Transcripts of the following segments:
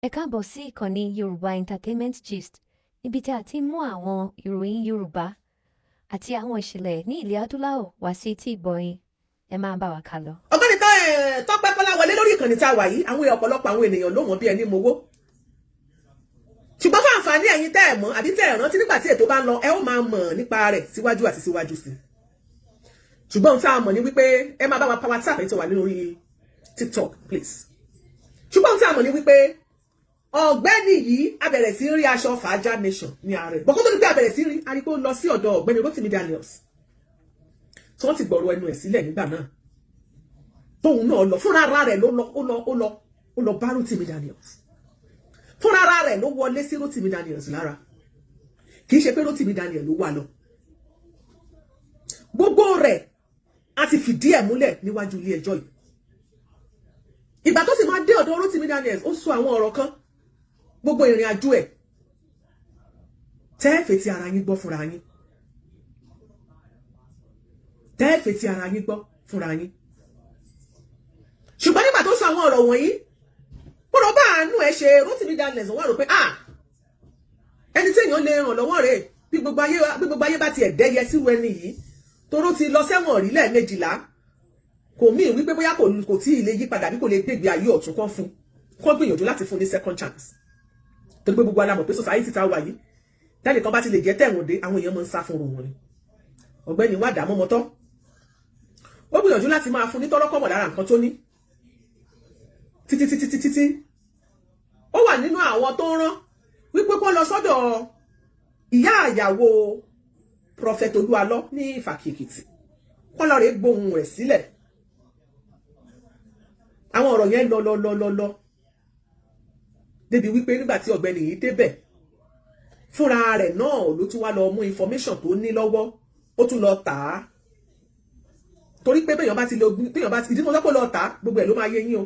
Ẹ káàbọ̀ sí ìkànnì Yorùbá Entertainment Gist, níbi tí a ti ń mú àwọn ìròyìn Yorùbá àti àwọn ìṣẹ̀lẹ̀ ní ilẹ̀ adúláwọ̀ wá sí etí ìgbọ̀yìn. Ẹ máa bá wa ká lọ. Ọ̀gbẹ́ni Tọ́pẹ́ Kọ́láwọlé lórí ìkànnì tá a wà yìí, àwọn ọ̀pọ̀lọpọ̀ àwọn ènìyàn ló mọ̀ bí ẹni mowó. Ṣùgbọ́n fún àǹfààní ẹ̀yin tẹ́ ẹ̀ mọ̀ àbí tẹ́ ẹ̀ rántí nígbà tí ètò bá ń lọ, ẹ ó máa mọ̀ nípa rẹ̀ síwájú àti síwájú sí. Ṣùgbọ́n ohun tá a mọ̀ ni wípé ẹ máa bá wa power tap ètò wà lórí TikTok, please. Ṣùgbọ́n ohun tá a mọ̀ ni wípé ọ̀gbẹ́ni yìí a bẹ̀rẹ̀ sí rí aṣọ Fàájà Nation ní ààrẹ. Bọ́kọ́ tó ní pé a bẹ̀rẹ̀ sí rí arípò lọ sí ọ̀dọ̀ ọ̀gbẹ́ni Rotimi Daniels. Tí wọ́n ti gbọ̀rọ̀ ẹnu ẹ̀ sílẹ̀ nígbà náà. Tóun náà lọ fúnra ara rẹ̀ ó lọ bá Rotimi Daniels. Fúnra ara rẹ̀ ló wọlé sí Rotimi Daniels lára. Kì í ṣe pé Rotimi Daniels ló wà lọ. Gbogbo rẹ̀ a ti fìdí ẹ̀ múlẹ̀ níwájú ilé ẹjọ́ yìí. Ìgbà tó sì máa dé ọ̀dọ̀ Rotimi Daniels ó sọ àwọn ọ̀rọ̀ kan. Gbogbo ìrìn àjò ẹ̀ tẹ́ẹ̀fẹ̀ tí ara yín gbọ́ fúnra yín. Tẹ́ẹ̀fẹ̀ tí ara yín gbọ́ fúnra yín. Ṣùgbọ́n nígbà tó sọ àwọn ọ̀rọ̀ wọ̀nyí, pọ̀rọ̀ bá àánú ẹ̀ ṣe Rotimi Daniels wọ́n rò pé ẹni tí èèyàn lè ràn lọ́wọ́ rẹ̀ bí gbogbo ayé bá ti ẹ̀dẹ́yẹ sí ẹni yìí toró ti lọ sẹ́wọ̀n rí lẹ́ẹ̀mejìlá kò mí wípé bóyá kò tí ì lè yí padà bí kò lè gbégbé ayé ọ̀tún kan fún kó gbìyànjú láti fún ní second chance. Torí pé gbogbo alamọ̀ pé society ta wà yìí tẹ́lẹ̀ kan bá ti lè jẹ́ tẹ̀wọ̀n dé àwọn èèyàn máa ń sá fún wọn ni. Ọ̀gbẹ́ni wà dá mọ́mọ́tọ́ ó gbìyànjú láti máa fún ní tọ́rọ́kọ̀mọ̀ lára nǹkan tó ní títí ó wà nínú àwọn tó rán wípé kó lọ sọ́dọ̀ ìyá àyàwó Prophet Olúalọ ní Ìfàkì-Èkìtì kó lọ rèé gbóhùn rẹ̀ sílẹ̀. Àwọn ọ̀rọ̀ yẹn lọ débi wípé nígbà tí ọ̀gbẹ́ni yìí débẹ̀ fúnra rẹ̀ náà ló tún wá lọ mú information tó ní lọ́wọ́ ó tún lọ tà á torí pé béèyàn bá ti ìdí mo lọ́pọ̀ lọ tà á gbogbo ẹ̀ ló máa yé yín o.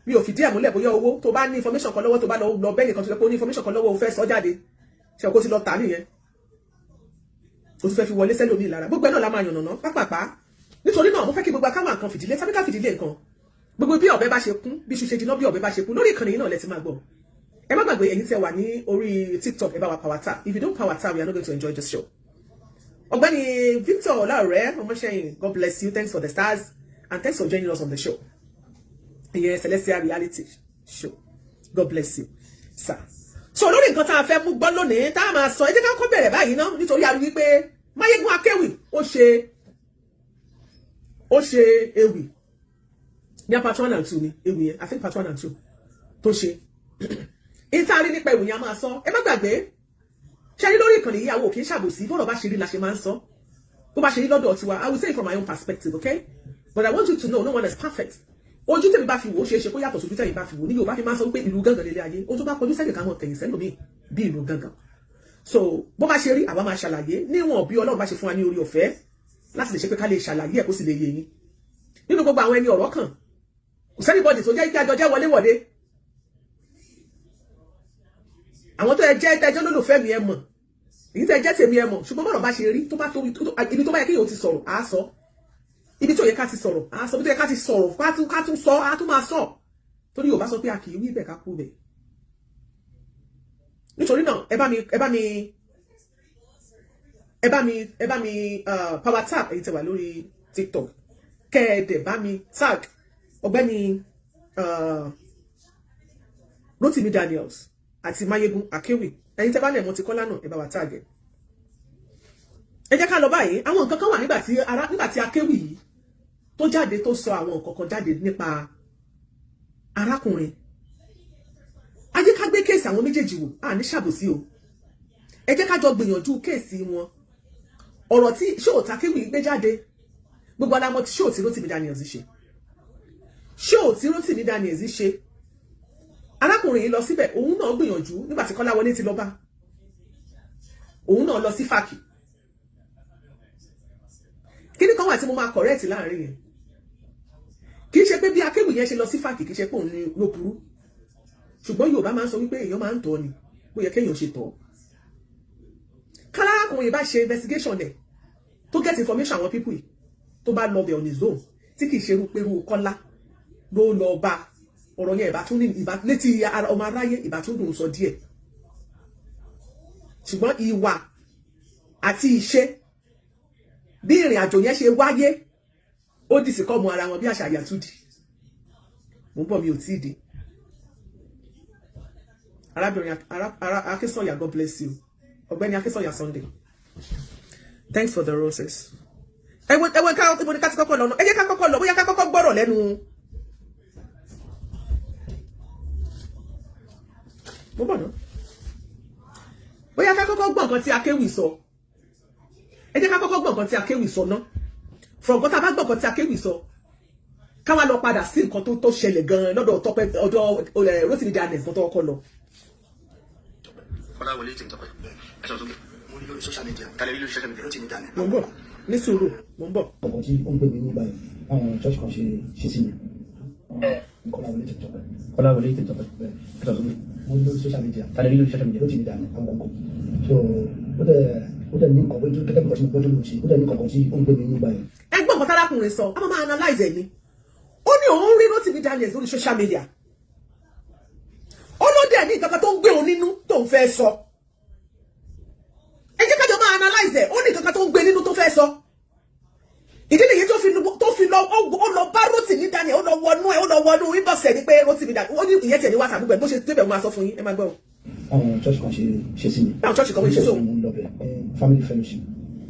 Mi ò fìdí ẹ̀ múlẹ̀ bóyá owó tó bá ní information kan lọ́wọ́ tó bá lọ bẹ́ẹ̀ nìkan tó lè pé ó ní information kan lọ́wọ́ ó fẹ́ sọ jáde ṣe kó ti lọ tà nìyẹn ó ti fẹ́ fi wọlé sẹ́lòmíì lára gbogbo ẹ̀ náà la máa yànnàná pápápá nítorí náà mo fẹ́ kí gbogbo akáwà nǹkan fìdílé tàbí ká fìdílé nǹkan gbogbo bí ọ̀bẹ bá ṣe kún bí iṣu ṣe jiná bí ọ̀bẹ bá ṣe kún lórí ìkànnì yìí náà lẹ ti máa gbọ́ ẹ má gbàgbé ẹ̀yin tí ẹ wà ní orí TikTok ẹ bá wa power tap if you don't power tap we are not going to enjoy this show. Ọ̀gbẹ́ni Victor Ọláọ̀rẹ́ Ọmọṣẹ́yìn God bless you, thanks for the stars and thanks for joining us on the show. Yes, Celestial Reality Show. God bless you, sir. So lórí nǹkan tá a fẹ́ mú gbọ́ lónìí tá a máa sọ ẹ jẹ́ ká kọ́ bẹ̀rẹ̀ báyìí ná nítorí a rí wípé Máyégún Akéwì ó ṣe ewì ní part 1 and 2 ni ewì yẹn I think part 1 and 2 tó ṣe ìtaari nípa ewì yẹn a máa sọ ẹ má gbàgbé ṣe rí lórí ìkànnì ìyàwó kì í ṣàbòsí bọ́rọ̀ bá ṣe rí la ṣe máa ń sọ bó bá ṣe rí lọ́dọ̀ tiwa I will say it from my own perspective, okay, but I want you to know no one is perfect. Ojú tèmi bá fi wò ó ṣe é ṣe kó yàtọ̀ sójú tèmi bá fi wò ní Yorùbá fi máa ń sọ pé ìlú gángan lélẹ̀ ayé ó tó bá kọjú sẹ́yìn káwọn tẹ̀yìn sẹ́lòmíì bí ìlú gángan. So bó bá ṣe rí àwa máa ṣàlàyé níwọ̀n bí Ọlọ́run bá ṣe fún wa ní orí ọ̀fẹ́ láti lè ṣe pé ká lè ṣàlàyé ẹ̀ kó sì lè yé yín. Nínú gbogbo àwọn ẹni ọ̀rọ̀ kan kò sẹ́ni bọ́dì tó jẹ́ ìdájọ́ jẹ́ wọléwọ̀de. Àwọn tó jẹ́ ìdájọ́ lólùfẹ́ mi ẹ mọ̀ èyí tẹ́ jẹ́ tèmi ẹ mọ̀ ṣùgbọ́n bọ́rọ̀ bá ṣe rí tó bá tó ibi tó bá yẹ kéèyàn ti sọ̀rọ̀ àá sọ ibi tó yẹ ká ti sọ̀rọ̀ a sọ bí tó yẹ ká ti sọ̀rọ̀ ká tún sọ a tún máa sọ torí Yorùbá sọ pé a kì í wí bẹ́ẹ̀ ká kú bẹ́ẹ̀. Nítorí náà ẹ bá mi power tap èyí tẹ́ wà lórí TikTok kẹ́ẹ̀dẹ̀ bá mi tag ọ̀gbẹ́ni Rotimi Daniels àti Máyégún Akéwì ẹ̀yin tẹ́ bá lẹ̀ mọ́ ti kọ́lá náà ẹ bá wa tag ẹ̀. Ẹ jẹ́ ká lọ báyìí àwọn nǹkan kan wà nígbà tí Akéwì yìí tó jáde tó sọ àwọn nǹkan kan jáde nípa arákùnrin. A jẹ́ ká gbé kéèsì àwọn méjèèjì wò a ní ṣàbòsí o ẹ jẹ́ ká jọ gbìyànjú kéèsì wọn ọ̀rọ̀ tí ṣóò tí Akéwì gbé jáde gbogbo alamọ̀ tí ṣóò tí Rotimi Daniels ṣe ṣóò tí Rotimi Daniels ṣe arákùnrin yìí lọ síbẹ̀ òun náà gbìyànjú nígbà tí Kọ́láwọlé ti lọ bá òun náà lọ sí Fàkì. Kíni kan wà tí mo máa correct láàrin yẹn kì í ṣe pé bí Akéwì yẹn ṣe lọ sí Fàkì kì í ṣe pé òun ni ló burú ṣùgbọ́n Yorùbá máa ń sọ wípé èèyàn máa ń tọ́ ni bó yẹ kéèyàn ṣe tọ́. Kálákùnrin bá ṣe investigation ẹ̀ tó get information àwọn people yìí tó bá lọ bẹ̀ on his own tí kì í ṣe irú Kọ́lá ló lọ bá ọ̀rọ̀ yẹn ìbá tún ní ìbá létí ọmọ aráyé ìbá tún dùn sọ díẹ̀ ṣùgbọ́n ìwà àti ìṣe bí ìrìn àjò yẹn ṣe wáyé ó dì sí kọ́mọ ara wọn bí àṣà àyàtúndì mo ń bọ̀ mi ò tíì dé arábìnrin Akínsànyà God bless you ọ̀gbẹ́ni Akínsànyà Sunday thanks for the roses ẹwẹ ká ibo ni ká ti kọ́kọ́ lọ ẹ jẹ́ ká kọ́kọ́ lọ bóyá ká kọ́kọ́ gbọ́rọ̀ lẹ́nu mo bọ̀ náà bóyá ká kọ́kọ́ gbọ́ nǹkan tí akéwì sọ ẹ jẹ́ ká kọ́kọ́ gbọ́ nǹkan tí akéwì sọ ná from nǹkan tá a bá gbọ́ nǹkan tí akéwì sọ ká wá lọ padà sí nǹkan tó ṣẹlẹ̀ gan-an lọ́dọ̀ Tọ́pẹ́ ọ̀dọ̀ Rotimi Daniels kan tó kọ́kọ́ lọ. Kọ́láwọlé tí ń tọ́pẹ́ ẹ sọ sókè mo ní lórí social media kálẹ̀ lórí social media Rotimi Daniels. mo ń bọ̀ ní sùúrù mo ń bọ̀. ọkọ̀ tí ó ń pè mí ní báyìí àwọn church kan ṣe sí mi Kọ́láwọlé tí ń tọ́pẹ́ Kọ́láwọlé tí ń tọ́pẹ́ ẹ sọ sókè mo ní lórí social media kálẹ̀ lórí social media Rotimi Daniels àwọn ọkọ̀ so ó dẹ̀ ní nǹkan tó gẹ́gẹ́ bí kò tí mo gbọ́dọ̀ lò sí ó dẹ̀ ní nǹkan tí ó ń pè mí ní báyìí. ẹgbọ́n kan tárákùnrin sọ a máa analyze ẹ̀ ni ó ní òun rí Rotimi Daniels lórí social media ó ló dẹ̀ ní nǹkan tó ń gbé òun nínú tó ń fẹ́ sọ ẹ jẹ́ kájọ máa analyze ẹ̀ ó ní nǹkan tó ń gbé nínú tó fẹ́ sọ ìdí nìyí tó fi lọ ó lọ bá Rotimi Daniels ó lọ wọnú ìbọ̀sẹ̀ ni pé Rotimi Daniels ó ní ìyẹn tẹ̀ ní wàsà gbogbo ẹ̀ bó ṣe débẹ̀ wọn máa sọ fún yín ẹ máa gbọ́ o. àwọn church kan ṣe sí mi. àwọn church kan ṣe sí o. mo ń lọ bẹ̀ family fellowship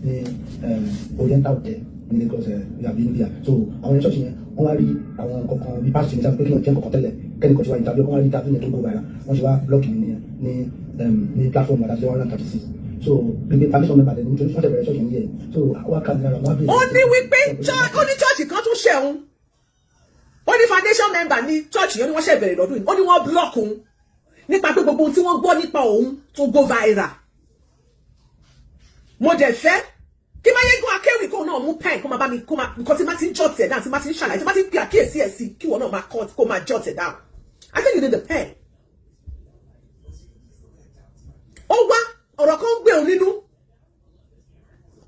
ní Oriental Hotel ní Lagos yàbí India so àwọn church yẹn wọ́n wá rí àwọn kankan bí pásítọ̀ ní sábà pé kí wọ́n jẹ́ kankan tẹ́lẹ̀ kẹ́nìkan tí wọ́n ìtàbí wọ́n wá rí ìtàbí yẹn tó gbó báyà wọ́n ṣe wá blọọkì mi nìyẹn ní platform àti 136 so gbogbo permission member dẹ̀ nítorí wọ́n tẹ̀bẹ̀rẹ̀ church yẹn yẹn so wọ́n á kà ní ara wọn á bèèrè. ó ní wípé ó ní church kan tún ṣẹ̀hún ó ní foundation member ní church yẹn ni wọ́n ṣẹ̀ bẹ̀rẹ̀ lọ́dún yìí ó ní wọ́n block òun nípa pé gbogbo ohun tí wọ́n gbọ́ nípa òun tó go viral mo dẹ̀ fẹ́ kí máa yẹ gún akéwì kó náà mú pen kó máa bá mi kó máa nǹkan tí máa ti ń jot ẹ̀ down tí máa ti ń ṣàlàyé tí máa ti ń pè àkíyèsí ẹ̀ sí kí wọ́n náà máa cut kó máa jot ẹ̀ down I think you need the pen. ó wá ọ̀rọ̀ kan gbé òun nínú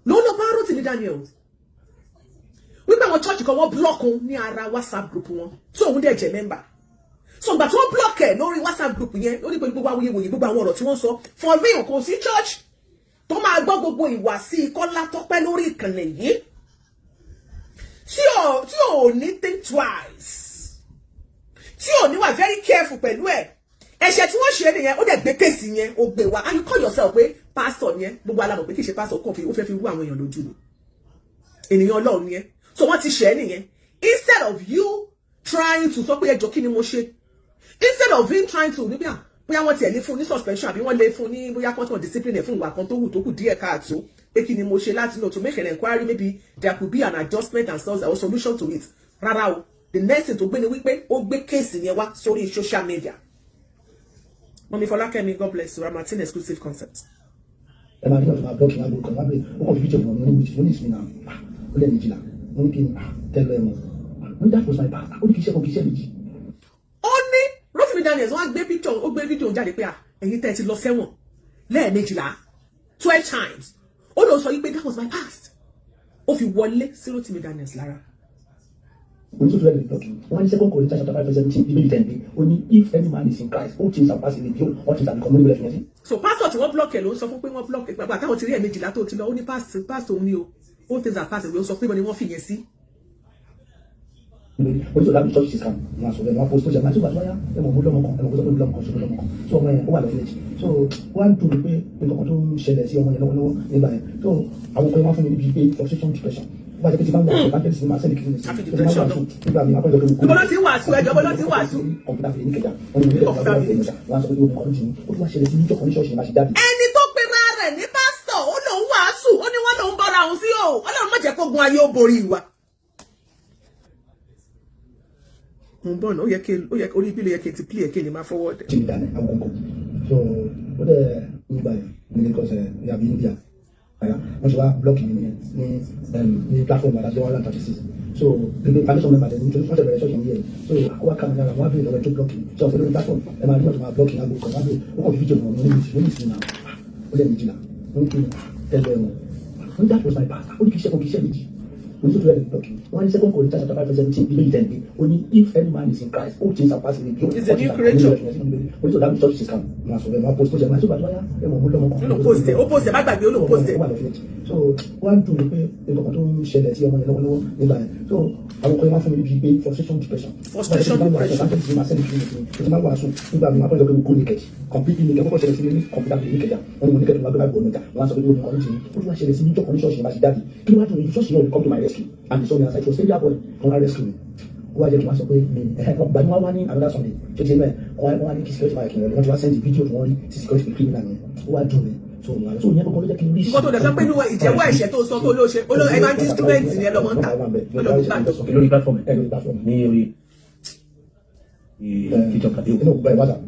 ló lọ bá Rotimi Daniels wípé àwọn church kan wọ́n block òun ní ara WhatsApp group wọn tí òun dẹ̀ jẹ́ member so ìgbà tí wọ́n block ẹ̀ lórí WhatsApp group yẹn ó ní pé gbogbo awuyewuye gbogbo àwọn ọ̀rọ̀ tí wọ́n sọ for real kò sí church tó máa gbọ́ gbogbo ìwà sí Kọ́lá Tọ́pẹ́ lórí ìkànnì yìí tí ò ní think twice tí ò ní wà very careful pẹ̀lú ẹ̀ ẹ̀ṣẹ̀ tí wọ́n ṣe nìyẹn ó dẹ̀ gbé kéèsì yẹn ó gbé wa and you call yourself pé pastor yẹn gbogbo alamọ̀ pé kì í ṣe pastor kàn fi ó fẹ́ fi rú àwọn èèyàn lójú ni ènìyàn Ọlọ́run yẹn so wọ́n ti ṣe é nìyẹn instead of you trying to sọ pé ẹjọ́ kí ni mo ṣe instead of him trying to níbi bóyá wọ́n tiẹ̀ lè fún ní suspension àbí wọ́n lè fún ní bóyá kọ́ńtàn discipline fún ìwà kan tó kù díẹ̀ káàtó pé kí ni mo ṣe láti know to make an inquiry maybe there could be an adjustment and solution to it rárá o the next thing tó gbé ni wípé ó gbé kéèsì yẹn wá sórí social media. Mọ̀mí Fọlákẹ́mi God bless you Martin exclusive concert. ẹ máa ní ọ̀tún máa blọọkì àgbo kan lábẹ́ ó kàn fi fíjọ ìwọ̀n ní oníwèé ní ìsinmi náà ó lẹ́nu ìjìlá ó ní kí n tẹ́lẹ̀ wọn ó ní that was my past ó ní kí iṣẹ́ kan kí iṣẹ́ méjì. ó ní Rotimi Daniels wọ́n á gbé picture ó gbé fídíò jáde pé ẹ̀yin tẹ́ ẹ ti lọ sẹ́wọ̀n lẹ́ẹ̀mejìlá 12 times ó lọ sọ yí pé that was my past ó fi wọlé sí Rotimi Daniels lára. When you read the book, 1 Corinthians chapter 5 verse 17, Bible 10, only if any man is in Christ, all things are passing with you, all things are becoming new. So pastor tí wọ́n block ẹ̀ ló ń sọ fún pé wọ́n block ẹ̀ bàbá táwọn ti rí ẹ̀mejìlá tó ti lọ ó ní pastor òun ni o all things are passing ó sọ pé wọ́n ni wọ́n fi yẹn sí. Oníṣòwò lábí church kan wọn àṣọ ẹ̀ wọn post ṣe àti ìgbàsọ́ yá ẹ̀ mọ̀ mú lọ́mọ kan ẹ̀ mọ̀ mú lọ́mọ kan ṣòro lọ́mọ kan so ọmọ yẹn ó wà lọ village so wọ́n á dùn mí pé nǹkan kan tó ń ṣẹlẹ̀ sí ọmọ yẹn lọ́wọ́lọ́wọ́ nígbà yẹn so àwọn kan wọ́n fún mi níbi pé frustration depression wọ́n á jẹ́ pé ti máa ń wà ọ̀gá tẹ̀sí máa sẹ́ni kìíní nígbà mi àpọ̀jọ́ pé mo kú. ìbọn ti ń wàásù ẹjọ́ ìbọn ti ń wàásù. kọ̀ǹpútà fi ní kẹjà wọn ni mo ní ọ̀gá mi wọ́n á sọ pé ó kọ́ ní ó tún wá ṣẹlẹ̀ sí níjọ́ kan ní ṣọ́ọ̀ṣì máa ṣe jáde. ẹni tó pe ra rẹ̀ ní pásítọ̀ ó lòun wàásù ó ní wọ́n lòun bọ́ra òun sí o Ọlọ́run má jẹ́ kó gun ayé ó borí wa. mo ń bọ̀ náà ó yẹ orí ibi ló yẹ kí n ti pílẹ̀ kí n lè máa forward. jìnnì dání àwọn kọ̀ọ̀kan so ó dẹ̀ nígbà yẹn ní Lagos yàbí India wọ́n ṣe wá blọọkì mi ní platform àti 136 so gbogbo foundation member dẹ̀ nítorí wọ́n tẹ̀bẹ̀rẹ̀ ṣọ́ọ̀ṣì yẹn so wọ́n kà mí lára wọ́n á bèèrè lọ́wọ́ tó blọọkì mi so ọ̀sẹ̀ lórí platform ẹ máa ní ọ̀tún máa blọọkì àgbo kan wọ́n kàn fi fídíò wọn ní ìsìn náà ó lẹ́nu ìjìnlá wọ́n kí n tẹ́lẹ̀ wọn wọ́n that was my past ó ní kí iṣẹ́ kan kí iṣẹ́ méjì we need to read the book. One second Corinthians chapter 5:17, believe then. Only if any man is in Christ, all things are possible. It's a new creature. Only so that means church is come. Now so we post it. So but why? Post it. Back back. You post it. So one to the to share that you want. So I will call from the frustration depression. Frustration depression. Completely make a completely naked. Only naked to my body. Once I do put my share in your condition, she must daddy. You want to just come to my rescue. And so I was saying, boy, come and rescue me. Why did you want to pay me? But no one another Sunday. So you know, why is security my king? I want to send the video to one security criminal. What do me? So never go to the What the something who is a way she told so low she all I instruments in the month. Platform. Nearly.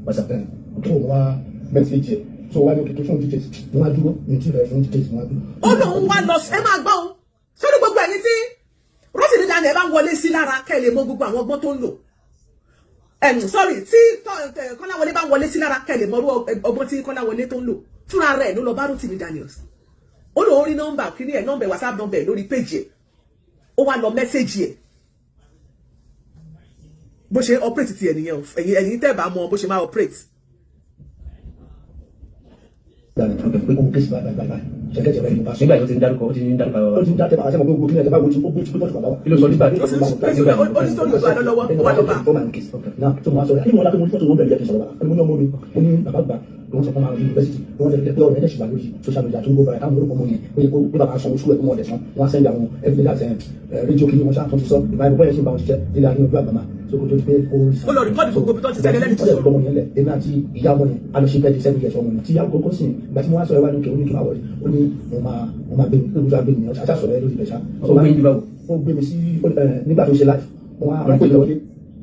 What's up then? Message. So why don't you phone details? No, I do. You see the phone details. Oh no, one loss. Ẹ máa gbọ́ o. Sórí gbogbo ẹni tí Rotimi Daniel bá wọlé sí lára kẹ́lẹ̀ mọ gbogbo àwọn ọgbọ́n tó ń lò. Sorry, tí Kọ́láwọlé bá wọlé sí lára kẹ́lẹ̀ mọ ọgbọ́n tí Kọ́láwọlé tó ń lò. Fúnra rẹ̀ ló lọ bá Rotimi Daniel. Ó lọ rí nọ́mbà kíní ẹ̀ nọ́mbà WhatsApp nọ́mbà lórí page ẹ̀. Ó wá lọ message ẹ̀. Bó ṣe operate ti ẹnìyẹn ẹ̀yin tẹ́ bá mọ bó ṣe máa operate. Nígbà tó ti ń dárúkọ ó ti ń dárúkọ ó ti ń dárúkọ àti ọmọ gbogbo kí ni ẹ̀jẹ̀ bá wo ti ó gbé tí bọ́ọ̀tù bàbá wa. kí ló sọ nígbà tí ó ní sọ́ọ̀lù tó wà lọ́wọ́ ó wà lọ́wọ́. náà tó máa sọ̀rọ̀ ẹni wọn láti mú fọ́tò wọn bẹ̀rẹ̀ jẹ́ kí n sọ̀rọ̀ bàbá ẹni mo ní ọmọ mi ó ní bàbá gbà ló ń sọ fún ọmọ yunifásitì wọn tẹ̀lé pé ọ̀rọ̀ ẹ̀dẹ̀ ṣùgbọ́n lórí social media tó ń gbóbara táwọn olùkọ́ mọ́ yẹn ó yẹ kó bí bàbá sanwó sùúrù ẹ̀kún ọ̀dẹ̀ sàn wọn sẹ́ndì àwọn ẹbí láti rédíò kí ni wọ́n ṣáà tó ti sọ ìbáyìí bọ́yẹ̀ sí ìbá wọn ṣiṣẹ́ nílẹ̀ àyè ojú àgbàmà so kò tó ti pé ó lọ rìkọ́dì gbogbo bí tó ti sẹ́lẹ̀ lẹ́ni tó sọ. ọmọ yẹn lẹ̀ èmi àti ìyá ọmọ yẹn a lọ ṣe bẹ́ẹ̀ sẹ́ni ìyẹ̀sọ ọmọ yẹn tí ìyá kókó sìn ìgbà tí mo wá sọ ẹwà ní kí oníkì máa wọlé ó ní mo máa gbé mi pé mo fẹ́ gbé mi ọ̀ṣà sọ̀rọ̀ ẹ lórí ìbẹ̀ṣà. ó gbé mi sí nígbà tó ṣe live wọ́n á pè mí wọlé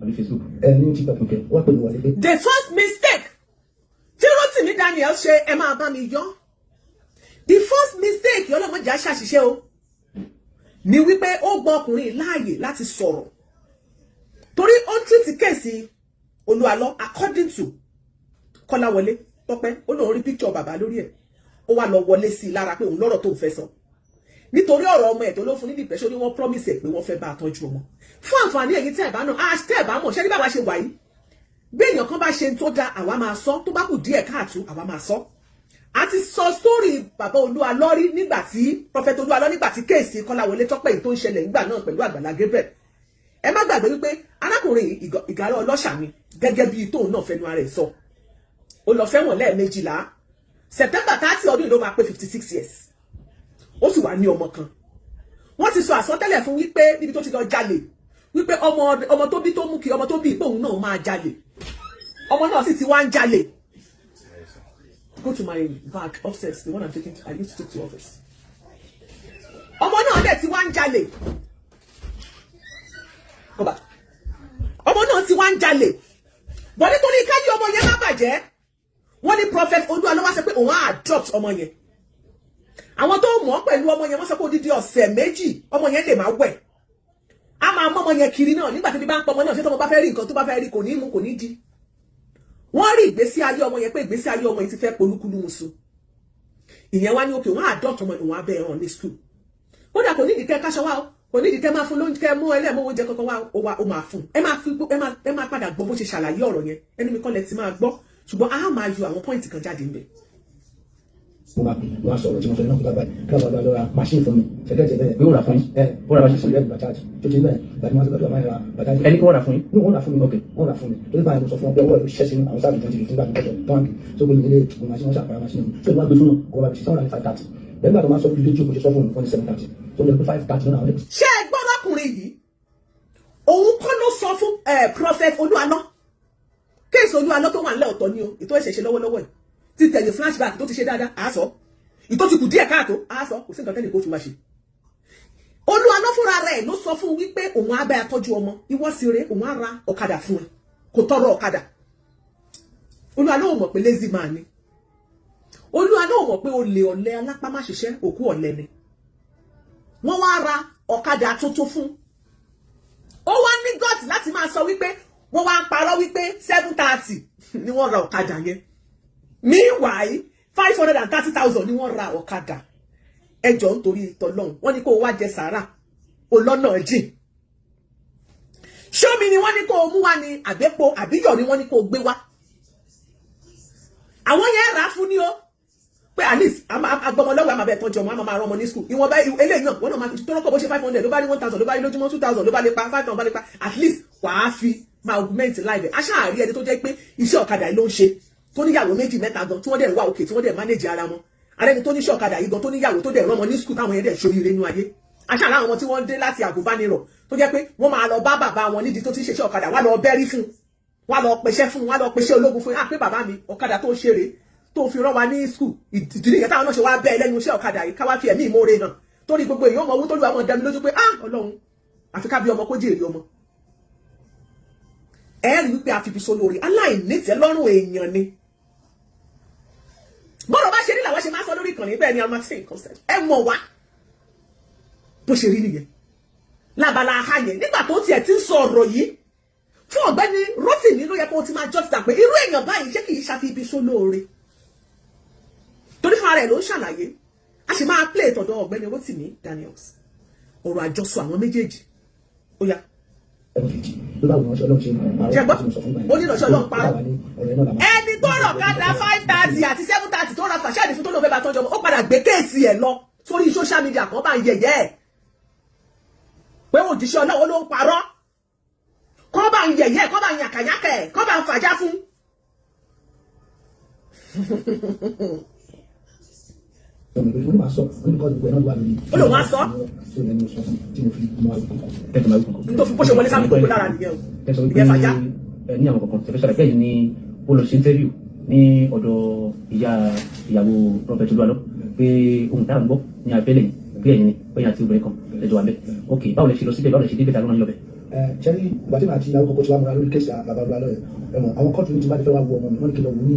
àbí Facebook ní TikTok wọ́n pè mí wọlé. The first mistake tí Rotimi Daniel ṣe ẹ máa bá mi yọ the first mistake ọlọ́mọdé aṣàṣìṣe o ni wípé ó gbọ́ ọkùnrin láàyè láti sọ̀rọ̀ torí ó ń treat kéèsì Olúalọ according to Kọ́láwọlé Tọ́pẹ́ ó lóun rí picture bàbá lórí ẹ̀ ó wá lọ wọlé sí i lára pé òun lọ́rọ̀ tó ń fẹ́ sọ nítorí ọ̀rọ̀ ọmọ ẹ̀ tó ló fún ní depression ni wọ́n promise ẹ̀ pé wọ́n fẹ́ bá a tọ́jú ọmọ fún àǹfààní èyí tí ẹ̀ bá náà tẹ́ ẹ̀ bá mọ̀ ṣé ní bàbá ṣe wà yìí bí èèyàn kan bá ṣe tó da àwa máa sọ tó bá kù díẹ̀ káàtó àwa máa sọ a ti sọ sórí bàbá Olúalọ rí nígbà tí Prophet Olúalọ nígbà tí kéèsì Kọ́láwọlé Tọ́pẹ́ yìí tó ń ṣẹlẹ̀ nígbà náà pẹ̀lú Àgbàlá Gabriel ẹ má gbàgbé wípé arákùnrin ìgárá ọlọ́ṣà ni gẹ́gẹ́ bí tóun náà fẹnu ara ẹ̀ sọ ó lọ fẹ́wọ̀n lẹ́ẹ̀mejìlá September 30 ọdún ló máa pé 56 years ó sì wà ní ọmọ kan wọ́n ti sọ àsọtẹ́lẹ̀ fún wípé níbi tó ti lọ jalè wípé ọmọ tó bí tó mú kí ọmọ tó bí ìpé òun náà máa jalè ọmọ náà sì ti wá ń jalè. Go to my bag upstairs, the one I'm taking I used to take to office. Ọmọ náà dẹ̀ ti wá ń jalè. Go back. Ọmọ náà ti wá ń jalè. Bọ̀ nítorí káyé ọmọ yẹn má bàjẹ́. Wọ́n ní Prophet Olúalọ wá sọ pé òun á adopt ọmọ yẹn. Àwọn tó mọ̀ pẹ̀lú ọmọ yẹn wọ́n sọ pé odidi ọ̀sẹ̀ méjì ọmọ yẹn lè máa wẹ̀. A máa mọ ọmọ yẹn kiri náà nígbà tí bí bá ń pọ ọmọ náà ṣé tọmọ bá fẹ́ rí nǹkan tó bá fẹ́ rí kò ní mú kò ní di. Wọ́n rí ìgbésí ayé ọmọ yẹn pé ìgbésí ayé ọmọ yẹn ti fẹ́ polúkúlú musu. Ìyẹn wá ní òkè wọ́n adopt ọmọ ìwọ̀n abẹ́ ẹ̀hàn ní school. Kódà kò ní ìdíkẹ́ káṣọ wá o kò ní ìdíkẹ́ máa fún lóúnjẹ mú ẹlẹ́mú oúnjẹ kankan wá ó máa fún. Ẹ máa padà gbọ́ bó ṣe ṣàlàyé ọ̀rọ̀ yẹn ẹni mi kọ́lẹ̀ ti máa gbọ́ ṣùgbọ́n a máa yọ àwọn pọ́ìntì kan jáde ńbẹ̀. Mo máa pè wọ́n á sọ̀rọ̀ tí mo fẹ́ náà kó bá báyìí kí wọ́n bá lọ ra machine fún mi ṣẹ̀kẹ́tẹ̀ bẹ́ẹ̀ pé ó rà fún yín ó rà machine sílẹ̀ bàjáde tó ti bẹ́ẹ̀ bàtí wọ́n ti gbàdúrà máa ra bàjáde. ẹni kí wọ́n rà fún yín. wọ́n rà fún mi ok wọ́n rà fún mi torí báyìí mo sọ fún wọn pé ọwọ́ ìlú ṣiṣẹ́ sínú àwọn sáàbì 2015 gbàgbé kẹtọ̀ tó wọ́n tó gbé ilé ìgbìmọ̀ machine wọ́n ṣàpàrà machine tó ìwọ́n gbé fún wọn kó wá bí 630 bẹ́ẹ̀ nígbà tó máa sọ bí rédíò kò ṣe sọ fún wọn ní 730 tó lè pé 530 náà wọlé. Ṣé ẹ gbọ́ lọ́kùnrin yìí òun kọ́ ló sọ fún Prophet Olúalọ kéèsì Olúalọ tó wà nílẹ̀ ọ̀tọ̀ ni o ètò ẹ̀ṣẹ̀ ṣe lọ́wọ́lọ́wọ́ ẹ̀ ti tẹ̀lé flashback tó ti ṣe dáadáa àá sọ ìtò ti kù díẹ̀ káàtó àá sọ kò sí nǹkan tẹ́lẹ̀ kó fi máa ṣe. Olúalọ fúnra rẹ̀ ló sọ fún wípé òun á bá atọ́jú ọmọ ìwọ sí rẹ̀ òun á ra ọ̀kadà fún ẹ kò tọrọ ọ̀kadà. Olúalọ ò mọ̀ pé lazy man ni Olúalọ ò mọ̀ pé olè ọ̀lẹ alápá má ṣiṣẹ́ òkú ọ̀lẹ ni wọ́n wá ra ọ̀kadà tuntun fún ó wá ní gọ́ọ̀tì láti máa sọ wípé wọ́n wá ń parọ́ wípé 730 ni wọ́n ra ọ̀kadà yẹn meanwhile 530,000 ni wọ́n ra ọ̀kadà ẹjọ́ nítorí tọlọ́hun wọ́n ní kó wá jẹ sàárà olọ́nà jìn ṣómi ni wọ́n ní kó mú wá ní àbẹ́po àbíyọ̀ ni wọ́n ní kó gbé wá àwọn yẹn rà fún ni ó pé at least agbọmọlọ́wọ́ àmàbẹ̀ tọ́jú ọmọ àmàmà rán ọmọ ní school ìwọ̀nba eléyìí náà wọ́n náà máa fi tọ́rọ́kọ̀ bó ṣe 500 ló bá rí 1000 ló bá rí lójúmọ́ 2000 ló bá lè pa 5000 ló bá lè pa at least wàá fi máa augment life aṣáàrí ẹni tó jẹ́ pé iṣẹ́ ọ̀kadà yìí ló ń ṣe tó níyàwó méjì mẹ́ta gan tí wọ́n dẹ̀ ń wá òkè tí wọ́n dẹ̀ manage ara wọn arẹni tó níṣẹ́ ọ̀kadà yìí gan tó níyàwó tó dẹ̀ rán ọmọ ní school táwọn yẹn dẹ̀ ṣoríire nínú ayé aṣáàrá àwọn tí wọ́n dé láti àgùnbánirọ̀ tó jẹ́ pé wọ́n máa lọ bá bàbá wọn nídìí tó ti ṣe iṣẹ́ ọ̀kadà wá lọ bẹ́rí fún wá lọ pèsè fún wá lọ pèsè ológun fún pé bàbá mi ọ̀kadà tó ṣeré tó fi rán wa ní school ìdílé yẹn táwọn náà ṣe wá bẹ́ẹ̀ lẹ́nu iṣẹ́ ọ̀kadà yìí káwá fi ẹ̀mí ìmoore náà torí gbogbo èèyàn ọmọ owó tó lù àwọn ọ̀dàmí lójú pé ọlọ́run àfi ká bí ọmọ kó jèrè ọmọ ẹ̀rí wípé àfibisọ lórí aláìnítẹ́ lọ́rùn èèyàn ni bọ́rọ̀ bá ṣe rí làwọn ṣe máa sọ lórí ìkànnì bẹ́ẹ̀ ni a máa ṣe nǹkan sẹ́ẹ̀ ẹ mọ̀ wá bó ṣe rí nìyẹn lábala aha yẹn nígbà tó tiẹ̀ ti ń sọ ọ̀rọ̀ yìí fún ọ̀gbẹ́ni Rotimi ló yẹ kó ti máa jọ́sítà pé irú èèyàn báyìí ṣé kì í ṣàfibisọ lóore torí fún ara ẹ̀ ló ń ṣàlàyé a sì máa play tọ̀dọ̀ ọ̀gbẹ́ni Rotimi Daniels ọ̀rọ̀ àjọsọ àwọn méjèèjì ó yá. ṣẹgbọ́n onírànṣẹ́ ọlọ́run parọ́ ẹni tó rọ̀ kádà 530 àti 730 tó ra fàṣẹ́ẹ̀dì fún tó lóun fẹ́ bá tọ́jú ọmọ ó padà gbé kéèsì ẹ̀ lọ sórí social media kan bá ń yẹ̀yẹ́ ẹ̀ pé òjíṣẹ́ ọlọ́run ló ń parọ́ kọ́ bá ń yẹ̀yẹ́ kọ́ bá ń yàkàyàkẹ́ kọ́ bá ń fàjá fún. ó lò wọ́n sọ nítorí bó ṣe wọlé sábì kókó lára nìyẹn o ìyẹn fàjá. ní àwọn kankan tẹ̀fẹ́ ṣàlàyé bẹ́ẹ̀ ni ó lọ sí interview ní ọ̀dọ̀ ìyàwó Prophet Olúwalọ pé ohun tá à ń gbọ́ ní abẹ́lẹ̀ pé ẹ̀yin ni bẹ́ẹ̀ àti obìnrin kan ẹjọ́ abẹ́ ok báwo lẹ ṣe lọ síbẹ̀ báwo lẹ ṣe débẹ̀ dáná yọbẹ̀. ṣẹ́ni ìgbàdí màá ti ìyàwó kọ́kọ́ tí wàá múra lórí kéèsì bàbá Olúwalọ ẹ̀wọ̀n àwọn kọ́ọ̀tù ní ti bá ti fẹ́ wá wo ọmọ mi wọ́n ní kí n lọ wò ní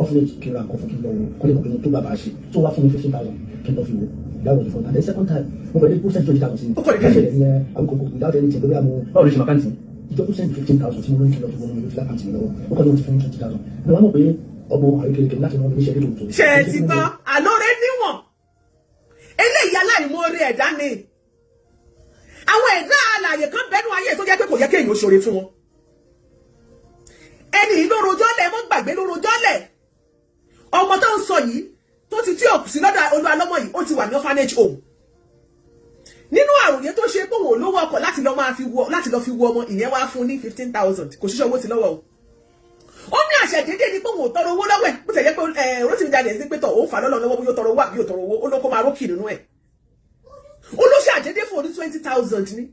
ọ́fíìsì kí n ra nǹkan fún kí n lọ wò kọ́lé mọ̀ pé tó bàbá ṣe tó wá fún mi 15,000 kí n lọ fi wò that was the first time. The second time mo bẹ̀rẹ̀ kó sẹ́ńtì 20,000 sí mi ṣẹlẹ̀ ní àgùkò without anything lórí àmọ́ báwo lè ṣe màkàntì. ìjọ tó sẹ́ńtì 15,000 tí mo lóyún kí n lọ fi wọ́n mi lójú lápàtì mi lọ́wọ́ ó kọ́ ní wọ́n ti fún mi 20,000 ni wọ́n mọ̀ pé ọmọ àríkèrèkè láti rán mi níṣẹ́ nítorí tó. ṣe é ti gbọ́ àlóore níwọ̀n eléyìí aláìmoore ẹ̀dá ni àwọn ẹ̀dá alààyè kan bẹ́nu ayé tó jẹ́ pé kò yẹ kéèyàn ó ṣoore fún wọn ẹni yìí ló rojọ́ lẹ̀ mọ́ gbàgbé ló rojọ́ lẹ̀ ọmọ tó ń sọ yìí tó ti tí òkú sí lọ́dọ̀ Olúwalọ́mọ yìí ó ti wà ní orphanage home nínú àròyé tó ṣe pé òun ò lówó ọkọ̀ láti lọ fi wo ọmọ ìyẹn wá fún ní 15,000 kò ṣiṣẹ́ owó ti lọ́wọ́ o ó ní àṣẹ déédéé ní pé òun ò tọrọ owó lọ́wọ́ ẹ̀ bó ti jẹ́ pé Rotimi Daniels sí pé tọ̀ ó fà lọ́lọ́ lọ́wọ́ bóyá ó tọrọ owó àbí ó tọrọ owó ó ló kó máa rókì nínú ẹ̀ ó ló ṣe àjẹdé fún oní 20,000 ní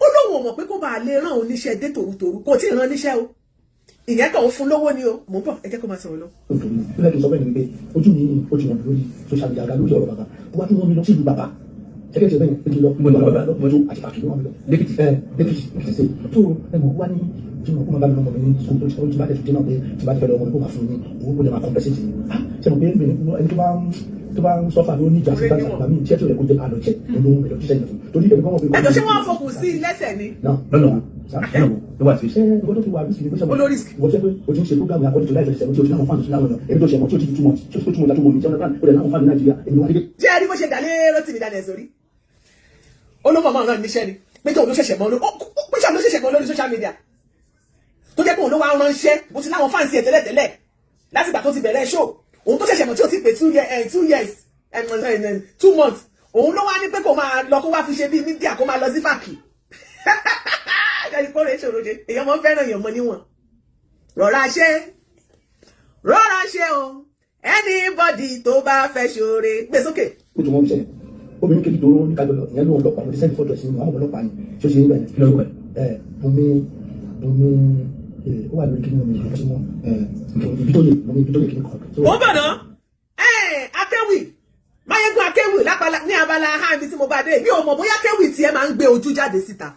ó lóun ò mọ̀ pé kó bá lè rán òun níṣẹ́ dé tòrútòrú kò tí ì rán níṣẹ́ o ìyẹn kàn ó fún lówó ni o mò ń bọ̀ ẹ jẹ́ kó máa sọ̀rọ̀ lọ. nígbà tó sọ bẹ́ẹ̀ ni pé ojú mi ó ti wọ̀n lórí social media ga lórí ọ̀rọ̀ bàbá ó wá tún wọ́n mi lọ sí ìlú bàbá ẹgbẹ́ tí ó bẹ́ẹ̀ ni lọ mọ́tò àti fàkì wọ́n mi lọ lẹ́kìtì ṣe tó ẹ̀mọ̀ wá ní tí mo kó máa bá mi lọ́mọ mi ní sukùl tó ti bá tẹ̀ fi dé náà pé tí bá ti fẹ́ lọ́mọ mi kó máa fún mi owó kó lè máa compensate mi ṣe mo pé ẹni tó bá ń sọ́fà ló ní ìjà sí báyìí àgbà mi iṣẹ́ tí ó yẹ kó jẹ́ àlọ́ jẹ́ ẹni ohun èlò jíṣẹ́ ìyẹn fún torí ẹni kọ́mọ̀ pé. ẹjọ́ ṣé wọ́n fọkùn sí lẹ́sẹ̀ ni. lọ́nà ló wà sí. ṣé ìwọ́n tó fi wà rísì ní pé ṣe olórí sí. wọ́n ṣe pé o ti ń ṣe program yẹn according to life ẹ̀sẹ̀ tí o ti náà fáànù sí láwọn èèyàn èmi tó ṣe mọ̀ tí o ti fi túmọ̀ tí o ti túmọ̀ láti mọ̀ ní tí wọ́n ó lè náà fáànù Nàìjíríà èmi wá dédé. jẹ́ ẹni bó ṣe dà lé Rotimi Daniels sórí olómọ ọmọ náà níṣẹ́ ni pé tó ló ṣẹ̀ṣẹ̀ mọ́ lórí social media tó jẹ́ pé òun ló wá ránṣẹ́ bó ti láwọn fáǹsì ẹ̀ tẹ́lẹ̀tẹ́lẹ̀ láti ìgbà tó ti bẹ̀rẹ̀ show òun tó ṣẹ̀ṣẹ̀ mọ̀ tí ó ti pè 2 months òun ló wá ní pé kó máa lọ kó wá fi ṣe bí mídíà kó máa lọ sí fàkì kó rèé ṣòro ṣe èèyàn mọ́ fẹ́ràn èèyàn mọ́ níwọ̀n rọra ṣe o anybody tó bá fẹ́ ṣoore gbé sókè. ó ti mọ mi sẹ́yìn obìnrin kejì tó ń kájọ lọ ìyẹn ló ń lọ́pàá mo ti sẹ́ni fọ́tò ẹ̀sìn àwọn ọlọ́pàá ni ṣó ṣe ń bẹ̀rẹ̀ kí lórúkọ ẹ̀ bomi ó wà lórí kí ni mo mi ìfẹ́ sí mọ́ ibi tó lè kí ni kọ̀ọ̀kan. ó bọ̀dọ̀ akéwì Máyégún akéwì ní abala ahánbi tí mo bá dé mi ò mọ̀ bóyá akéwì tiẹ̀ máa ń gbé ojú jáde síta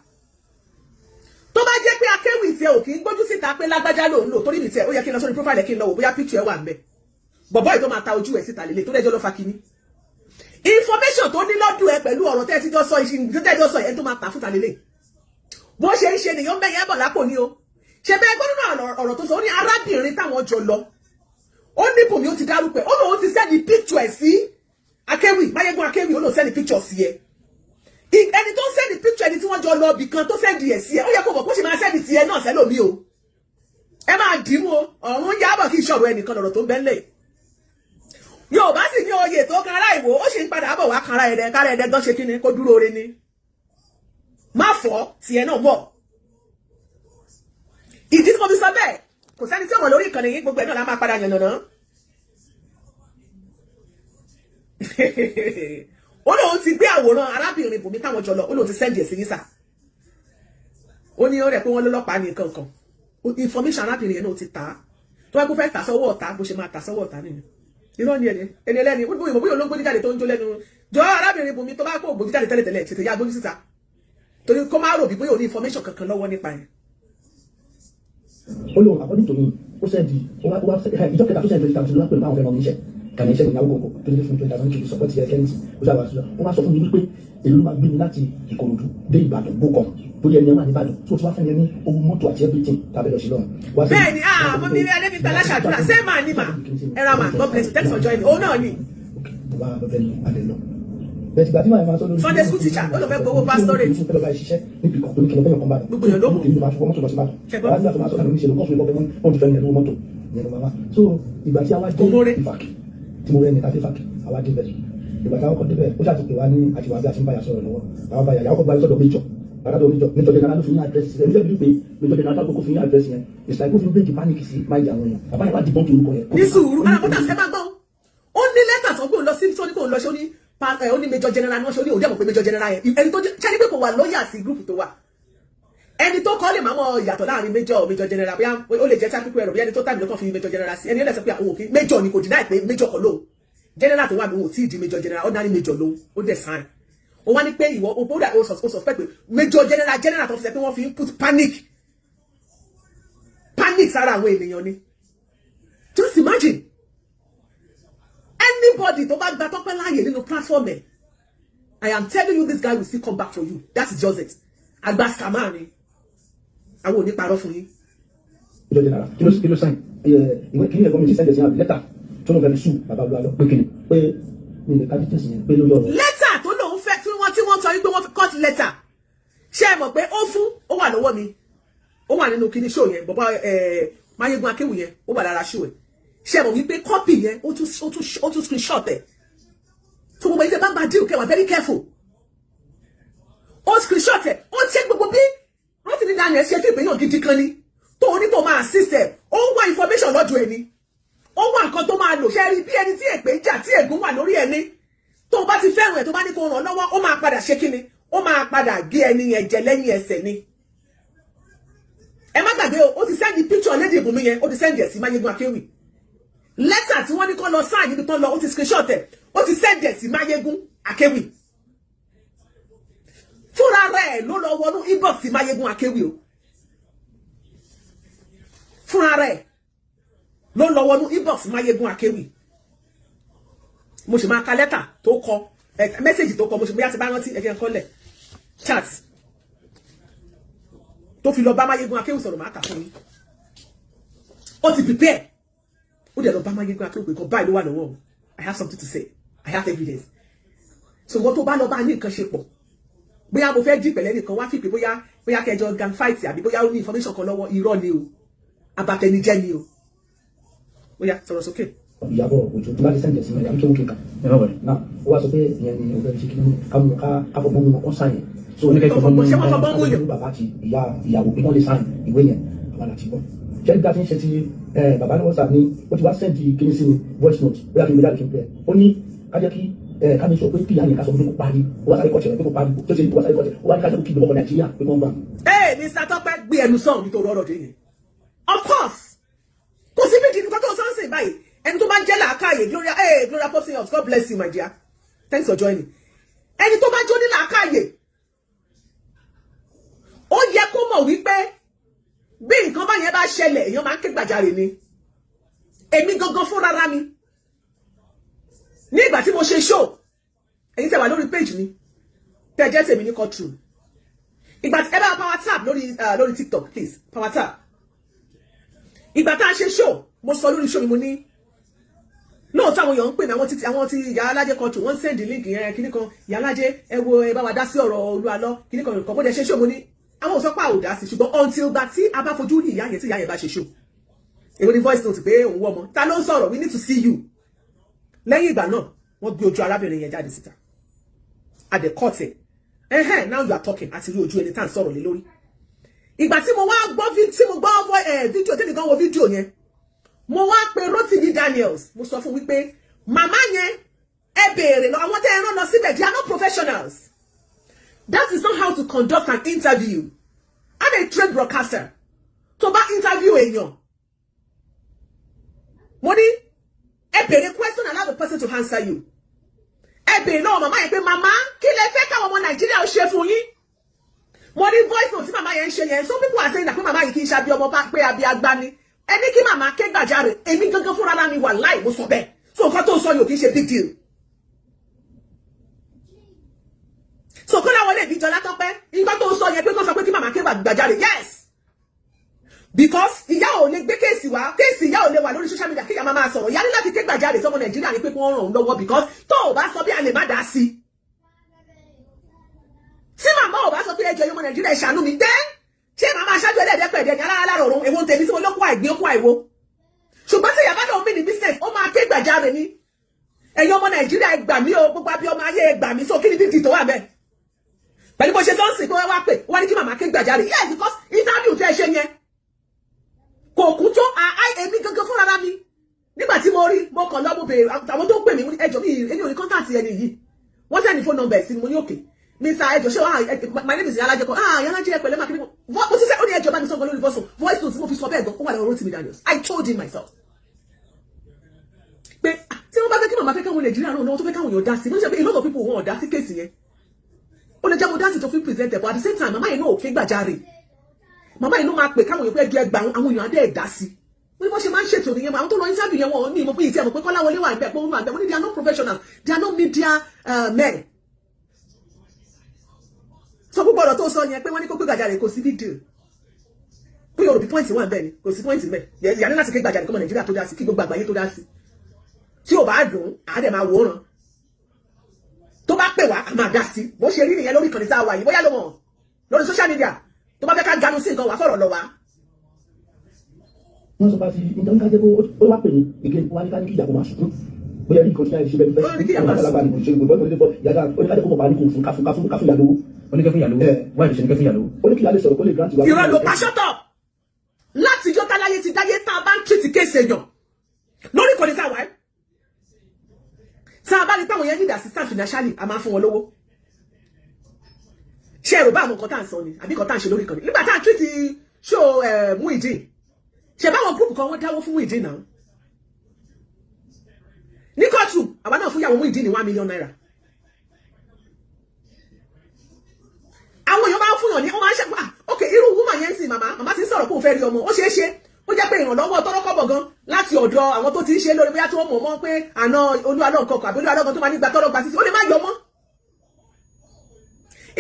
tó bá jẹ́ pé akéwì tiẹ̀ ò kì í gbójú síta pé lágbájá ló ń lò torí mi tiẹ̀ ó yẹ kí n lọ sórí profile kí n lọ wò bóyá picture ẹ̀ wà ń bẹ̀ bọ̀bọ́ yìí tó máa ta ojú ẹ̀ síta lélẹ̀ tó dẹ́jọ́ ló fa kíní information tó ní lọ́dún ẹ pẹ̀lú ọ̀rọ̀ tẹ́ ti jọ sọ ẹ̀ tó máa tà fúta lélẹ̀ bó ṣe ń ṣe nìyàn bẹ́yẹn bọ̀ lápò ní o ṣe bẹ́ẹ̀ gbọ́dọ̀ náà ọ̀rọ̀ tó sọ ó ní arábìnrin táwọn jọ lọ ó ní bùnmi ó ti dárúkọ ẹ̀ ó lóun ti sẹ́ni picture ẹ̀ sí akéwì Máyégún akéwì ó lóun sẹ́ni picture sí ẹ ẹni tó sẹ́ndì picture ẹni tí wọ́n jọ lọ bì kan tó sẹ́ndì ẹ̀ sí ẹ ó yẹ kó mọ̀ kó ṣe máa sẹ́ndì tiẹ̀ náà sẹ́lòmí o ẹ máa dìímú o ọ̀run yábọ̀ kí ìṣòro ẹnìkan lọ̀rọ̀ tó ń bẹ́ńlẹ̀ Yorùbá sì ní oyè tó kan ará Ìwó ó sì ń padà bọ̀ wá kan ara ẹ̀dẹ̀ kára ẹ̀dẹ̀ gan ṣe kí ni kó dúró re ni má fọ́ tiẹ̀ náà mọ̀ ìdí tí mo fi sọ bẹ́ẹ̀ kò sẹ́ni tí ọmọ lórí ìkànnì yìí gbogbo ẹ̀ náà la máa padà yànnàná ó lóun ti gbé àwòrán arábìnrin Bùnmi táwọn jọ lọ ó lóun ti sẹ́ndì ẹ̀ sí yísà ó ní ó rẹ̀ pé wọ́n lọ́lọ́pàá ní nǹkan kan information arábìnrin yẹn náà ti tà á tó wá kó fẹ́ tà sọ́wọ́ ọ̀tá bó ṣe máa tà sọ́wọ́ ọ̀tá nìyẹn irọ́ ni ẹni ẹlẹ́ni ìmọ̀ bóyá olóńgbò jíjáde tó ń jó lẹ́nu jọ arábìnrin Bùnmi tó bá kó ògbó jíjáde tẹ́lẹ̀tẹ́lẹ̀ tètè ya gbójú síta torí kó má rò bí bóyá ò ní information kankan lọ́wọ́ nípa yẹn. ó lóun àkọ́dún tòun ó sẹ́ndì ìjọ kẹta tó sẹ́ndì lórí tàbí lọ́pẹ́ báwọn fẹ́ mọ níṣẹ́ kàní iṣẹ́ ìyàwó kòkó tó ní fún 20,000 kìlì sọ́pọ̀ ti ẹ̀ kẹ́ntì ó sábà sọ ó wá sọ fún mi wípé èlò ló máa gbé mi láti Ìkòròdú dé Ìbàdàn gbókọ̀ torí ẹni ẹ wà ní Ìbàdàn tó ti wá fún mi ní owó mọ́tò àti everything tàbí lọ sí lọ́run. bẹ́ẹ̀ ni àmọ́ mi rí adébíta aláṣàdúrà ṣé màá ní mà ẹ̀rọ àmà God bless you thanks for joining òun náà ni. mo bá bẹ́ẹ̀ ni adé lọ bẹ́ẹ̀ ti gbà tí màá máa sọ lórí Sunday school teacher ó lọ fẹ́ gbowó pastorate fún pẹ́lú bá ṣiṣẹ́ níbi kan tó ní kí lọ bẹ́ẹ̀ kan bá gbogbo èèyàn ló mú èmi máa fọwọ́ mọ́tò lọ sí Ìbàdàn wàá nígbà tó máa sọ láti oníṣẹ́ lọ́kọ́ fún ìbọn pé wọ́n ti fẹ́ ní ẹ̀rọ mọ́tò ìyẹn ló máa wá so ìgbà tí a wá dé ìfàkì tí mo rẹ́ ní tàbí ìfàkì àwa dé bẹ̀rẹ̀ ìgbà táwọn kọ́ débẹ̀ ó ṣàtìpé wá ní àtiwá bí a ti ń báyà sọ̀rọ̀ lọ́wọ́ àwọn báyà yàwó kọ́ bá sọ̀dọ̀ méjọ bàtà tó méjọ jẹ́ náà fún yín àdírẹ́sì ẹ̀mí jẹ́ bí pé méjọ jẹ́ náà tó fún yín àdírẹ́sì yẹn it's like ó fi ń bẹ́ẹ̀kì panic sí máa yà àwọn èèyàn bàbá yẹn bá dìbọn tó orúkọ yẹn. ní sùúrù alákọ̀ọ́tà ṣẹ́ máa gbọ́ ó ní lẹ́tà tó gbóhùn lọ sí tó ní kò lọ ṣe ó ní major general ni wọ́n ṣe ó ní òde àmọ̀ pé major general yẹn ẹni tó ṣe ní pé kò wà lọ́ọ̀yà sí group tó wà ẹni tó kọ́ lè máa mọ ìyàtọ̀ láàrin major general bóyá ó lè jẹ́ sápípẹ́ ẹ̀rọ bí ẹni tó tàbí lọ́kàn fi major general sí ẹni ẹlẹ́sẹ̀ pé àwọn òkè major ni kò deny pé major kọ́ lóhùn general tó wà lóhùn ò tí ì di major general ordinary major lóhùn ó dẹ̀ sign ó wá ní pé ìwọ ó bódà ó suspect pé major general tó fi ṣe pé wọ́n fi ń put panic sára àwọn ènìyàn ni just imagine anybody tó bá gba Tọ́pẹ́ láàyè nínú platform ẹ̀ I am telling you this guy will still come back for you that is just it àgbà scammer ni àwọn ò ní parọ́ fún yín. ìjọ jẹ nara kí ló sáyìn ìwé kìíní ẹ̀gbọ́n mi ti sẹ́ndẹ̀ sí àbí lẹ́tà tó ló fẹ́ fi sùn bàbá olúwa lọ pé kìíní pé mi lè kájú tẹ̀sí yẹn pé lórí ọ̀rọ̀. lẹ́tà tó lòun fẹ́ tí wọ́n sọ wípé wọ́n fi cut letter ṣé ẹ mọ̀ pé ó wà lọ́wọ́ mi ó wà nínú kíní show yẹn bàbá Máyégún Akéwì yẹn ó wà lára show ẹ̀ ṣé ẹ mọ̀ wípé copy yẹn ó tún screenshot ẹ̀ tó gbogbo ilé bá máa deal kẹwàá very careful ó screenshot ẹ̀ ó ṣe gbogbo bí Rotimi Daniel ṣe fi ìpéyàn gidi kan ni tó ní tó máa assist ẹ̀ ó ń wá information lọ́dọ̀ ẹni ó wá nǹkan tó máa lò ṣe rí bí ẹni tí èpè jà tí ègún wà lórí ẹni tó bá ti fẹ́ràn ẹ̀ tó bá ní kó ràn lọ́wọ́ ó máa padà ṣe kíni ó máa padà gé ẹni yẹn jẹ lẹ́yìn ẹsẹ̀ ni ẹ má gbàgbé o ó ti sẹ́ndì picture Lady Bùnmi yẹn ó ti sẹ́ndì ẹ̀ sí Máyégún Akéwì lẹ́tà tí wọ́n ní kó lọ sáà níbi tán lọ ó ti screenshot ẹ̀ ó ti sẹ́ndì ẹ̀ sí Máyégún Akéwì fúnra rẹ̀ ló lọ wọnú inbox sí Máyégún Akéwì o fúnra rẹ̀ ló lọ wọnú inbox Máyégún Akéwì mo sì máa ka lẹ́tà tó kọ mẹ́sẹ̀jì tó kọ mo sì bóyá ti bá rántí ẹ̀jẹ̀ nǹkan lẹ̀ chat tó fi lọ bá Máyégún Akéwì sọ̀rọ̀ máa kà fún yín ó ti prepare ó dẹ̀ lọ bá Máyégún Akéwì pé kan báyìí ló wà lọ́wọ́ I have something to say I have evidence so wọ́n tó bá lọ bá ní nǹkan ṣe pọ̀ bóyá mo fẹ́ jí pẹ̀lẹ́ nìkan wá fi pé bóyá kẹjọ gang fight àbí bóyá ó ní information kan lọ́wọ́ irọ́ ni o abatẹnijẹ́ ni o bóyá sọ̀rọ̀ sókè. Ìyàbọ̀ Òjó tó bá ti sẹ́ǹdẹ̀ sí mi àbí tó ń kéka náà ó wá sọ pé ìyẹn ni òun fẹ́ ṣe kí ní káfọ́ mọ́ wọn sáyẹn so oníkẹ́kọ̀ọ́ fọ́ mọ́ yẹn bàbá àti ìyàwó pé wọ́n lè sáyẹn ìwé yẹn àwọn àti bọ́ ṣẹ́ni bí a ti ń ṣe ti bàbá ní WhatsApp ni ó ti wá sẹ́ǹdì kíní sí ni voice note bóyá kí n gbé jáde kí n pẹ́ ó ní kájẹ́ kí kámi sọ pé kíyà yẹn ká sọ pé kó parí ó wá sáré kọ̀ọ̀ṣẹ̀ pé kó parí tó ṣe ní kó wá sáré kọ̀ọ̀ṣẹ̀ ó wá ní kájẹ́ kó kí ìbọn Nàìjíríà pé wọ́n gbà. Mr. Tọ́pẹ́ gbé ẹnu sọ̀rọ̀ nítorí ọ̀rọ̀ dé yẹn of course kò sí bí kìnnìkan tó sọ́nsìn báyìí ẹni tó bá ń jẹ́ làákàyè Gloria Popsi House God bless you my dear thanks for joining ẹni tó bá jó ní làákàyè ó yẹ kó mọ̀ wípé bí nǹkan bá yẹn bá ṣẹlẹ̀ èèyàn máa ń ké gbàjarè ni èmi gangan fúnra ra mi ní ìgbà tí mo ṣe show èyí tẹ́ wà lórí page mi tẹ́ jẹ́ tèmi ní courtroom ìgbà tí ẹ bá power tap lórí TikTok please power tap ìgbà tá a ṣe show mo sọ lórí show mi mo ní lóòótọ́ àwọn èèyàn ń pè ní àwọn ti ìyá alájẹ culture wọ́n send link yẹn kíní kan ìyá alájẹ ẹ wo ẹ bá wa dá sí ọ̀rọ̀ Olúalọ kíní kan nǹkan bó dẹ ṣe ṣó mo ní àwọn ò sọ pé àwòdà sí ṣùgbọ́n until gba tí a bá fojú rí ìyá yẹn tí ìyá yẹn bá ṣe ṣó èwo ni voice note pé òun wọ́ ọmọ ta ló ń sọ̀rọ̀ we need to see you lẹ́yìn ìgbà náà wọ́n gbé ojú arábìnrin yẹn jáde síta at the court now you are talking àti rí ojú ẹni tá à ń sọ̀rọ̀ lé lórí ìgbà tí mo wá gbọ́ fídíò tẹ́lẹ̀ kan wo fídíò yẹn mo wá pe Rotimi Daniels mo sọ fún wípé màmá yẹn ẹ béèrè lọ àwọn tẹ́ ẹ rán lọ síbẹ̀ they are not professionals that is not how to conduct an interview I'm a trained broadcaster tó bá interview èèyàn mo ní ẹ béèrè question and allow the person to answer you ẹ béèrè lọ́wọ́ màmá yẹn pé màmá kí lẹ fẹ́ káwọn ọmọ Nàìjíríà ó ṣe fún yín mo ní voice note tí màmá yẹn ń ṣe yẹn some people are saying that pé màmá yìí kì í ṣe àbí ọmọ bá pé àbí agbani ẹni kí màmá ké gbàjarè èmi gangan fúnra lára mi wà láì mo sọ bẹ́ẹ̀ so nǹkan tó sọ yóò kì í ṣe big deal so kó láwọn lè bí Jọlá Tọ́pẹ́ nǹkan tó sọ yẹn pé kó sọ pé kí màmá ké gbàjarè yes because ìyá ò lè gbé kéèsì ìyá ò lè wà lórí social media kí ìyá máa sọ̀rọ̀ ìyá ní láti ké gbàjarè sọmọ Nàìjíríà ní pé kí wọ́n ràn án lọ́wọ́ because tó o bá sọ bí a lè má dá sí tí màmá ò bá sọ pé ẹjọ́ yọmọ Nàìjíríà ìṣàánú mi dé ṣé màmá aṣáájú ẹlẹ́ẹ̀dẹ́pẹ̀ẹ́dẹ́ ní alára ọ̀run èwo tèmi tí mo lọ́kọ̀ àìgbé ọkọ̀ àìwo ṣùgbọ́n tí ìyàbá náà mí ní business ó máa ké gbàjarè ní ẹ̀yin ọmọ Nàìjíríà ẹ gbà mí o gbogbo abí ọmọ ayé ẹ gbà mí so kí ni dídì tó wà bẹ́ẹ̀ pẹ̀lú bó ṣe sọ́ọ̀sì pé wá pè wá ní kí màmá ké gbàjarè yes because interview tẹ́ ẹ ṣe yẹn kò kú tó èmi gangan fúnra mi nígbà tí mo rí mo kàn lọ́mọ bèrè àwọn tó ń pè mí ẹjọ́ mi èmi ò ní contact ẹni yìí wọ́n sẹ́ni phone number sí mo ní òkè Mr. Ẹjọ́ ṣé my name is Yalaje kan Yalaje ẹ pẹ̀lẹ́ máa kiri mo ti sẹ́ ó ní ẹjọ́ bá mi sọ gan lórí voice note mo fi sọ bẹ́ẹ̀ gan ó wà lọ́wọ́ Rotimi Daniels I told him myself pé tí wọ́n bá fẹ́ kí màmá fẹ́ káwọn Nàìjíríà náà wọ́n tó fẹ́ káwọn èèyàn dá sí mo ní sọ pé a lot of people wọn ò dá sí kéèsì yẹn ó lè jẹ́ mo dá sí tó fi present ẹ̀ but at the same time màmá yẹn náà ò ké gbàjarè màmá yẹn ló máa pè káwọn èèyàn pé ẹjọ́ ẹgbà àwọn èèyàn adé ẹ̀dá sí wọ́n ní bó ṣe máa ń ṣètò nìyẹn àwọn tó lọ interview yẹn wọn ní ìmọ̀ pé ìtì ẹ̀mọ̀ pé Kọ́láwọlé wà níbẹ̀ pé wọ́n wà níbẹ̀ wọ́n ní they are not professionals they are not media men so gbogbo ọ̀rọ̀ tó sọ yẹn pé wọ́n ní kó gbé gbàjarè kò sí big deal pé Yorùbá point wà bẹ́ẹ̀ ni kò sí point bẹ́ẹ̀ yà ní láti ké gbàjarè kọ́mọ Nàìjíríà tó dá sí kí gbogbo àgbáyé tó dá sí tí ò bá dùn àádẹ́ máa wòran tó bá pè wá a máa dá sí bó ṣe rí nìyẹn lórí ìkànnì tá a wà yìí bóyá ló mọ̀ lórí social media tó bá fẹ́ ká ganu sí nǹkan wà fọ̀rọ̀ lọ wá. wọ́n sọ pé àti ìjọba kájẹ́ kó ó wá pè ní ìgbé wa ní ká ní kí ìyàwó máa sùn bóyá ní ìkànnì ṣe bẹ́ẹ̀ fẹ́ ìyàwó ní ìṣègùn bọ́ọ̀ ní ìfọ̀ yàrá oníkàjẹ́ kó mọ̀ bá ní kò fún káfún ìyàwó oníkẹ́fún ìyàlówó wáyé ṣe níkẹ́fún ìyàlówó oníkìlá sọ̀rọ̀ kó lè grant wa. ìrọ̀ ló pa ṣọ́tọ̀ láti yọ táláyé ti dáyé tá a bá ń tìtì kéèsì èèyàn lórí ìkànnì tá a wà tá a bá ní pàwọn yẹn ní assistant financially a máa fún wọn lówó ṣe èrò bá àwọn nǹkan tá à ń sọ ni àbí nǹkan tá à ń ṣe lórí ìkànnì nígbà tá à ń tìtì show Muyideen ṣe báwọn group kan wọ́n dáwó fún Muyideen náà ní kóòtù àwa náà fún ìyàwó Muyideen ní 1 million naira àwọn èèyàn máa ń fún yàn ní wọ́n máa ń ṣe ok irú woman yẹn sì màmá ti ń sọ̀rọ̀ pé òun fẹ́ rí ọmọ ó ṣeé ṣe ó jẹ́ pé ìrànlọ́wọ́ tọ́rọ́kọ́bọ̀ gan láti ọ̀dọ̀ àwọn tó ti ń ṣe lórí bóyá tí wọ́n mọ̀ mọ́ pé àná Olúalọ nǹkan kan àbí Olúalọ kan tó máa nígbà tọ́rọ́ gba sísí ó lè má yọ mọ́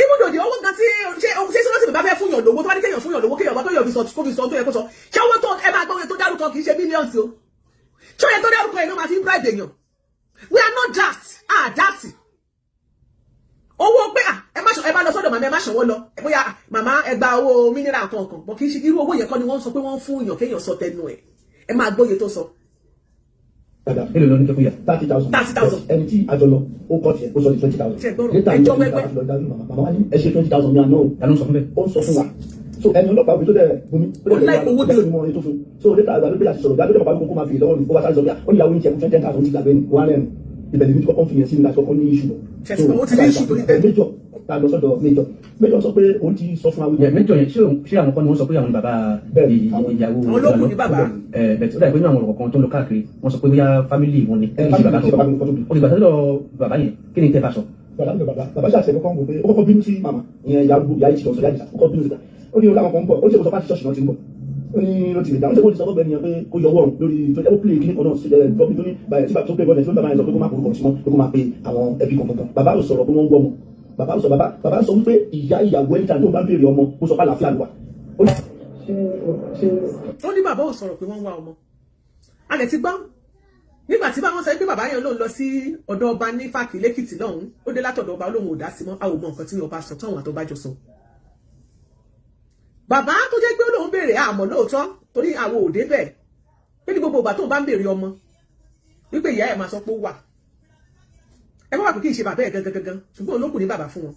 ibùdókè owó gan tí ṣé sọ́nà bá fẹ́ fún yàn lówó tó bá ní kéèyàn fún yàn lówó kéèyàn wá tó yàn fi sọ tó yẹ kó sọ ṣé owó tó ẹ máa gbọ́ tó dárúkọ kì í ṣe millions o ṣé ó yẹ tó dárúkọ yẹn ló máa fi ń bribe èèyàn we are not daft daft owó pé ẹ bá lọ sọ́dọ̀ màmá ẹ má ṣọwọ́ lọ bóyá màmá ẹ gba owó mineral kankan bọ kì í ṣe irú owó yẹn kọ́ ni wọ́n sọ pé wọ́n fún èèyàn kéèyàn sọ tẹnu ẹ̀ ẹ máa gbóye tó sọ. èlò ló ní kẹ́kọ̀ọ́ yà 30,000 ẹni tí àjọ lọ ó kọ́ tiẹ̀ ó sọ di 20,000 níta ìjọ wẹ́wẹ́ màmá wa ní ẹ ṣe 20,000 ní àná ìdáná sọ fún bẹ́ẹ̀ ó ń sọ fún wa so ẹni ọlọ́pàá òbí tó dẹ̀ bomi ó lè owó dẹ̀ lónìí mọ́ ẹni tó fún so níta àgbà ló bí àti sọ̀rọ̀ gbàgbé bàbá mi kókó máa bèèrè lọ́wọ́ mi ó wá sáré sọ bí ó ní ìyàwó ní tiẹ̀ fún 10,000 ti gbàgbé ni wọ́n á rẹ̀ ìbẹ̀lẹ̀ ní kọ́kọ́ fi yẹn sí ní láti kọ́kọ́ ní iṣu lọ ta lọ sọ́dọ̀ méjọ sọ pé òun ti sọ fún àwọn méjọ yẹn ṣé àwọn kan ni wọ́n sọ pé àwọn bàbá ìyàwó olókùn ní bàbá bẹ́ẹ̀ ó dà pé ní àwọn ọ̀rọ̀ kan tó ń lọ káàkiri wọ́n sọ pé bóyá fámìlì wọn ni kí bàbá tó ó lè gbà sọ́dọ̀ bàbá yẹn kí ni tẹ́ bá sọ. bàbá ṣàṣẹ kọ́kọ́ wò pé ó kọ́kọ́ bínú sí màmá ìyẹn ìyá ìṣìṣọ́ sọ yájìṣà ó kọ́kọ́ bínú sí ta ó ní ọlá kan bọ̀ ó ṣe kó sọ fásitì ṣọ́ọ̀ṣì náà ti ń bọ̀ ó ní ló ti lè dáhùn ṣé kó ti sọ fọ́gbẹ́ nìyẹn pé kó yọwọ́ lórí tó jẹ́ ó pílè kíní kan náà sí lọ́bí tó ní báyìí tí bàbá tó pé bọ́ọ̀lù tó ń bàbá yẹn sọ pé kó má kórúkọ sí mọ́ pé kó má pe àwọn ẹbí kankan bàbá ò sọ̀rọ̀ pé wọ́n ń gbọ́ mọ́ bàbá sọ wípé ìyá ìyàwó ẹni tàbí tó bá ń béèrè ọmọ kó sọ pé àlàáfíà ló wà. ó ní bàbá ò sọ̀rọ̀ pé wọ́n ń wá ọmọ a lè ti gbọ́ nígbà tí báwọn sọ pé bàbá yẹn ló ń lọ sí ọ̀dọ̀ ọba ní Fákì lẹ́kìtì lọ́hùn ó dé látọ̀dọ̀ ọba olóhùn ò dá sí mọ́ a ò mọ nǹkan tí ọba sọ táwọn àtọba jọ sọ. bàbá tó jẹ́ pé olóhùn béèrè àmọ́ lóòótọ́ torí àwọn òde bẹ́ẹ̀ pé ní gbogbo ìgbà tó ń bá ń béèrè ọmọ wípé ìyá ẹ̀ máa sọ pé ó wà ẹ bá wà pé kì í ṣe bàbá ẹ̀ gangan ṣùgbọ́n olókùn ní bàbá fún wọn.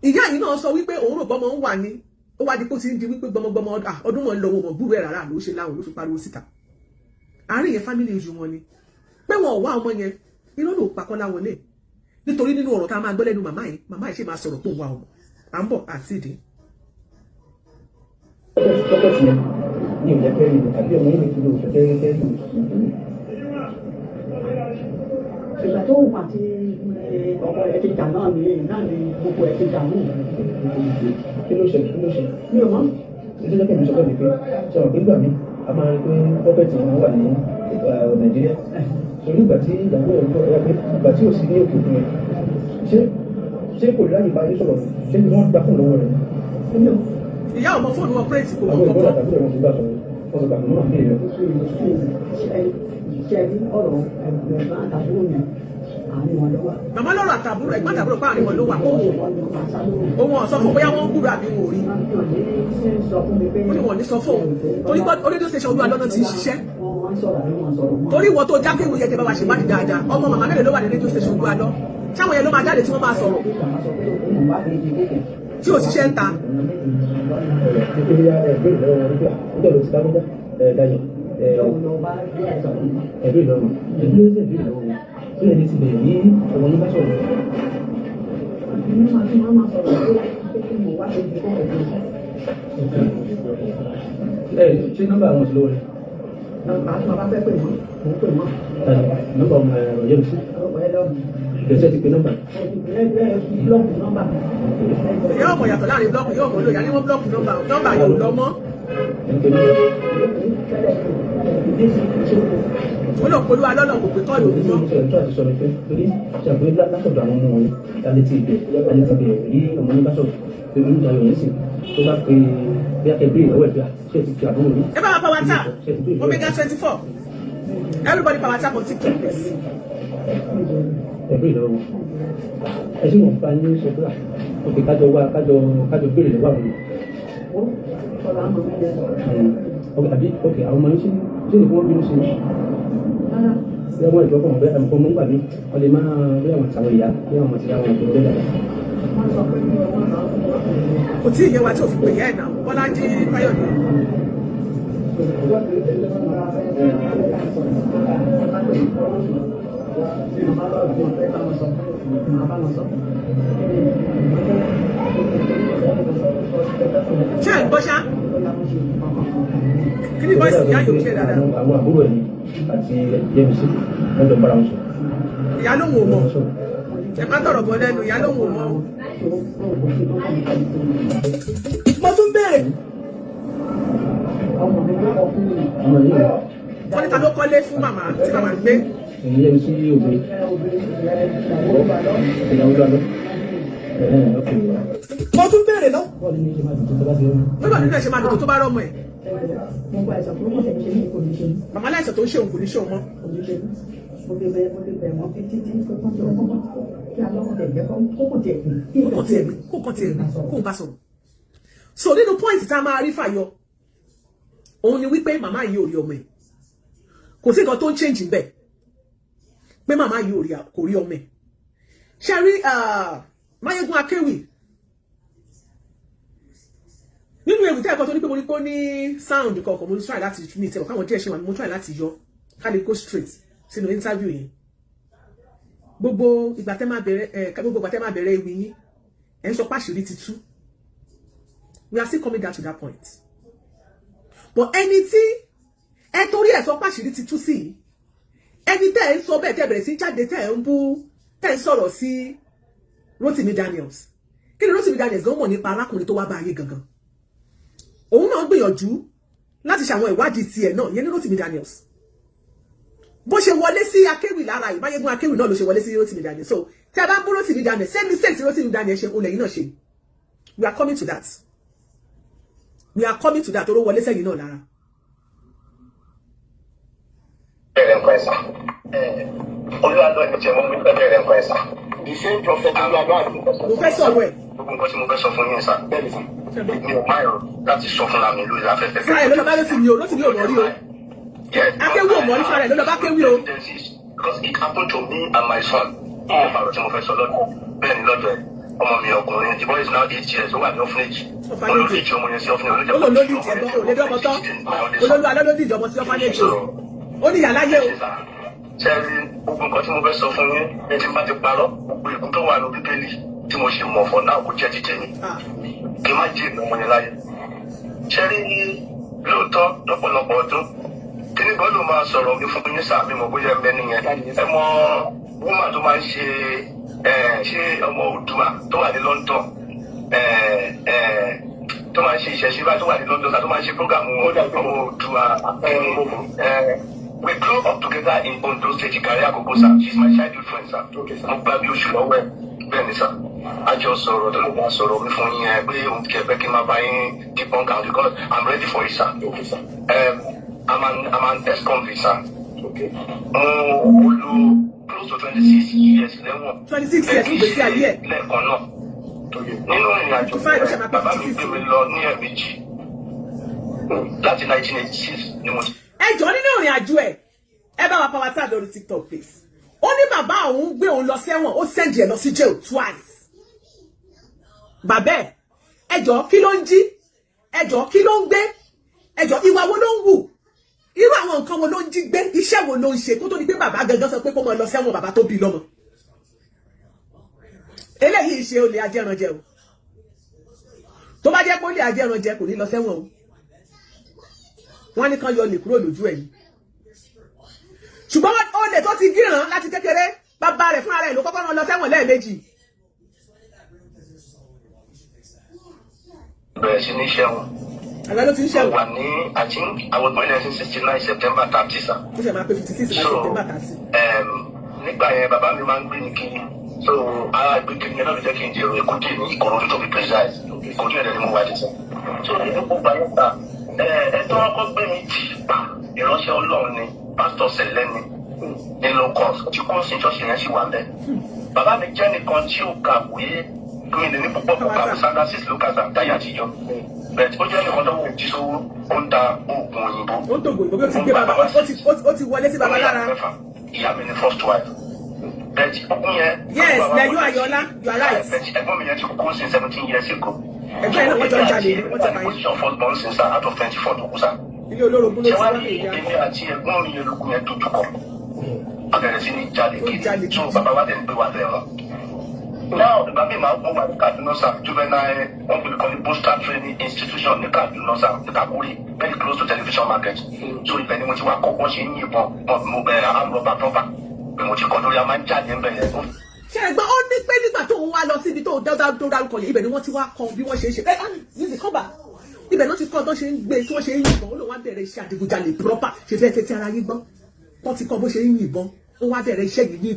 ìyá yìí náà sọ wípé òun rò gbọ́mọ ń wà ní ó wá di pé ó ti ń di wípé gbọmọgbọmọ ọdún wọn lọ́wọ́ wọn gbúrú ẹ̀ rárá ló ṣe láwọn ló fi pariwo síta àárín yẹn family issue wọn ni pé wọn ò wá ọmọ yẹn iná ló pa Kọ́lá wọlé nítorí nínú ọ̀rọ̀ tá a máa gbọ́ lẹ́nu màmá yìí ṣe máa sọ̀rọ̀ pé òun wá ọmọ à ń bọ̀ àti ìdí. ní ìjẹ́ kẹ́rin àbí ọmọ yìí kúrò kẹ́rin. ìgbà tó wà tí ọkọ ẹ ti jà náà ní gbogbo ẹ ti jà náà. kí ló ṣe mi ò mọ̀. ìdílé kẹ́mi sọ pé ṣe àwọn ìgbà mi a máa ń pín pọ́pẹ́tì wọn wà ní Nàìjíríà torí ìgbà tí ìyàwó ẹ̀ ń bọ̀ pé ìgbà tí ò sí ní òkè òkun rẹ̀ ṣé kò rí láyé bá yín sọ̀rọ̀ ṣé kí wọ́n gbà fún lọ́wọ́ rẹ̀. ìyá ọmọ fóònù wọn pírẹ́tì kò àwọn wọ́n ìgbọ́dọ̀ kọ́kọ́. tàbí ọ̀rọ̀ ti gbà sọ̀rọ̀ wọ́n sọ pàmò náà bí èèyàn. ṣe ní ọ̀rọ̀ ẹ̀gbọ́n àtàbúrò mi àárín wọn ló wà. màmá lọ́rọ̀ àtàbúrò ẹ̀gbọ́n àtàbúrò pa àárín wọn ló wà kó wò ohun ọ̀sọ́ fún bóyá wọ́n ń gbúrò àbí wọn ò rí ó ní wọ́n ní sọ fóun torí rédíò station Olúwa lọ́nà ti ń ṣiṣẹ́ torí ìwọ tó jákè ìwòye tẹ bá wa ṣèwádìí dáadáa ọmọ màmá mẹ́rin ló wà ní rédíò station Olúwa lọ sáwọn yẹn ló máa jáde tí wọ́n máa sọ̀rọ̀ tí òṣìṣẹ́ ń ta. ẹ̀bí lọ́wọ́ tí ẹni ti bẹ̀rẹ̀ ní ọmọ yín bá sọ̀rọ̀. Ṣé nọ́mbà àwọn ti lówó rẹ̀? Nọ́mbà tí wọ́n bá fẹ́ pè wọ́n mò ń pè wọ́n. Nọ́mbà ọmọ ọ̀yẹ́ mi sí. Ìgbésẹ̀ ti pe nọ́mbà. Blọ́ọ̀kì nọ́mbà. ìyá ọmọ yàtọ̀ láàrin blọọkù yóò mọ lóyà ní wọn blọọkù nọ́mbà yóò lọ mọ́ ó lọ polú alọ́nà kò pé kọ́ọ̀lù òun mọ́. Ìjọ àti sọ̀rọ̀ pé torí ṣàpè látọ̀dọ̀ àwọn ọmọ wọn alẹ́ ti bẹ̀rẹ̀ rí ọmọ yín bá sọ̀rọ̀ pé oúnjẹ ayọ̀ yẹn sì tó bá pe bí akẹgbẹ́ ìlọ́wọ́ ẹ̀ bí ṣe ti fi àbúrò rí. ẹ bá wa power tap Omega 24 everybody power tap on TikTok please. Ẹgbẹ́ ìlọ́wọ́ ẹ sì wọ́n bá yín sọ pé òkè kájọ béèrè lọ́wọ́ àwọn àbí òkè àwọn ọmọ yín ṣe ní kí wọ́n bínú sí i. Bí wọ́n ìjọ kàn bẹ́ẹ̀ ẹ̀mọ́kọ́ mú gbà mí wọ́n lè máa bí àwọn àtàwọn ìyá bí àwọn àti àwọn ọ̀dọ́ bẹ́ẹ̀ dàgbà. kò tí ì yẹ wa tí òfin pè yẹ ẹ̀ náà Bọ́lájí Fáyọ̀dé. ṣé ẹ̀ ń gbọ́ ṣá kí ni bọ́ọ̀sì ìyá yóò ṣe dáadáa. Àwọn àbúrò ẹ̀yìn àti Yẹ́misí wọ́n jọ bára wọn sọ. ìyá ló ń wò mọ́ ẹ má tọrọ bọ́ lẹ́nu ìyá ló ń wò mọ́. mo tún bẹ̀rẹ̀ Ọmọ yìí wọ́n ní ta ló kọ́lé fún màmá tí màmá ń gbé. ẹ̀yìn Yẹ́misí òbí ìyàwó lọ́dọ̀. mo tún bẹ̀rẹ̀ náà Bọ́ọ̀lù ní ṣe máa dùn tó bá ti rọrùn. nígbà nínú ẹ̀ ṣe máa dùn tó bá rọ́mọ ẹ̀ Mo gba ìsọ̀ fún mọ̀tẹ̀ ṣe ní ìkòlùṣe. màmá láìsàn tó ń ṣe òun kò ní ṣe òun mọ́. Mo ti bẹ̀ wọ́n fi títí kó tó kọ́kọ́ kí alọ́kọ̀ tẹ̀ jẹ́ kókò tẹ̀ kó kàn tiẹ̀ kó n bá sọ̀rọ̀. so nínú pọ́ìntì tá a máa rí fàyọ òun ni wípé màmá yìí ò rí ọmọ ẹ̀ kò sí nǹkan tó ń change bẹ́ẹ̀ pé màmá yìí kò rí ọmọ ẹ̀ ṣe rí Máyégún Akéwì nínú ewu tẹ́ẹ̀kọ́ tó ní pé mo ní pé ó ní sound kọ̀ọ̀kan mo ní try láti ní ìtẹ̀wọ̀ káwọn díẹ̀ ṣe wà ní mo try láti yọ ká lè go straight sínú interview yẹn gbogbo ìgbà tẹ́ máa bẹ̀rẹ̀ ewì yín ẹ̀ ń sọ páṣírí ti tú we are still coming down to that point but ẹni tí ẹ torí ẹ̀ sọ páṣírí ti tú sí ẹni tẹ́ ẹ̀ ń sọ bẹ́ẹ̀ tẹ́ bẹ̀rẹ̀ sí jáde tẹ́ ẹ̀ ń bú tẹ́ ẹ̀ ń sọ̀rọ̀ sí Rotimi Daniels kí ni Rotimi Daniels gan mọ̀ nípa arákùnrin tó wá bá ayé gangan òun náà gbìyànjú láti ṣàwọn ìwádìí tiẹ̀ náà yẹn ní Rotimi Daniels bó ṣe wọlé sí Akéwì lára yìí Máyégún Akéwì náà ló ṣe wọlé sí Rotimi Daniels so tí a bá bú Rotimi Daniels same mistake tí Rotimi Daniels ṣe olè yìí náà ṣe we are coming to that oró wọlé sẹ́yìn náà lára. Olúwadọ́ ẹni tí mo mú ìfẹ́ bẹ̀rẹ̀ nǹkan ẹ̀ sá. The same prophet Olúwadọ́ àti mo fẹ́ sọ̀rọ̀ ẹ̀. Gbogbo nǹkan tí mo fẹ́ sọ fún yín sá. Mi ò máa yọ láti sọ fúnra mi lórí afẹ́fẹ́. fúnra ẹ̀ ló lọ bá ló sì ní o ló sì ní òmò rí o. akéwì òmò rí fúnra ẹ̀ ló lọ bá kéwì o. Because it happened to me and my son. Nípa ọ̀rọ̀ tí mo fẹ́ sọ lọ́dọ̀ bẹ́ẹ̀ ni lọ́dọ̀ ẹ̀ ọmọ mi ọkùnrin the boy is now 8 years ó wà ní orphanage. Olódìjì ọmọ yẹn sí orphanage. olólódì ìjẹ̀bọ òlédè ọmọ tán olólù alólódì ìjọmọ sí orphanage ó ní ìyá láyé o. Ṣẹ́rí gbogbo nǹkan tí mo fẹ́ sọ fún yín ẹ ti bá ti parọ́ gbogbo ìkú tó wà ní bíbélì tí mo ṣe mọ̀ fọ̀ náà kò jẹ́ jíjẹ mi kí n má jẹ́ ìmọ̀ yẹn láyé. Ṣẹ́rí lóòótọ́ lọ́pọ̀lọpọ̀ ọdún kí ni gbọ́dọ̀ máa sọ̀rọ̀ mi fún yín sáà mi mọ̀ bóyá ẹ nìyẹn ẹ mọ wúmà tó máa ń ṣe ọmọ Oòduà tó wà ní London tó máa ń ṣe ìṣẹ̀ṣẹ̀ báyìí tó wà ní London tó máa ń ṣe program ọmọ Oòduà we grew up together in Ondo State Ìkàrẹ́ Àkókò sir she is my childhood friend sir mo gba bí oṣù lọ́wọ́ ẹ̀ bẹ́ẹ̀ ni sir a jọ sọ̀rọ̀ tó ló bá sọ̀rọ̀ mi fún yín ẹ pé òun kẹ̀ fẹ́ kí n máa bá yín debunk am because I'm ready for it sir. I'm an ex-convict sir. Mo lo close to 26 years lẹ́wọ̀n. 26 years gbèsè ayé ẹ̀. Lẹ́ẹ̀kan náà. Nínú ìrìn àjò bàbá mi gbé mi lọ ní ẹ̀ẹ̀mejì láti 1986 ni mo ti. ẹ jọ nínú ìrìn àjò ẹ bá wa power tag lórí TikTok please. Ó ní bàbá òun gbé òun lọ sẹ́wọ̀n ó send ẹ̀ lọ sí jail twice. Bàbá ẹ jọ kí ló ń jí? Ẹ jọ kí ló ń gbé? Ẹ jọ ìwà wo ló ń wù? Irú àwọn nǹkan wo ló ń jí gbé? Iṣẹ́ wo ló ń ṣe kó tó di pé bàbá gangan sọ pé kó máa lọ sẹ́wọ̀n bàbá tó bí lọ́mọ? Eléyìí ṣe olè ajẹranjẹ o. Tó bá jẹ́ pé olè ajẹranjẹ kò ní lọ sẹ́wọ̀n o. Wọ́n ní kan yọ lè kúrò lójú ẹ̀. Ṣùgbọ́n olè tó ti gíràn láti kékeré bàbá rẹ̀ fúnra rẹ̀ ló kọ́kọ́ rán lọ sẹ́wọ̀n lẹ́ẹ̀mejì. Bẹ̀rẹ̀ sí ní ṣẹ́wọ̀n. Àgbà ló ti ń ṣẹ̀wọ̀n. Wà ní I think I was born in 1969 September 30 sir. Ó ṣe máa pé 56 láti September 30. Nígbà yẹn bàbá mi máa ń gbé ní kí so ara ìgbé kí yẹn náà ló jẹ́ kí n jẹ òye kókè ní Ìkòròdú tó fi precise Ìkòròdú yẹn ni mo wà títí. So ní gbogbo ayé ta ẹ̀tọ́ ọkọ̀ gbé mi tì pa ìránṣẹ́ Ọlọ́run ni pásítọ̀ Sẹ̀lẹ̀ ni nínú kọ́ọ̀sì tí kọ́ọ̀sì ìjọsìn yẹn sì wà bẹ́ẹ̀. Bàbá mi jẹ́ nìkan tí ó kàwé gbé ní púpọ̀ kàwé sandasis ló kàtà táyà àtijọ́. Bẹ́ẹ̀ ó jẹ́ nìkan tó wù jí sówó ó ń ta oògùn òyìnbó. Ó ń tògùn òyìnbó bí ó ti gbé bàbá ó ti wọlé sí bàbá lára. Ìyá mi ni first wife. Bẹ́ẹ̀ ogun yẹn. Yes, Lẹ́yìn Ayọ̀lá, you are right. Ẹ̀gbọ́n mi yẹn ti kú sí 17 years ago. Ẹgbẹ́ iná wọ́n jọ ń jalè ní wọ́n ti pa yín. Position first born since out of 24 tó kú sá. Ilé olórogún ló ti wá pè ya. Èmi àti ẹ̀gbọ́n mi yẹn lókun yẹn dojú kọ. A bẹ̀rẹ̀ sí ní jalè kiri. So bàbá wa dẹ̀ ń gbé wa bẹ̀rẹ̀ wọn. Now ìgbà mi máa ń wà ní Kaduna sá juvenile wọ́n gbé kọ́ ní Booster Training Institution ní Kaduna sá ní Kakuri very close to television market. So ibẹ̀ ni mo ti wá kọ́ wọ́n ṣe ń yìnbọn mo bẹ̀rẹ̀ àmúrọ̀bà proper. Bẹ̀ mo ti kọ́ lórí a máa ń jáde ń bẹ̀rẹ̀ ṣe ẹ̀gbọ́n ó ní pé nígbà tó ń wá lọ síbi tó dárúkọ yẹn ibẹ̀ ni wọ́n ti wá kọ́ bí wọ́n ṣe ń ṣe music cover ibẹ̀ ló ti kọ́ tó ṣe ń gbé tí wọ́n ṣe ń yìnbọn ó lọ wá bẹ̀rẹ̀ iṣẹ́ àdìgúnjalè proper ṣe fẹ́ fẹ́ tí ara yín gbọ́ wọ́n ti kọ́ bó ṣe ń yìnbọn ó wá bẹ̀rẹ̀ iṣẹ́ yìí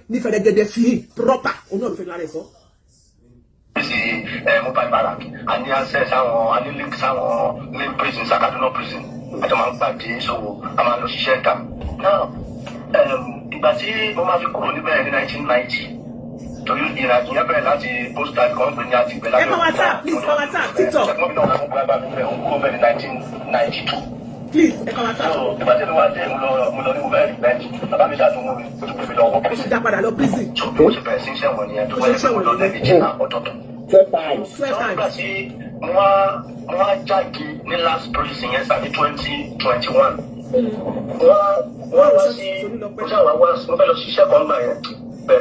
ní fẹ̀rẹ̀gẹ̀dẹ̀ fi proper òun náà ló fẹ́ lára ẹ̀ sọ. mobile barrack a ní access àwọn a ní link sáwọn main prison Kaduna prison àti máa ń pàdé ìṣòwò a máa lọ ṣiṣẹ́ ìta. Ìgbà tí mo máa fi kúrò níbẹ̀ ní 1990 torí ìrìnàjò yẹn bẹ̀rẹ̀ láti posta kan pè ní àti ìgbẹ́ lábẹ́ òkúta. Please power tap TikTok. Ṣẹ́gun mi náà wọ́n gba mi bẹ̀ òun kúrò bẹ̀ ní 1992. Please power tap. Ìgbà tí mo wá dé mo lọ ní mo bẹ̀rẹ̀ revenge bàbá mi ṣàtúnwó mi ó tún gbé mi lọ wọ́n. Ó ti dá padà lọ prison. Mo ti bẹ̀rẹ̀ sí ṣẹ̀wọ̀n nìyẹn tó wáyé pé mo lọ lẹ́bi jìnnà ọ̀tọ̀ọ̀tọ̀. 12 times. Nígbà tí mo wá jáde ní last prison yẹn sáà ní 2021. Wọ́n wá sí mo fẹ́ lọ ṣiṣẹ́ kan gbà yẹn.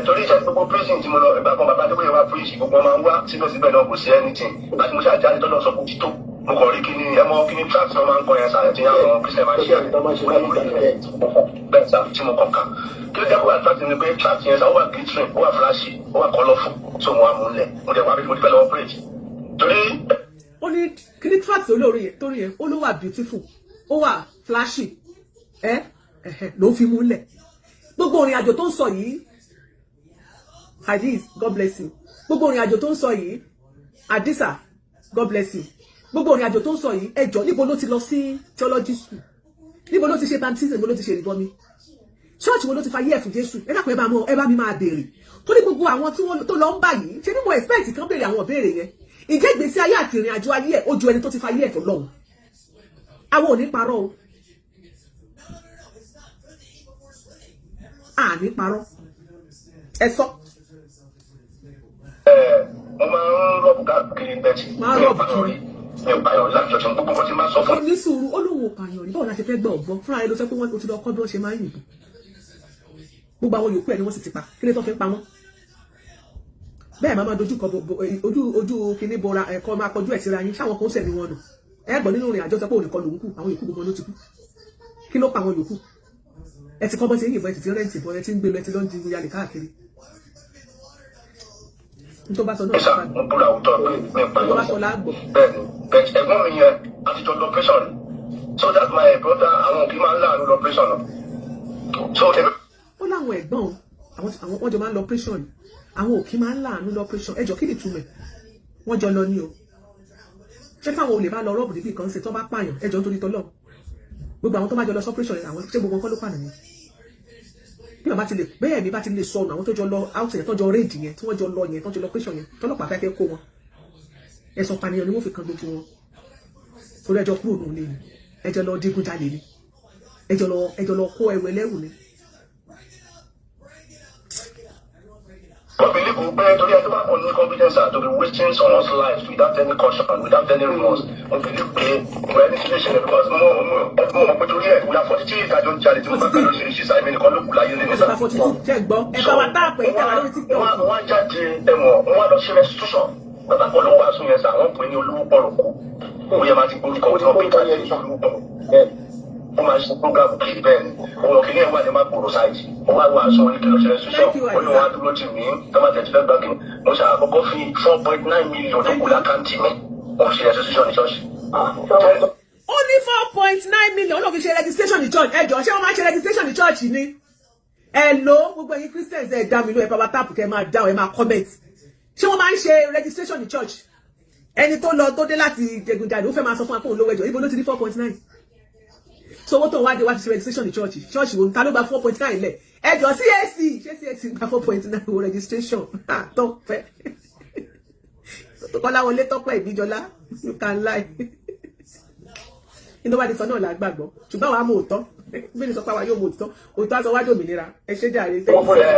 Torí iṣẹ́ gbogbo prison tí mo lọ ìgbà kan bàbá Adébóyè wá fún ìṣì gbogbo máa ń wá síbẹ̀síbẹ̀ náà kò sí anything. Láti mo ṣàjáde tọ́lọ̀ sọ fún títò. Mo kàn rí kíní kíní tracks náà máa ń kọ yẹn sàrẹ̀ tí àwọn Christian máa ń ṣe àrẹ̀. Bẹ́ẹ̀ sà tí mo kàn kà. Kí ló jẹ́ kó wà tracks ni pé tracks yẹn sà ó wà glittering, ó wà flashy, ó wà colourful. So mo wà mú lẹ̀. Mo dẹ̀ wá bí mo ti fẹ́ lọ operate. Torí. Ó ní kíní tracks olórí yẹn torí yẹn ó ló wà beautiful, ó wà flashy, ló fi mú lẹ̀. Gbogbo ìrìn àjò tó ń sọ yìí Hadith, God bless you. Gbogbo ìrìn àjò tó ń sọ yìí Adisa, God bless you. Gbogbo ìrìn àjò tó ń sọ yìí ẹjọ́ níbo ló ti lọ sí theology school? Níbo ló ti ṣe baptism? Níbo ló ti ṣe ìrìbọmi? ṣọ́ọ̀ṣì wo ló ti fa yé ẹ̀fún Jésù ẹ dákun ẹ bá mi máa béèrè torí gbogbo àwọn tí wọ́n tó lọ ń bá yìí ṣe ni mo expect kan béèrè àwọn ìbéèrè yẹn ìjẹ́ ìgbésí ayé àti ìrìn àjò ayé ẹ̀ ó ju ẹni tó ti fa yé ẹ̀fọ́ lọ́hùn àwọn ò ní parọ́ o àní parọ́ ẹ sọ. mo máa ń rọ́ọ̀bù káàkiri bẹ́ẹ̀tì mi ò pààyàn láti ọ̀sán gbogbo kan tí máa sọ fún. ní sùúrù ó lóun ò pààyàn ní báwo la ṣe fẹ́ gbọ́ ọ̀gbọ́n fúnra ẹ ló sọ pé wọ́n ti lọ kọ́ bí wọ́n ṣe máa ń yìnbọn gbogbo àwọn yòókù ẹ̀ ni wọ́n sì ti pa kí ló tó fi ń pa wọ́n bẹ́ẹ̀ máa dojú kọ ojú kìíní bora ẹ̀kọ́ máa kọjú ẹ̀ síra yín sáwọn kan sẹ̀mí wọn nù ẹ gbọ́ nínú ìrìn àjò sọ pé òun kan lòun kù àwọn yòókù gbogbo ló ti kú kí ló pa àwọn yòókù ẹ ti kọ́ bọ́ sí yìnbọn ẹ ti rẹ́ǹtì bọ́ ẹ ti ń gbé lọ ẹ ti lọ́ ń di yalè káàkiri tó bá sọ náà ẹ̀sà mo búra òótọ́ pé mi ò pààyàn tó bá sọ láàgbọ̀ bẹ́ẹ̀ni ẹ̀gbọ́n mi yẹn àtijọ́ lọ pẹ́sọ̀n so that's my brother àwọn òbí máa ń láàánú lọ pẹ́sọ̀n so ó láwọn ẹ̀gbọ́n àwọn wọ́n jọ máa ń lọ operation àwọn òkè máa ń láàánú lọ operation ẹjọ́ kí ni ìtumọ̀ wọ́n jọ lọ ní o ṣé fáwọn olè bá lọ rọ́ọ̀bù níbi kan ṣe tó bá pààyàn ẹjọ́ nítorí tọ́lọ́ gbogbo àwọn tó bá jọ lọ operation àwọn ṣé gbogbo nǹkan ló pààyàn ni bí wọ́n bá ti lè bẹ́ẹ̀ mi bá ti lè sọnù àwọn tó jọ lọ out yẹn tó jọ raid yẹn tí wọ́n jọ lọ yẹn tó jọ lọ operation yẹn tọ́lọ́pàá fẹ́ kó wọn ẹ̀sùn pànìyàn ni wọ́n fi kan gbogbo wọn torí ẹjọ́ kúrò nù ní ẹjọ́ lọ digunjalè ni ẹjọ́ lọ kó ẹrù ẹlẹ́rù ni. But believe me, torí ẹ tó bá pọ̀ ní confidence to be wasting someone's life without any caution, without any remorse. Mo believe pé mo ẹni tí lè ṣẹlẹ̀ because mo mọ̀ pé torí ẹ̀ wúlá 42 ìdájọ́ ń jalè tí mo bá bẹ̀rẹ̀ lóṣìṣì sáà èmi nìkan ló kù láyé nínú sáà. Wọ́n jáde ẹ̀wọ̀n, wọ́n lọ ṣe restitution. Bàbá kan ló wàásù yẹn sá, wọ́n pè ní olówó pọ̀rọ̀ kù. Ó yẹ máa ti gbórúkọ tí wọ́n pè káyé ní olówó pọ̀rọ̀. Wọ́n máa ṣe program kiri bẹ́ẹ̀ ni. Òun kìíní ẹ̀ wà ní Mágbòrò sáìtì. Wọ́n wá wàásù wọn ní kí lọ ṣe restitution. Ó ní wọ́n á dúró tì mí, tọ́mà tẹ̀sí fẹ́ gbàgbé. Mo ṣe àkọ́kọ́ fi 4.9 million tó kù lákàntì mi. Wọ́n ṣe restitution ní ṣọ́ọ̀ṣì. Ó ní 4.9 million ló fi ṣe registration ní church ẹjọ́ ṣé wọ́n máa ṣe registration ní church ni ẹ lo gbogbo ẹ̀yin Christians ẹ dá mi ló ẹ bàbá tap kẹ máa dáhùn ẹ máa comment ṣé wọ́n máa ń ṣe registration ní church ẹni tó lọ tó dé láti jẹgúnjalè ó fẹ́ máa sọ fún wa pé òun lówó ẹjọ́ ibo ló ti ní 4.9 so owó tó ń wádìí wá ti ṣe registration ní church wo ta ló gba 4.9 lẹ̀ ẹjọ́ CAC ṣé CAC gba 4.9 owó registration tó fẹ́ tó kọ́ láwọn ilé tọ́pọ̀ ìbíjọlá you can lie inú wa di sọ náà la gbàgbọ́ ṣùgbọ́n àwa mú òótọ́ bí ní sọ pé àwa yóò mú òótọ́ aṣọ wájú òmìnira ẹ ṣe jàre. wọ́n fún ẹ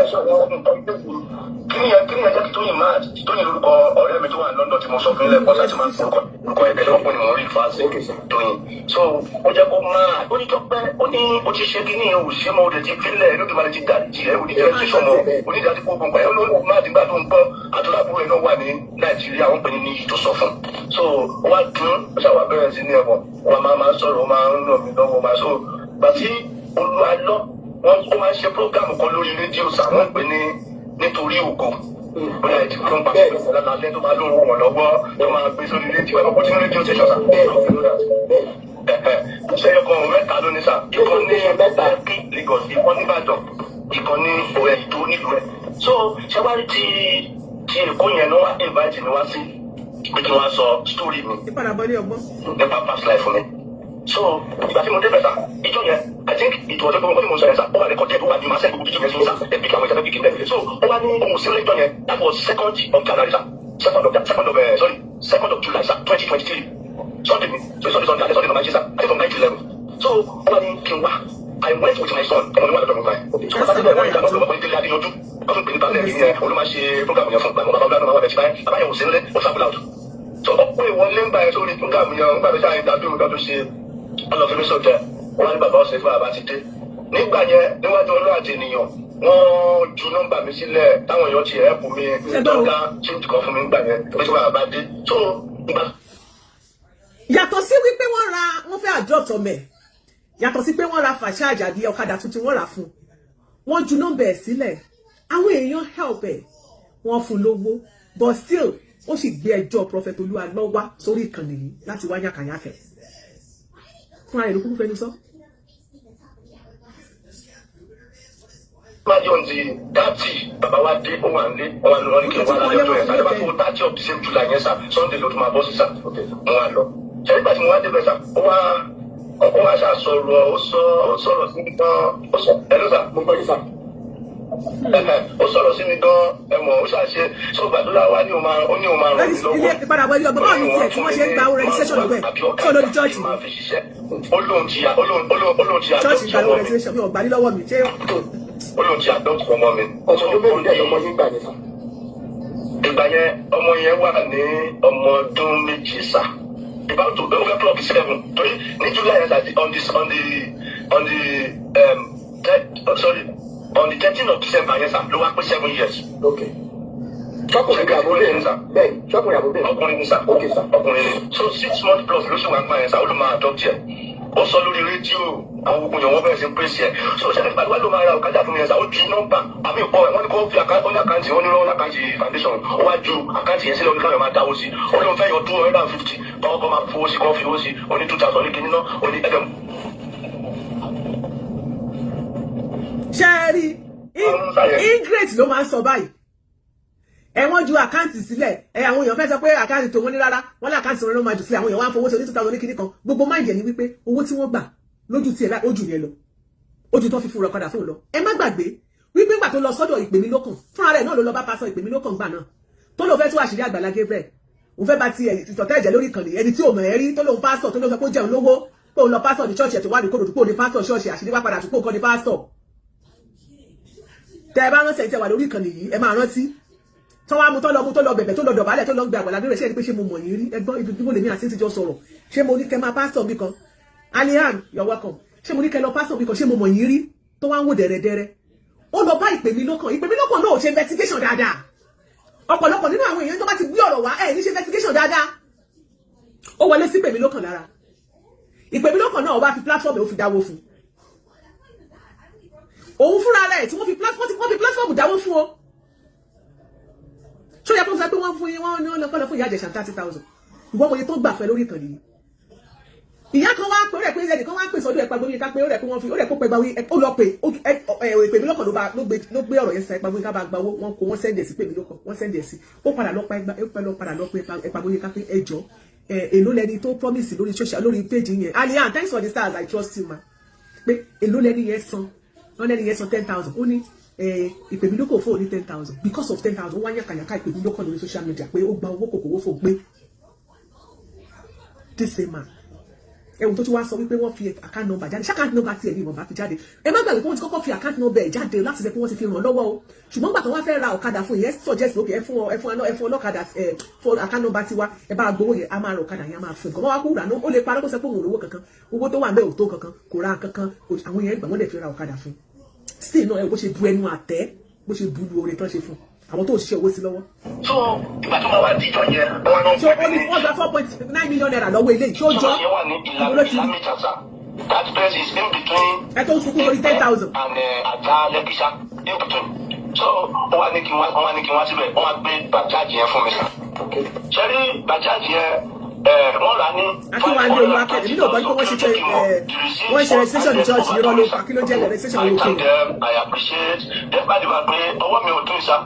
kí ni ẹ jẹ́ kí Tóyìn máa Tóyìn lórúkọ ọ̀rẹ́ mi tó wà ní London tí mo sọ fún ilé ẹ̀kọ́ láti máa sọ̀kọ̀ nǹkan ẹ̀bẹ̀ lọ́wọ́ pé ni mo rí fáṣí Tóyìn so ó jẹ́ kó máa ó ní tọ́pẹ́ ó ní ó ti ṣe kí ní ìhù ṣé mo rẹ̀ ti fílẹ̀ lókè máa ti dàjì ẹ̀ oníjẹ́ ṣíṣọ́ mọ́ onídàájú kó gbọ̀ngbà ẹ̀ ló máa dìgbà tó ń gbọ́ àtúntàbúrò ẹ̀ náà wà ní Nàìjíríà wọ́n pè ní níyì tó sọ fún so wá dún ó ṣàwà bẹ̀rẹ̀ sí ní ẹ̀wọ̀n wọn máa sọ̀rọ̀ máa ń ràn mí lọ́wọ́ máa so gbàtí olúwalọ́ wọn ó máa ń ṣe prógámù kan lórí rédíò sàwọn pè ní nítorí ògo bóyá ẹ ti tó ń pàṣẹ ìpèsè lálẹ́ tó máa lóun wọn lọ́wọ́ tó máa gbé sórí rédíò ẹ̀ lọ́pọ̀ tí rédíò ṣe ṣọ̀sà ṣe ọkọ̀ mẹ́ta ló ní sà ìkan ní mẹ́ta kí Lagos ìkan ní Ìbàdàn ìkan ní Ìdó nílùú ẹ̀ so ṣẹ́wárí ti Èkó yẹn ló wá invite mi wá sí pé kí wọ́n sọ story mi nípa past life mi so ìgbà tí mo débẹ̀ sá ìjọ yẹn I think ìtò ọjọ́ gbogbo mo sọ yẹn sá ó wà ní kọ́tẹ́ ìlú wa ní màá sẹ́yìn gbogbo jíjìn yẹn sí sá ẹ̀bí kí àwọn ìjọba bí kí n bẹ̀ so ó wá ní ohun sílẹ̀ ìjọ yẹn that was 2nd of January sá 2nd of July sá 2023 Sunday mi so Sunday alẹ́ Sunday number sá I think from 9-11 so ó wá ní kí n wá I went with my son ọmọ mi wà lọ́dọ̀ mi báyìí so bàbá tí bẹ̀rẹ̀ wọ́n ìdáná lọ́wọ́ ìdílé adéyanjú wọ́n tún pè ní balẹ̀ ní ẹ̀ olú máa ṣe program yẹn fún gbàgbọ́ bàbá ọlọ́run àwọn ẹ̀fẹ̀ báyìí bàbá yẹn ò sí nílé ó travel out so ọ̀pọ̀ ìwọlé ń bá ẹ̀ sórí program yẹn ń gbàgbé sáà ìdájọ́ mi kan tó ṣe ọlọ́fẹ́mi sọ̀tẹ̀ wọ́n ní bàbá ọ̀sẹ̀ fún bàbá ti dé nígbà yẹn níwájú ọlọ́ àti ènìyàn wọ́n ju nọ́mbà mi sílẹ̀ táwọn èèyàn ti ẹ̀ẹ́pù mi dọ́gá change kan fún mi nígbà yẹn pé tí bàbá dé so ìgbà. yàtọ̀ sí wípé wọ́n fẹ́ adopt ọmọ ẹ̀ yàtọ̀ sí pé wọ́n ra fàṣà àjàdí ọ̀kadà tuntun wọ́n rà fún wọ́n ju nọ́mbà ẹ̀ sílẹ̀ àwọn èèyàn help ẹ̀ wọ́n fún lówó but still ó sì gbé ẹjọ́ Prophet Olúwalọ́ wá sórí ìkànnì yìí láti wá yàkàyàkẹ́ fún àìrò kúkú fẹnu sọ. májọ ń di dátì bàbá wa dé ó wà nílé wọn lọ ní kí n wá lálẹ́ ọjọ́ yẹn sáré bá tó 30 of the same July yẹn sá Sunday ló tún máa bọ́ sí sá mo wá lọ ṣe nígbà tí mo wá débẹ̀ sá ó wá ọkọ wa ṣàṣọrọ ó sọ̀rọ̀ sí mi gan ó sọ ẹ ló sà mo gbọ́ yín sà ó sọ̀rọ̀ sí mi gan ẹ mọ̀ ó ṣàṣe tó gbàdúrà wa ní o máa ràn mí lọ́wọ́. ilé ìpadà wọlé ọgbọ́n báwo ni tiẹ̀ tí wọ́n ṣe ń gba owó registration lọ́gbẹ̀ tí ó lórí church olóhùn ti church gba owó registration mi ò gbà ní lọ́wọ́ mi ṣé olóhùn ti àdọ́tù ọmọ mi. ọmọ ọdún mélòó dẹ̀ ọmọ yín gbà ní sà. ìgbà yẹn ọmọ yẹn wà ní ọmọ ọdún méjì sà about to over clock 7 torí ní July yẹn àti on the 13th of December yẹn sà ló wá pé 7 years. ok ṣọkùnrin ní àbúrò yẹn sà bẹ́ẹ̀ ṣọkùnrin àbúrò yẹn ọkùnrin ní sà ok sà ọkùnrin ní so 6 months plus ló ṣe wà gbà yẹn sà ó ló máa adopt yẹn ó sọ lórí rédíò àwọn ogun yẹn wọ́n bẹ̀rẹ̀ sí pèsè ẹ̀ so ṣẹlẹ̀ ìpàdé wà ló máa ra ọ̀kadà fún mi yẹn sà ó ju nọ́mbà àmì ìpọ̀ ẹ̀ wọ́n ní kó fi àkáǹtì wọn ní lọ́wọ́ àkáǹtì foundation ó wá ju àkáǹtì yẹn sílẹ̀ oníkàwé máa dáwó sí ó lóun fẹ́ yọ 250 báwọn kan máa fowó sí kan fi owó sí ó ní 2000 ní kinní náà ó ní ẹ̀dẹ̀m. ṣe é rí ingrate ló máa ń sọ báyìí ẹ wọ́n ju àkáǹtì sílẹ̀ ẹ àwọn èèyàn fẹ́ sọ pé àkáǹtì tó wọ́n ní rárá wọ́n ní àkáǹtì wọn ló máa jù sílẹ̀ àwọn èèyàn wá ń fowó sí oní 2000 ní kinní kan gbogbo máìndì ẹ̀ ní wípé owó tí wọ́n gbà lójú tiẹ̀ láì ojú yẹn lọ ojú tó fi fún ọ̀kadà fún lọ ẹ má gbàgbé wípé ìgbà tó lọ sọ́dọ̀ ìpè mí lókàn fúnra rẹ̀ náà ló lọ bá pásọ ìpè mí lókàn gbà náà tó lọ fẹ́ tú àṣírí Àgbàlá Gabriel òun fẹ́ bá ti ìtọ̀tẹ́ ẹ̀jẹ̀ lórí ìkànnì ẹni tí ò mọ̀ ẹ́ rí tó lóun pásọ̀ tó ló sọ pé ó jẹun lówó pé òun lọ pásọ̀ ní ṣọ́ọ̀ṣì ẹ̀ tó wà ní kòròdú pé òun ní pásọ̀ ṣọ́ọ̀ṣì àṣírí wá padà tó pé òun kọ́ ní pásọ̀ tẹ́ ẹ bá rántí ẹ̀ tẹ́ wà lórí ìkànnì yìí ẹ máa rántí tó wá mú tó lọ bẹ̀bẹ̀ tó lọ dọ̀bálẹ̀ tó lọ gbé Àgbàlá Gabriel ṣe é pé ṣé mo mọ̀ yín rí ẹgbọ́n ibi tí mo lè ní àti ìtìjọ sọ̀rọ̀ ṣé mo ní kẹ́ máa pásọ̀ mi kan Alihan you're welcome ṣé mo ní kẹ́ lọ pásọ̀ mi kan ṣé mo mọ̀ yín rí tó wá ń wò dẹ̀rẹ̀dẹ̀rẹ̀ ó lọ bá ìpè mí lókàn náà ò ṣe investigation dáadáa ọ̀pọ̀lọpọ̀ nínú àwọn èèyàn tó bá ti gbé ọ̀rọ̀ wá ẹ̀ ní ṣe investigation dáadáa ó wọlé sí ìpè mí lókàn lára ìpè mí lókàn náà ó bá fi platform ẹ̀ ó fi dáwó fún òun fúnra rẹ̀ tí wọ́n fi platform dáwó fún o ṣó yẹ kó sọ pé wọ́n fún yín wọ́n ní ọlọ́pọ̀lọ́ fún ìyá àjẹsà 30,000 ìwọ́n mo yẹ tó gbà fẹ́ lórí ìkànnì yìí ìyá kan wá pé ó rẹ̀ pé ẹnì kan wá pè sọ́dọ̀ ẹ̀pàgbóyè ká pé ó rẹ̀ pé wọ́n fi ó rẹ̀ kó pẹ̀gbà wí ó lọ pé ìpè mí lọ́kàn ló gbé ọ̀rọ̀ yẹn sa ẹ̀pàgbóyè ká bá gba owó wọn kó wọ́n sẹ́ndẹ̀ sí pè mí lọ́kàn wọ́n sẹ́ndẹ̀ sí ó padà lọ pé ẹ̀pàgbóyè ká pé ẹjọ́ èló lẹni tó promise lórí social lórí page yẹn Alihan thanks for the stars I trust you ma pé èló lẹni yẹn san wọ́n lẹni yẹn san 10,000 ó ní ìpè mí lókàn fún òní 10,000 because of 10,000 ó wá yàn kàyàká ìpè mí lọ́kàn lórí social media pé ó gba owó kòkòwò fò gbé this same man ẹ̀wọ̀n tó ti wá sọ wípé wọ́n fi account number jáde ṣé account number tiẹ̀ ní ìmọ̀ bá fi jáde ẹ má gbàgbé pé wọ́n ti kọ́kọ́ fi account number ẹ̀ jáde láti ṣe pé wọ́n ti fi ràn lọ́wọ́ o ṣùgbọ́n gbà tó wá fẹ́ ra ọ̀kadà fún yẹn suggest lókè ẹ fún ọlọ́kadà fún account number tiwa ẹ bá gbowó yẹn a máa ra ọ̀kadà yẹn a máa fún nǹkan wọ́n wá kó rà náà ó lè parọ́ kó sọ pé òun ò lówó kankan owó tó wà ń bẹ ò tó kankan kò ra kankan àwọn yẹn gbà wọ́n lè fi ra ọ̀kadà fún still náà ẹ bó ṣe bu ẹnu àtẹ́ bó ṣe bu lu orin tán ṣe fún àwọn tó ṣiṣẹ́ owó sí lọ́wọ́. so ìgbà tó máa wá di ìjọ yẹn. ṣé ó ní wọ́n gba 4.9 million naira lọ́wọ́ ilé ìṣó jọ ìbúrò ti rí. that place is in between. ẹ tó ń sunkún lórí 10,000. and Ajah Lekisha in between. so ó wá ní kí n wá síbẹ̀ wọ́n wá gbé bàjáàjì yẹn fún mi sàn. ṣé rí bàjáàjì yẹn wọ́n rà ní. akínwájú olùwàkẹ́ èmi náà gbọ́ pé wọ́n ṣe pé wọ́n ṣe registration ní church yìí rọ́lọ́ kí ló jẹ́ registration ló kéré. I appreciate despite the fact pé ọwọ́ mi ò tó ìsá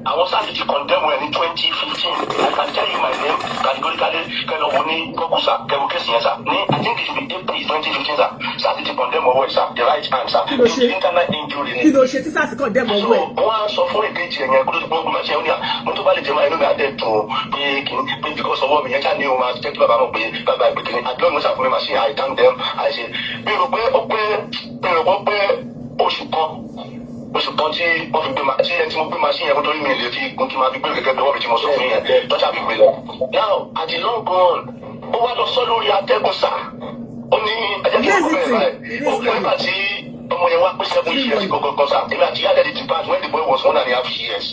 àwọn sáà ti condemn ẹ ní 2015 I can tell you my name categorically kẹlẹ wo ní kọkùsà kẹwò kẹsì yẹn sá ní I think it should be April 2015 sá sáà ti condemn ọwọ́ ìsá the right hand sá internal injury ni. kí ló ṣe tí sáà ti condemn ọwọ́ ẹ̀. wọ́n á sọ fún èkejì ẹ̀yẹn kó tó ti pọ́n gómìnà ṣe ó ní à mo tó bá lè jẹ́ máa inú mi àdẹ́ dùn pé kí pé because ọwọ́ mi yẹn ṣáà ní o máa jẹ́ kí bàbá mọ̀ pé bàbá ìpè kìíní àdúrà mi sàfún mi machine I thank them I say bí rò pé ó pé oṣù kan tí wọ́n fi gbé ma tí ẹni tí mo gbé machine yẹn kó tó ní mi lè fi gun kí n máa fi gbé gẹ́gẹ́ bí wọ́n fi ti mọ̀ sọ fún yẹn tọ́jà fi gbé lọ. now at the long run ó wá lọ sọ lórí atẹ́gùn sá ó ní ẹjẹ́ kí wọ́n bẹ̀rẹ̀ báyìí ó pẹ́ nígbà tí ọmọ yẹn wá pé 7 years gọ́gọ́gọ́ sá èmi àti yàrá ti pass when the boy was 1.5 years.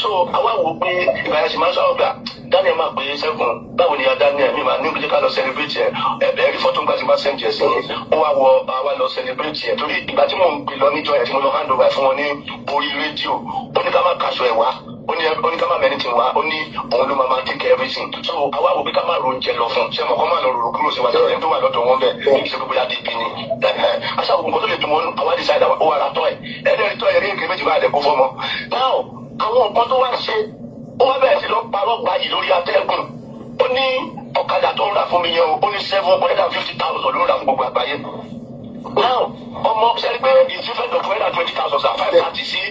so àwa wò pé ìgbà yẹn sì máa ń sọ̀rọ̀ gbà Daniel máa pè é sẹ́gun báwo ni ya Daniel mi máa ní ìgbésẹ̀ ká lọ celebrate ẹ̀ ẹ̀rí fọ́tò ńgbà tí máa send ẹ̀ sí ó wá wọ àwa lọ celebrate ẹ̀ torí ìgbà tí mò ń gbé lọ níjọ ẹ̀ tí mo lọ hand over fún wọn ní orí rédíò ó ní ká má kaṣọ ẹ̀ wá ó ní ká má mẹ́ni tí wá ó ní òun ló máa take care everything so àwa wò pé ká má ro oúnjẹ lọ fún ṣé mo kọ́ máa lọ rò kúrò sí wájú ẹni tó wà lọ́dọ̀ wọn bẹ́ẹ̀ kí ṣe pé bóyá dé bí ni aṣáwó nǹkan tó lè dùn mọ́ àwa decide ó wà látọ̀ ẹ̀ ẹ̀ẹ́dẹ̀rẹ̀ tọ́ ẹ̀ rí nǹkan méjì bá àdẹ̀kọ́ fọ́mọ now àwọn nǹkan tó wá ṣe ó wá bẹ̀rẹ̀ sí lọ parọ́ gbayì lórí atẹ́gùn ó ní ọ̀kadà tó ń rà fún mi yẹn o ó ní 750,000 ló ń rà fún gbogbo àgbáyé. Now, ọmọ sẹ́ni pé ìfífẹ́ dọ̀ 220,000 sa 530 sí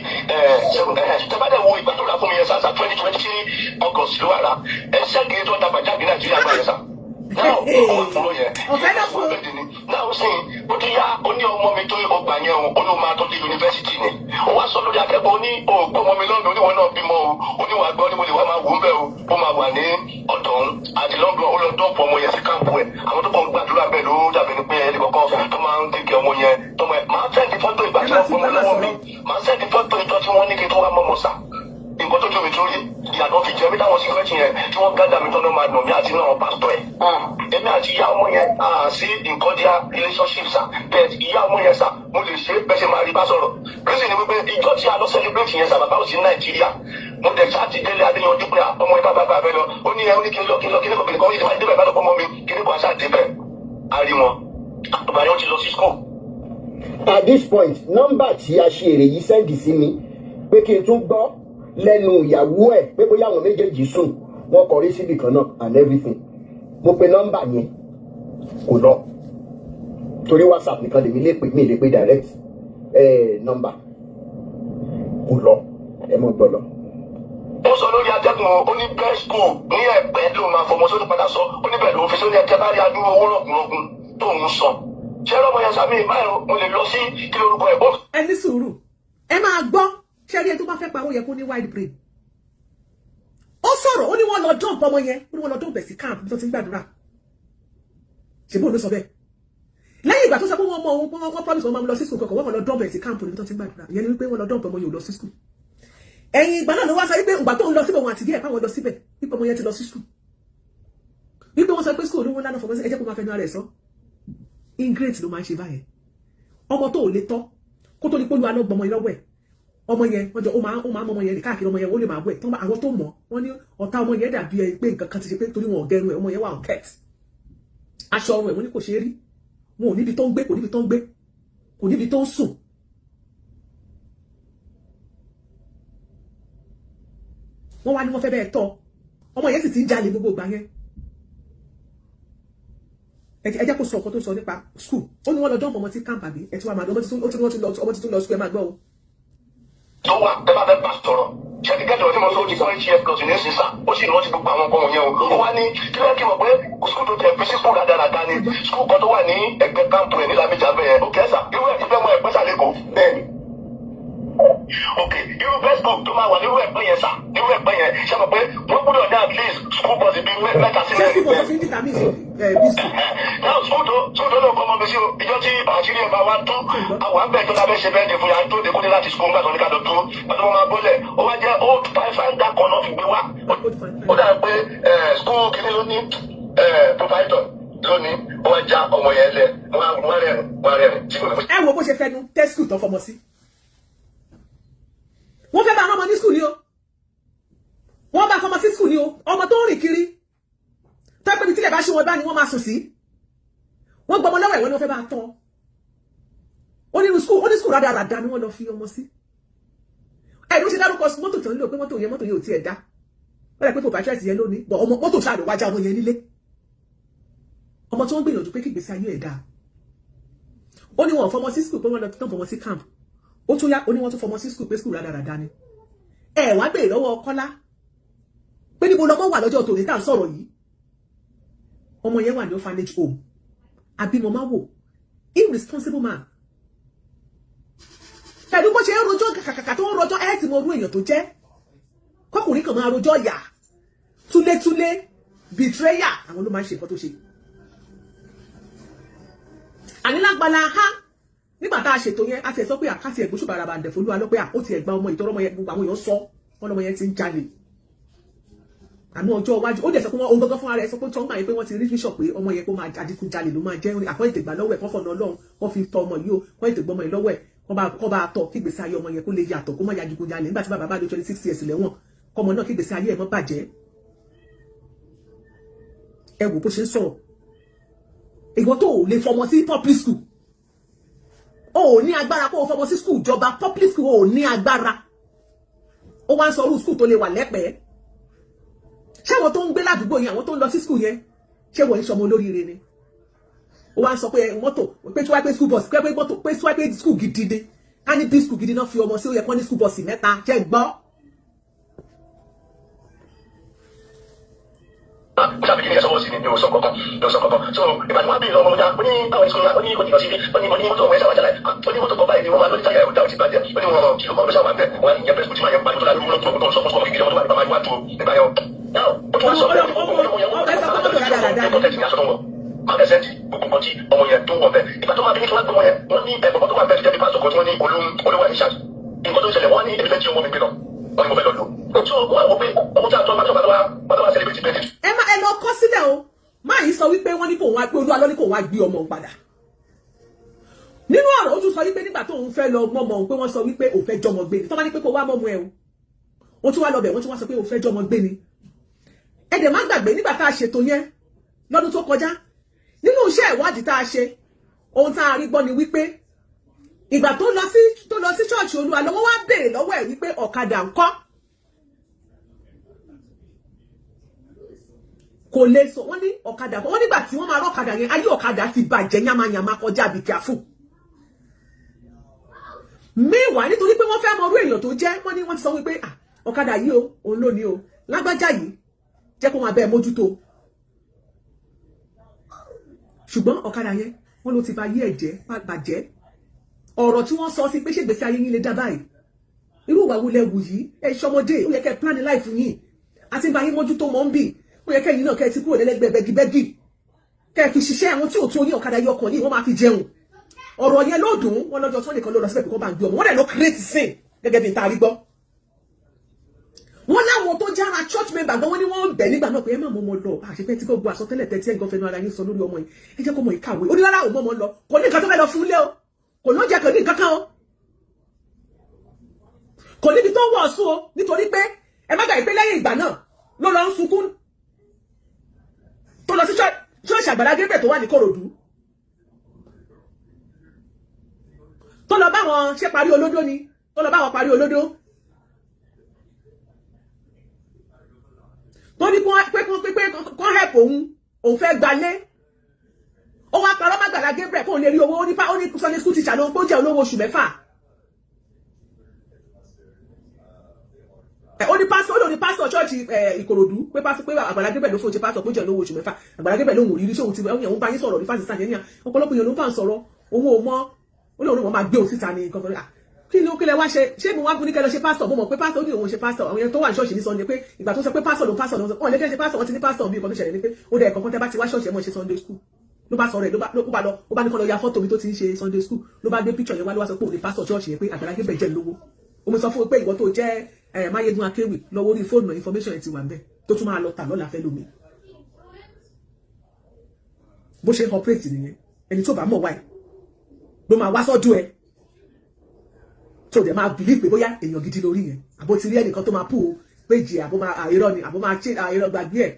tẹ́bàdẹ̀ wo ìgbà tó rà fún mi yẹn sáà 2020 August ló wà rà ẹ̀ṣẹ́ kìí tó dàgbà jáde Nàìjíríà gbà yẹn sà. Now, ọmọ ìfúnlọ yẹn náà sì ó ti yá ó ní ọmọ mi tó ọgbà yẹn o ó ló máa tó di yunifásitì ni ó wá sọ lórí akẹ́kọ̀ọ́ ní òògbọ́ ọmọ mi lọ́dún oníwọ̀n náà bímọ o oníwà gbọ́ ní mo lè wá máa wò ó bẹ́ẹ̀ o ó máa wà ní ọ̀dọ̀ òun àti lọ́dún ó lọ dọ́pọ̀ ọmọ yẹn sí káàpù ẹ̀ àwọn tó kàn gbàdúrà bẹ́ẹ̀ ló dàbí ni pé ẹnì kọ̀ọ̀kan tó máa ń tẹ̀kẹ́ ọmọ yẹn tọmọ ẹ̀ máa sẹ́ẹ̀dì fọ́tò ìgbà tí wọ́n fún mi lọ́wọ́ mi máa sẹ́ẹ̀dì fọ́tò ìjọ tí wọ́n ní kí tó wá mọ́mọ́ sà nǹkan tó tóbi torí ìyàtọ̀ fi jẹ́ mi táwọn síkírẹ́tì yẹn tí wọ́n gádà mi tọ́nà máa dùn mí àti náà pásítọ̀ ẹ̀. èmi àti ìyá ọmọ yẹn sí ìkọ́díà relationship sà bẹ́ẹ̀ ìyá ọmọ yẹn sà mo lè ṣe bẹ́ẹ̀ ṣe máa rí bá sọ̀rọ̀ reason ni wípé ìjọ tí a lọ celebrate yẹn sà bàbá ò sí Nàìjíríà mo dẹ̀ ṣáàtì délé adéyanjú pé ọmọ yẹn bá bẹ lọ ó ní ẹ ó ní kí n lọ kọ́ ìdíwá ìdíbẹ̀ bá lọ fọmọ mi kí ní kò àṣà débẹ̀ a rí wọn àbúrò àyọ̀ ti lọ sí school. At this point nọ́mbà tí a ṣe èrè yìí sẹ́ndì sí mi pé kí n tún gbọ́ lẹ́nu ìyàwó ẹ̀ pé bóyá àwọn méjèèjì sùn wọ́n kọrí síbì kan náà and everything mo pe nọ́mbà yẹn kò lọ torí WhatsApp nìkan lèmi lè pè direct nọ́mbà kò lọ ẹ mọ̀ gbọ́ lọ. ó sọ lórí atẹ́gùn ó ní best school ní Ẹ̀pẹ́ ló máa fọmọ sódò padà sọ ó ní bẹ́ẹ̀ ló fi sórí ẹjẹ́ bá rí adúrú owó rọ̀gùnrọ̀gùn tó ń sọ ṣé ọmọ yẹn sàmì ìmáàrún mo lè lọ sí kí lórúkọ ẹ̀ bọ́. ẹ ní sùúrù ẹ máa gbọ́ ṣẹ́rí ẹ tó bá fẹ́ pa owó yẹ kó ní wide brain ó sọ̀rọ̀ ó ní wọ́n lọ dump ọmọ yẹn ó ní wọ́n lọ dump ẹ̀ sí camp tó ti ń gbàdúrà ṣèbó ló sọ bẹ́ẹ̀ lẹ́yìn ìgbà tó sọ pé wọ́n mọ ohun pé wọ́n promise wọn máa lọ sí school kankan wọ́n lọ dump ẹ̀ sí camp tó ti ń gbàdúrà ìyẹn ni wípé wọ́n lọ dump ọmọ yẹn ò lọ sí school ẹ̀yìn ìgbà náà ló wá sọ wípé ìgbà tó ń lọ síbẹ̀ wọn àti díẹ̀ káwọn lọ síbẹ̀ wípé ọmọ yẹn ti lọ sí school wípé wọ́n sọ pé school olówó ńlá náà fọwọ́ sí ẹjẹ́ kó máa fẹnu ara ẹ̀ sọ ingrate ló máa ń ṣe báyẹn ọmọ tó ò lè tọ́ kó tó ní pólú alọ́gbọmọ ìlọ́wọ́ ẹ̀ ọmọ yẹn wọ́n jọ ó máa ọmọ yẹn káàkiri ọmọ yẹn ó lè máa wẹ̀ tán àwọn tó mọ̀ wọ́n ní ọ̀tá ọmọ yẹn dàbí ẹ pé nǹkan kan ti ṣe pé torí wọn ò gẹrun ẹ̀ ọmọ yẹn wà ọ̀kẹ́t aṣọ ọrùn ẹ̀ wọ́n ní kò ṣe é rí wọn ò níbi tó ń gbé kò níbi tó ń gbé kò níbi tó ń sùn. wọ́n wá ní wọ́n fẹ́ bẹ́ẹ̀ tọ́ ọmọ yẹn sì ti ń jalè gbogbo ìgbà yẹn ẹ jẹ́ kó sọ ọkọ tó sọ nípa school ó ní wọ́n lọ dán ọmọ sí camp àbí ẹ ti wá máa dán ọmọ tí lọ school ẹ máa gbọ́ o. tó wà ẹ bá fẹ́ bá sọ̀rọ̀ ṣẹ́díkẹ́tì ọdún mọ́tò ti 4 plus ní sísà ó sì rántí gbogbo àwọn ọmọ yẹn o ó wá ní kí ló kí mọ̀ pé skul tó tẹ̀ fi sí skul dáadáa ni skul kan tó wà ní ẹgbẹ́ kámpù ẹ̀ ní Lámìjà bẹ́ẹ̀ ó kẹ́sà irú ẹ̀ ti fẹ́ mọ ẹ̀pẹ́ sàlẹ̀kọ̀ bẹ́ẹ̀ ni. ok irú best book tó máa wà nírú ẹ̀pẹ́ yẹn sà nírú ẹ̀pẹ́ yẹn ṣe mọ̀ pé wọ́n gbọ́dọ̀ ní at least skul bus bíi mẹ́ta sí mẹ́rin. náà skul tó lọ kọ́ ọmọ mi sí o ìjọ tí àṣírí ẹ̀ bá wá tó àwọn àgbẹ̀ tó lábẹ́ ṣe bẹ́ẹ̀ dé fún yàrá tó dé kó dé láti skul nígbà tó ní ká lọ tó pàtó wọn máa bọ́lẹ̀ ó wá jẹ́ old finder kan náà fi gbé wá ó dàbí pé skul kìíní ló ní provider lónìí ó wá já ọmọ yẹn lẹ wọn rẹ́rìn tí kò ní. ẹ wo bó ṣe fẹnu tẹ skul tó fọmọ sí wọ́n fẹ́ bá ọmọ ní skul ni o wọ́n bá fọmọ sí skul ni o ọmọ tó ń rìn kiri tẹ́gbẹ́ mi tílẹ̀ bá ṣe wọn bá ni wọ́n máa sùn sí wọ́n gbọmọ lọ́wọ́ ẹ̀wọ́n ni wọ́n fẹ́ bá tọ́ ó ní skul rádaràda ni wọ́n lọ fi ọmọ sí ẹ̀rù ṣe dárúkọ mọ́tò tó ń lò pé mọ́tò yẹn ò tiẹ̀ dá wọ́n rẹ̀ pé pòpáṣẹ́sì yẹn lónìí bọ̀ ọmọ mọ́tò ṣáà ló wájà ọmọ yẹn nílé ọmọ tí wọ́n gbìyànjú pé kí ìgbésí ayé ẹ̀ dáa ó ní wọn fọmọ sí skul pé wọ́n lọ tán fọmọ sí camp ó tún yá ó ní wọ́n tún fọmọ sí skul pé skul rádaràda ni ẹ̀ wá gbé lọ́wọ́ Kọ́lá pé níbo lọmọ wà lọ́jọ́ tòní tá à ń sọ̀rọ̀ yìí ọmọ yẹn wà ní orphanage home àbímọ máa wò irresponsible man pẹ̀lú bó ṣe ń rojọ́ kàkàkà tó ń rojọ́ ẹ̀ tí mo rú èèyàn tó jẹ́ kọkùnrin kan máa rojọ́ yà túlétúlé betrayer àwọn ló máa ń ṣe nǹkan tó ṣe ànílágbala ha nígbà tá a ṣètò yẹn a ti ẹ̀ sọ pé àkáàtì ẹ̀gbóṣù bàràbà ǹdẹ̀ folúwa ló pé ó ti ẹ̀gbá ọmọ ìtọ́rọ ọmọ yẹn gbogbo àwọn èèyàn sọ wọn lọmọ yẹn ti ń jalè àmọ́ ọjọ́ iwájú ó dẹ̀ sọ pé wọ́n ohun gangan fún ara ẹ̀ sọ pé tọ́ńgbà yẹn pé wọ́n ti rí bíṣọ̀ pé ọmọ yẹn kó máa adigunjalè ló máa jẹ́ àkọ́ ìtẹ̀gbà lọ́wọ́ ẹ̀ kọ́ fọ̀nà ọlọ́run wọ́n fi tọ ọmọ yìí o kọ́ ìtẹ̀gbà ọmọ yìí lọ́wọ́ ẹ̀ kọ́ bá tọ̀ kí ìgbésí ayé ọmọ yẹn kó lè yàtọ̀ kó má ya adigunjalè nígbà tí bàbá bá lè 26 years lẹ́wọ̀n kọ́ ọmọ náà kí ìgbésí ayé ẹ̀ mọ́ bàjẹ́ ẹ wò bó ṣe ń sọ̀rọ̀ ìwọ tó lè fọmọ sí public school o ò ní agbára kó o fọmọ sí school ìjọba public school o ò ní agbára ó wá ń sọ orú school tó lè wà lẹ́pẹ̀ẹ́ ṣé àwọn tó ń gbé ládùúgbò yẹn àwọn tó ń lọ sí school yẹn ṣé wọ́n ń ṣọmọ olóríire ni ó wá ń sọ pé mọ́tò pé tí wọ́n pé school bus pé mọ́tò pé tí wọ́n pé school gidi ni ká ní bí school gidi náà fi ọmọ sí ó yẹ kán ní school bus 3 jẹ́ gbọ́. Sabi kini ẹsọ wọsi ni mi ò sọ kankan so ìbàdàn wa bí ọmọ ọjà ó ní àwọn ìṣòro ó ní ìkọ̀tìkọ̀ sí ó ní mọ́tò ọmọ ẹ̀ṣẹ̀ wájà láì ó ní mọ́tò kọ̀ọ̀bá ìdí wọn máa lórí táyà ẹ̀rọ ti bàjẹ́ ó ní wọn kìlọ̀ kọ́ ló ṣàwọn àgbẹ̀ wọn ìyẹn pẹ̀lú tí máa yẹ pàdé tó láti mú lọ́tọ̀ tó ń sọ fún ọmọ kékeré wọn tó wà nípa máa wá tó nígbà yọ. náà ó tún wá sọ bẹ́ẹ̀ gbogbo tí ọmọ yẹn tó wọ̀ bẹ́ẹ̀ ìgbà tó máa bí ní kí wọ́n gbé wọn yẹn wọ́n ní ẹ̀kọ́ tó máa bẹ́ẹ̀ jẹ́ bí pásítọ̀ kan tí wọ́n ní olówó àníṣà nǹkan tó ń ṣẹlẹ̀ wọ́n ní ebi tí ọmọ mi gbé lọ wọ́n ní mo fẹ́ lọ lò ó tí wọ́n wọ́n pé ọmọ tí a tọ́ bá tó wá celebrate birthday. ẹ lọ kọ sílẹ̀ o máa yìí sọ wípé wọ́n ní kò wá pé olúwa ló ní kò wá gbé ọmọ òun padà nínú ọ̀rọ̀ ó tún sọ wípé nígbà tó òun fẹ́ lọ mọ́mọ́ òun pé wọ́n sọ wípé òun fẹ́ jọmọ gbé ni tó bá ní pé kó wá mọ́mọ́ ẹ o ó tún wá lọ bẹ̀ wọ́n tún wá sọ pé òun fẹ́ jọmọ gbé ni ẹ dẹ̀ má gbàgbé nígbà tá a ṣètò yẹn lọ́dún tó kọjá nínú iṣẹ́ ìwádìí tá a ṣe ohun tá a rí gbọ́ ni wípé ìgbà tó lọ sí ṣọ́ọ̀ṣì olúwa lọ́wọ́ wá béèrè lọ́wọ́ ẹ̀ wípé ọ̀kadà ńkọ́ kò lè sọ wọ́n ní ọ̀kadà wọ́n nígbà tí wọ́n máa rọ́ ọ̀kadà yẹn ayé ọ̀kadà ti bàjẹ́ yamayama kọjá bí kíáfù mẹ́wàá nítorí pé wọ́n fẹ́ mọ orú èèyàn tó jẹ́ wọ́n ní wọ́n ti sọ wípé ọ̀kadà yìí o òun ló ní o lágbájá yìí jẹ́ kó máa bẹ́ẹ̀ mójútó ṣùgbọ́n ọ̀kadà yẹn wọ́n ló ti ba yé ẹ̀jẹ̀ bàjẹ́ ọ̀rọ̀ tí wọ́n sọ sí pé ṣègbèsè ayé yín lè dá báyìí irú ìwà wo lẹ wù yìí ẹ ṣọmọdé ó yẹ kẹ́ plan life yín àti bá yín mójútó mọ́ ń bì ó yẹ kẹ́yìn náà kẹ́ ti kúrò lẹ́lẹ́gbẹ́ bẹ́gibẹ́gì kẹ́ fi ṣiṣẹ́ àwọn tí ò tó yín ọ̀kadà yọkàn yìí wọ́n máa fi jẹun ọ̀rọ̀ yẹn ló dùn wọ́n lọ́jọ́ Sunday kan ló lọ síbẹ̀ kó bá ń gbé ọmọ wọ́n dẹ̀ ló create sin gẹ́gẹ́ bí n ta rí gbọ́ wọ́n láwọn tó jára church member gan wọ́n ní wọ́n ń bẹ̀ nígbà náà pé ẹ má mọ́ ọmọ lọ àṣepẹ́ tí kò gbọ́ àsọtẹ́lẹ̀ tẹ́tí ẹ̀gán fẹnu ara yín sọ lórí ọmọ yìí ẹ jẹ́ kó mọ ìkàwé ó ní rárá ò mọ́ ọmọ lọ kò ní nǹkan tó fẹ́ lọ fún ilé o kò ló jẹ́ kò ní nǹkan kan o kò níbi tó wọ̀ ọ̀sùn o nítorí pé ẹ má gbàgbé lẹ́yìn ìgbà náà ló lọ ń sunkún tó lọ sí ṣọ́ọ̀ṣì Àgbàlá Gabriel tó wà ní Kòròdú tó lọ bá wọn ṣe parí olódó ni tó lọ bá wọn parí olódó tó ní pé kọ́ help òun fẹ́ gbalé ó wá parọ́ má Àgbàlá Gabriel kóun lè rí owó ó ní Sunday school teacher ló ń gbóúnjẹ olówó oṣù 6 ó ní pásítọ̀ ṣọ́ọ̀ṣì Ìkòròdú pé Àgbàlá Gabriel ló fún oúnjẹ pásítọ̀ gbóúnjẹ olówó oṣù 6 Àgbàlá Gabriel lóhùn òrírí ṣóhun ti òun bá yín sọ̀rọ̀ ní fásitì sàníyàn ọ̀pọ̀lọpọ̀ èèyàn ló bá ń sọ̀rọ̀ owó mọ́ ó lóun wọn máa gbé òun síta ní kankan kí ló kílẹ̀ wá ṣe mi wá bú ní kẹ́ lọ ṣe pásítọ̀ mo mọ̀ pé pásítọ̀ ó ní òun ṣe pásítọ̀ àwọn èèyàn tó wà ní ṣọ́ọ̀ṣì ní Sunday pé ìgbà tó sọ pé pásítọ̀ ló wọn lè kẹ́ ṣe pásítọ̀ wọn ti ní pásítọ̀ bí nǹkan tó ṣẹlẹ̀ ní pé ó dẹ̀ kọ̀ọ̀kan tẹ́ bá ti wá ṣọ́ọ̀ṣì ẹ̀ mọ̀ ṣe Sunday school ló bá sọ̀rọ̀ ẹ̀ ó bá ní kọ́ lọ ya fọ́tò mi tó ti ń ṣe Sunday school ló bá gbé picture yẹn wá ló wá sọ pé òun ní pásítọ̀ ṣọ́ọ̀ṣì yẹn pé Àgbàlá Gabriel jẹ́ lówó ó mú sọ fún pé ìwọ tó jẹ́ Máyégún Akéwì lọ́wọ́ orí fóònù information ẹ̀ ti wà ń bẹ̀ tó tún máa lọ tà lọ́la fẹ́ lómi bó ṣe operate nìyẹn ẹni tó bá mọ̀ wáyé ló máa wá sọ́dún ẹ̀ tó dẹ̀ máa believe pé bóyá èèyàn gidi lórí yẹn àbó ti rí ẹnìkan tó máa pù péjì àbó máa àìrọ́ ni àbó máa ṣe àìrọ́ gbàgbé ẹ̀.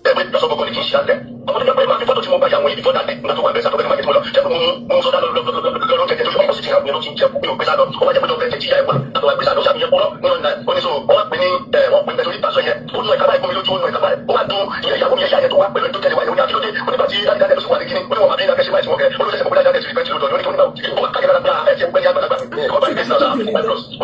ẹgbẹ́ ìgbàsọ̀ bọ́kọ̀ ni kì í ṣe àtẹ ọmọ tó jẹ́ pé máa fi fọ́tò tí mo bá yàwó yìí before that day nígbà tó wà bẹ́ẹ̀ sàtọ́kẹ́ máa jẹ́ tí mo lọ jẹ́ pé mo sọ́dá lọ́rọ́ kẹ̀kẹ́ tó fi ọkọ̀ sí ti hàn mí ló ti ń jẹ́ pé òpin sádọ̀ ó wá jẹ́ pé tó fẹ́ jíjà ẹ̀wà àtọwà gbé sádọ̀ sàmì yẹn pọ́nrọ́ nínú ìlànà oníṣòwò wọ́n wá pè ní wọ́n pè ní pẹ̀lú ìpàṣọ yẹn ó nù ẹ̀ka báyìí gómìnà lójú ó nù ẹ̀ka báyìí ó wá dún ìyàwó mi ẹ̀yà yẹn tó wá pẹ̀lú tó tẹ̀lé wáyé ó ní àkílódé ó nígbà tí dáadáa tó sì wà ní kíní ó ní wọn máa bí dáadáa ṣe wáyé tí wọ́n kẹ́ ó ló ṣẹ̀ṣẹ̀ kó dáadáa ṣe ìfẹ́ tí ló dọ̀ ní oníkó nígbà ó wá kájẹ́ lára ẹ̀ tiẹ̀ pẹ́ni àgbàlagbà ó bá ní bẹ́sẹ̀ náà ó ní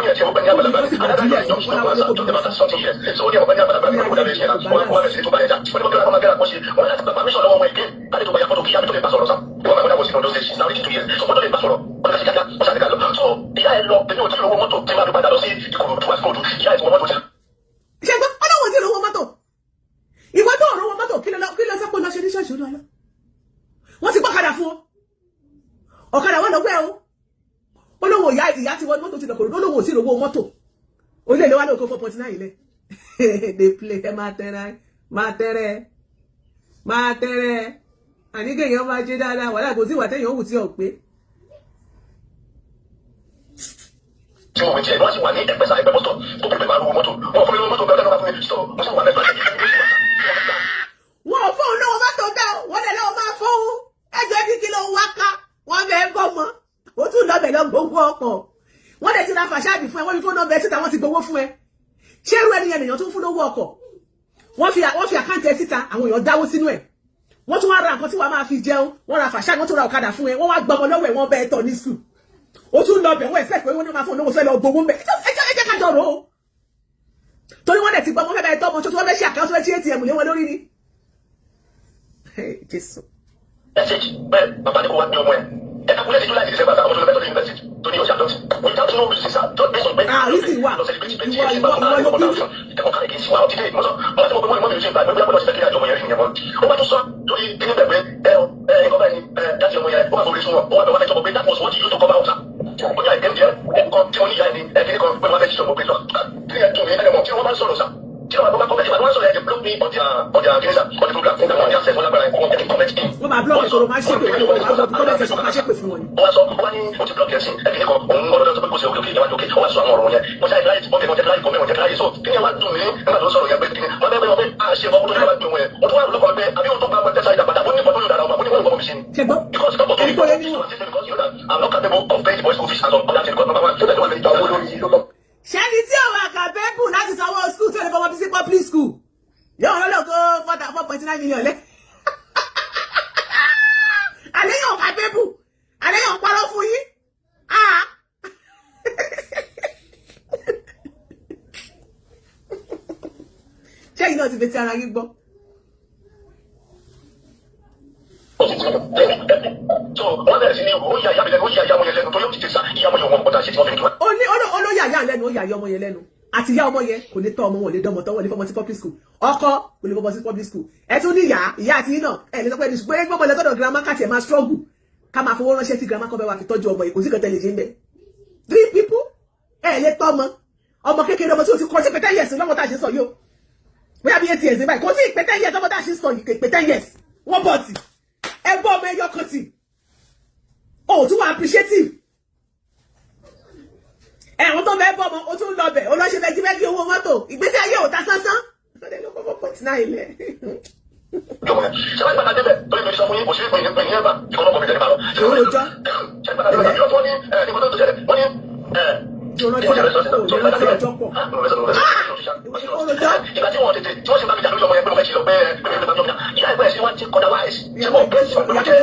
ẹ̀ tiẹ̀ pẹ́ni àgbàlagbà adájọ́ yẹn yọ̀ fún àwọn àṣà tó tẹ̀ bá sọ́ọ̀tì yẹn so ó ní ẹ̀ pẹ́ni àgbàlagbà ní kó dáadáa ṣe yẹn wọ́n wá bẹ̀sẹ̀ tó bá yẹn já ó ní wọ́n kẹ́ra kọ́ máa gẹ́ra kọ́ sí wọ́n láti gbà permission lọ́wọ́ wọn ìgbé láti tó bá yà fọ́tò kí àbí tó lè bá sọ̀rọ̀ sá wọ́n máa wọ́n sí ọdún ṣe náà ní 2 years so wọ́n tó lè bá sọ̀rọ̀ wọ́n lè kíkà wọ́n ṣàdékà lọ so ìyá ẹ lọ èmi ò tí ì lówó mọ́tò tí máa fi padà lọ sí Ìkòròdú tó wá sí Ìkòròdú ìyá ẹ ti wọ mọ́tò tí. ṣẹ́gbọ́n ọlọ́wọ́ tí ì lówó mọ́tò ìwọ tó rówó mọ́tò kí lọ sẹ́pọ̀ lọ ṣe ní ṣọ́ọ̀ṣì olú ọlọ́ wọ́n ti gbọ́kadà fún ọ ọ̀kadà wọn lọ gbẹ́ o olówó ìyá ti wọ mọ́tò ti lọ Ìkòròdú olówó tí ì lówó mọ́tò orílẹ̀ èdè wa ní òkú 4.9 ilẹ̀ dey play ẹ máa tẹ́rẹ́ àníkè èèyàn máa jẹ́ dáadáa wà láàgbò tí ìwà tẹ́yàn òwú tí ọ̀ pé. tí mo wí tiẹ̀ wọ́n sì wà ní ẹ̀pẹ́sà ẹ̀pẹ́ mọ́tò tó pèpè máa rówó mọ́tò wọ́n fún mi lówó mọ́tò bẹ́ẹ̀ lọ́wọ́ fún mi so mo sì wà mẹ́fà wọn ò fóun lówó mọ́tò dá wọn lè lọ́wọ́ máa fóun ẹjọ́ ibi kí ló ń wá ká wọn bẹ́ẹ̀ bọ́ mọ́ ó tún lọ́bẹ̀ lọ gbogbo ọkọ̀ wọ́n lè ti ra fàṣáàbì fún ẹ wọ́n ní fóun náà bẹ́ẹ̀ síta wọ́n ti gbowó fún ẹ ṣé irú ẹni yẹn tó ń fún lówó ọkọ̀ wọ́n fi àkáǹtì ẹ síta àwọn èèyàn dáwó sínú ẹ̀ wọ́n tún wá ra nǹkan tí wàá máa fi jẹun wọ́n ra fàṣà wọ́n tún ra ọ̀kadà fún ẹ wọ́n wá gbọmọ lọ́wọ́ ẹ̀ wọ́n bẹ́ẹ̀ tọ̀ ní sùn ó tún lọ bẹ̀ wọ́n expect pé wọ́n ní máa fún olówó fẹ́ lọ gbowó mbẹ́ ẹ jẹ́ ká jọrọ̀ o torí wọ́n dẹ̀ ti gbọ́ wọ́n fẹ́ bẹ́ẹ̀ tọ́ ọmọ tó wọ́n fẹ́ ṣe àkáǹtì wọ́n ti ATM lé wọn lórí ni. Jésù. Bàbá ní kò wá gbé ọmọ ẹ̀ ẹ̀ka kúlẹ̀ tìjú láti December ọmọ tó lọ bẹ́ẹ̀ tó ní university tó ní ọ̀sẹ̀ àdọ́tì without no reason sir just based on pé lọ celebrate birthday ṣe bàbá náà lọ́kọ̀ náà ìtẹ̀kọ̀ káàkiri sí wa ọtí dé ìmọ̀sán ọmọ tí mo gbé mọ́ mi ṣe ìgbà gbé gbọ́dọ̀ ṣe àjọ ọmọ yẹn ìyẹn mọ́ ó bá tún sọ lórí kíní bẹ̀ pé ẹ̀kọ́ báyìí dájú ọmọ yẹn ó bá forí sún wọn ó wá bẹ̀ wọ́n fẹ́ jọmọ pé that was what you used to cover up sir ó jà ìdẹ́mìí ẹ̀kọ́ tí wọ́n ní ìyá ẹni ẹ̀kíní kan pé wọ́n fẹ́ jọmọ pé lọ kí ni ẹ̀dùn mi ẹ̀mọ̀ tí wọ́n bá sọ̀rọ̀ sá tí wọ́n bá kọ́mẹ́tì wọ́n sọ̀rọ̀ ẹ̀jẹ̀ block me ọjà kìnìṣà ọdún program fún àwọn access wọn lágbára ẹ̀kọ́ ẹ̀kí kọ́mẹ́tì in. wọ́n máa block ìṣòro máa ṣépè fún wọn kọ́mẹ́tì ẹ̀ṣọ́ máa ṣépè fún wọn. wọ́n sọ wọ́n ní o ti block ẹ̀sìn ẹ̀kíní kan òun ọlọ́dọ̀ sọ pé kò sí òkè òkè ìjọba òkè wọ́n sọ àwọn ọ̀rọ̀ yẹn wọ́n ṣáà láyé ọ̀tẹ̀ wọ́n láyé kọ́mẹ́ wọ́n láyé so kí ni wọ́n dùn mí nígbà tó sọ̀rọ̀ yẹn pé kí ni wọ́n bẹ́ẹ̀ bẹ́ẹ̀ a ṣe ọkọ̀ tó yẹ wá gbé wọn yẹn o tó wà lọ́kọ̀ pé àbí o tó bá wọn tẹ́sà ìdàgbàdà ó ní bọ́tò yóò dára ọmọ ó ní wọ́n gbọ́ mi sí ni. because couple of people I'm not capable of paying the boys school fees as of other things because number one so that wọ́n lè gbà owó lórí yìí lọ́kọ̀. ṣẹ́ni tí àwọn àkàbẹ́bù láti sanwó school tí ó lè fọwọ́ bí sí public school yóò wọ́n lọ́kọ́ 4.9 million lẹ́ àléyàn àkàbẹ́bù àléyàn parọ́ fún yín ṣẹ́yìn náà ti fi ti ara yín gbọ́. so wọ́n bẹ̀rẹ̀ sí ní ó yà ìyá mi lẹ́nu ó yà ìyá ọmọ yẹn lẹ́nu tó yóò ti tẹ̀ sá ìyá ọmọ yẹn wọn kọ́ta ṣe tí wọ́n fi ń dùn. olóyè àyà lẹ́nu ó yà ìyá ọmọ yẹn lẹ́nu àti ìyá ọmọ yẹn kò ní tọ́ ọmọ wọn lè dánmọ tọ́ wọn lè fọmọ sí public school ọkọ kò lè fọmọ sí public school ẹ tún ní ìyá àti yín náà ẹ lè sọ pé ẹni ṣùgbọ́n ẹgbẹ́ ọmọ lẹ́tọ́dọ̀ girama káàtì ẹ̀ máa struggle ká máa fowó ránṣẹ́ sí girama kan bẹ́ẹ̀ wá fi tọ́jú ọmọ yìí kò sí kan tẹ́lẹ̀ jẹ́ ń bẹ́ 3 people ẹ lè tọ́ ọmọ kékeré ọmọ tí ó ti kọ́ sí pé 10 years lọ́mọ tá a ṣe sọ yìí o bóyá bí 8 years ní báyìí kò sí pé 10 years lọ́mọ tá a ṣe sọ yìí pé 10 years wọ́n bọ̀ tì ẹ bọ́ ọmọ ẹyọ kan tì ó tún wà appreciative ẹ̀wọ̀n tó bẹ́ẹ̀ bọ́ ọmọ o tún lọ bẹ̀ o lọ ṣe bẹ́gí owó mọ́tò ìgbésí ayé ò ta sánsán. ọ̀dẹ̀ ló kọ́kọ́ pọ̀ tí náà ilẹ̀. ṣé wọ́n gbàgbé bẹ́ẹ̀ torí mi sọ fún yín kò sí pé ní ẹ̀bà ìkọ́nà kọ́mí tẹ̀lé bá lọ. ṣé wọ́n lọ́jọ́ ṣé gbàgbé bẹ́ẹ̀ yóò fún ní ìkọ́nà tó ṣẹlẹ̀ wọ́n ní ìgbà tí wọ́n tètè tí wọ́n sì bá mi jà lórí ọmọ yẹn pé mo fẹ́ ṣe lọ pé ìyá ẹgbẹ́ ẹ̀ sí wọ́n ti kọ́dà wáìsì ṣé mo bẹ́ẹ̀ sí ọmọ jẹ́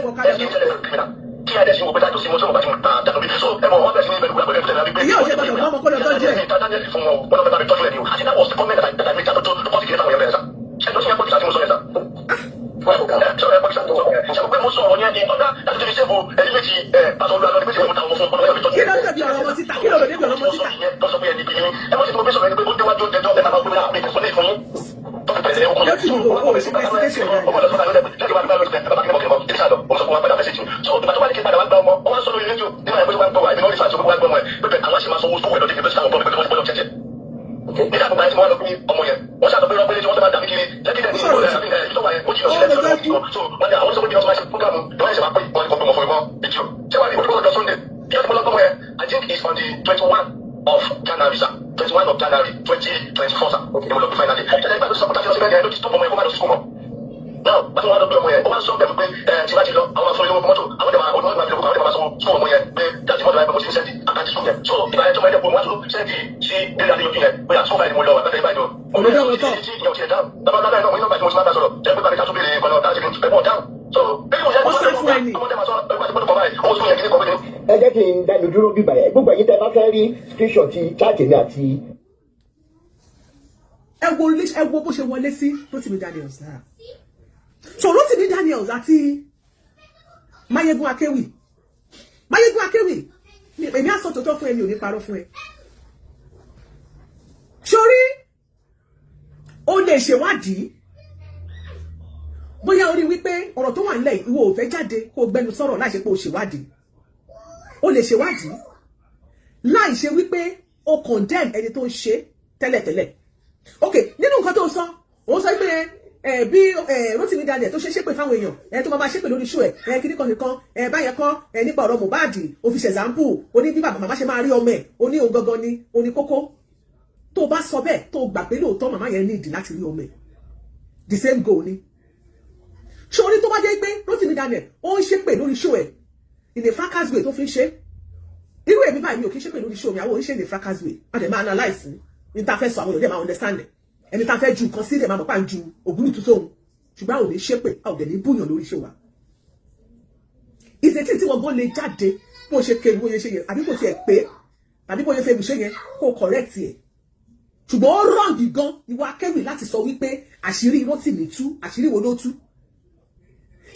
kí adé sí wo pé tájú sí mo tí mo bá ti ta dànù bí so ẹ mọ wọn bẹ sí ní ìbẹ̀rù gbàgbé fúnra bí pé ìyá òṣèlú ọmọ ọmọ kọlọ tó jẹ ìtàdánilẹ fún wọn wọn bẹ bá mi tọ́jú ẹ ní o àti náà wọ́n sì kọ́mẹ́ntà tàbí mi tàbí tó kọ́ sí kí ẹ táwọn yẹn bẹ̀rẹ̀ sá ṣe tó sì yẹ kó kìsà tí mo sọ yẹn sá. ṣe pé mo sọ ọ̀rọ̀ yẹn ní ọ̀gá láti tẹ̀lé sẹ́fù ẹni méjì pàṣẹ olúwa lọ ní méjì mo ta àwọn fún ọmọ yẹn. kí ló ń tẹ̀bi ọ̀rọ̀ ọmọ títà kí ló lè débi ọ̀rọ̀ ọmọ títà. tọ́sọ pé ẹni bìíní ẹ mọ̀ sí mo bí sọ̀rọ̀ ẹni pé ó déwájú ẹjọ́ ẹ máa gbé láàpẹ̀ ìfún ní ìfún yín. tọ́sọ pé ẹni ọkùnrin yẹn ọmọ lọ sọ́dọ̀ lẹ́yìn wá gbá lórí ẹ̀ bàbá kí ni mo kì í mọ̀ ìdísà lọ ó sọ fún wa padà fẹ́ sí ti so ìgbà tó wà ní kí n padà wá gbá ọmọ ọ wá sọ lórí rédíò nígbà yẹn pé wọ́n gbọ́ wa ẹ̀mí náà rí fàṣọ wọ́n gbọ́ wọn ẹ̀ pé àwọn àṣẹ máa sanwó fún ẹ̀dọ́ dígbẹ́ sáwọn bọ́ọ̀lù pé wọ́n ti gbọ́dọ̀ jẹ́jẹ́ nígbà tó bá yẹn tí wọ́n lọ pín ọmọ yẹn wọ́n ṣàtọ̀ pé wọ́n pélé tí wọ́n tó máa dàbí kiri lẹ́kídẹ̀ ní ìtọ́wà yẹn ó jìnà sílẹ̀ so wọ́n ní àwọn sọ́kùnrin tí wọ́n máa ṣe fúgàmù ìwọ́n ṣe máa pé wọ́n ní kọ́ pé wọ́n fún ìmọ̀ ìjọ ṣé wàá ní ìwọ́n tó Sunday yóò ti mọ́ lọ́gbọ́n yẹn I think it's on the 21 of January sir 21 of January 2024 sir ìwọ́n lọ bí finally ẹ̀jẹ̀ nígbà tó sọ pé káfíńsì mẹ́rin ẹ̀ ló ti tó ọmọ yẹn kó má lọ sí skul mọ́ now bá tí wọ́n á lọ bí ọmọ yẹn ó máa ń sọ bẹ́ẹ̀ pé tí wọ́n ti lọ àwọn afọ ìlú mọ́tò àwọn ọmọdé máa olùwàgbà ìlú àwọn ọmọdé máa sọ skul ọmọ yẹn pé dájú mọ́tò láìpẹ́ mo ti ń sẹ́ndì àkáǹtì skul yẹn so ìgbà yẹn tó máa ń dẹ́kun wọ́n á tún sẹ́ndì sí eré adéyọjú yẹn pé àtúkọ̀ báyìí mo lọ àgbàdo ìbàdàn ọmọdé ọmọ tán tí ìyẹn ò tiẹ̀ dáhùn bàbá bàbá náà mo iná bàtí mo ti máa bá sọ̀rọ̀ jẹ́ pé bàbá tó béèrè kọ́nà dájú ní ẹ̀mọ́ dáhùn so bí mo yẹ ọmọdé máa sọ ẹ jẹ́ kí n dánu dúró bíbà yẹn gbogbo ẹ̀yin tẹ́ bá fẹ́ rí screenshot chat mi àti. ẹ wo bó ṣe wọlé sí Rotimi Daniels náà so Rotimi Daniels àti Mayegun Akewi èmi á sọ tòótọ́ fún ẹ mi ò ní parọ́ fún ẹ sórí ó lè ṣèwádìí bóyá orí wípé ọ̀rọ̀ tó wà nílẹ̀ ìwọ ò fẹ́ jáde kó gbẹnu sọ̀rọ̀ láì ṣe pé ó ṣèwádìí ó lè ṣèwádìí láì ṣe wípé ó condemn ẹni tó ń ṣe tẹ́lẹ̀tẹ́lẹ̀ ok nínú nǹkan tó sọ ó sọ pé bí Rotimi Daniels tó ṣépè fáwọn èèyàn tó máa ṣépè lórí show kíní kan nìkan báyẹn kọ́ nípa ọ̀rọ̀ Mohbad ó fi ṣẹ̀zámpù ó ní bí bàbá màmá ṣe máa rí ọmọ ẹ̀ ó ní òun gangan ni ó ní kókó tó bá sọ bẹ́ẹ̀ tó gbà pé lóòótọ́ màmá yẹn ní ìdí láti rí ọmọ ẹ̀ the same goal ni ṣorí tó bá jẹ́ pé Rotimi Daniels ó ń ṣépè lórí show in a fracas way tó fi ń ṣe irú èmi báyìí mi ò kí ń ṣépè lórí show mi àwọn oníṣẹ́ in a fracas way a dẹ̀ máa analyse interface àwọn olùdẹ́ máa understand ẹni tá fẹ́ ju nǹkan sílẹ̀ máa mọ̀ pa ń ju ògúnlùtú sóhun ṣùgbọ́n àwọn ò ní ṣépè a ò dẹ̀ ní búyàn lórí iṣẹ́ wa ìṣètì tí wọ́n gbọ́n lè jáde bó ṣe kéwì bó ṣe ṣe yẹn àbí kò tiẹ̀ pé àbí bó ṣe fẹ́ ṣe yẹn kó correct ẹ̀ ṣùgbọ́n ó wrong gan ìwọ akéwì láti sọ wípé àṣírí irọ́ tì mí tú àṣírí wo ló tú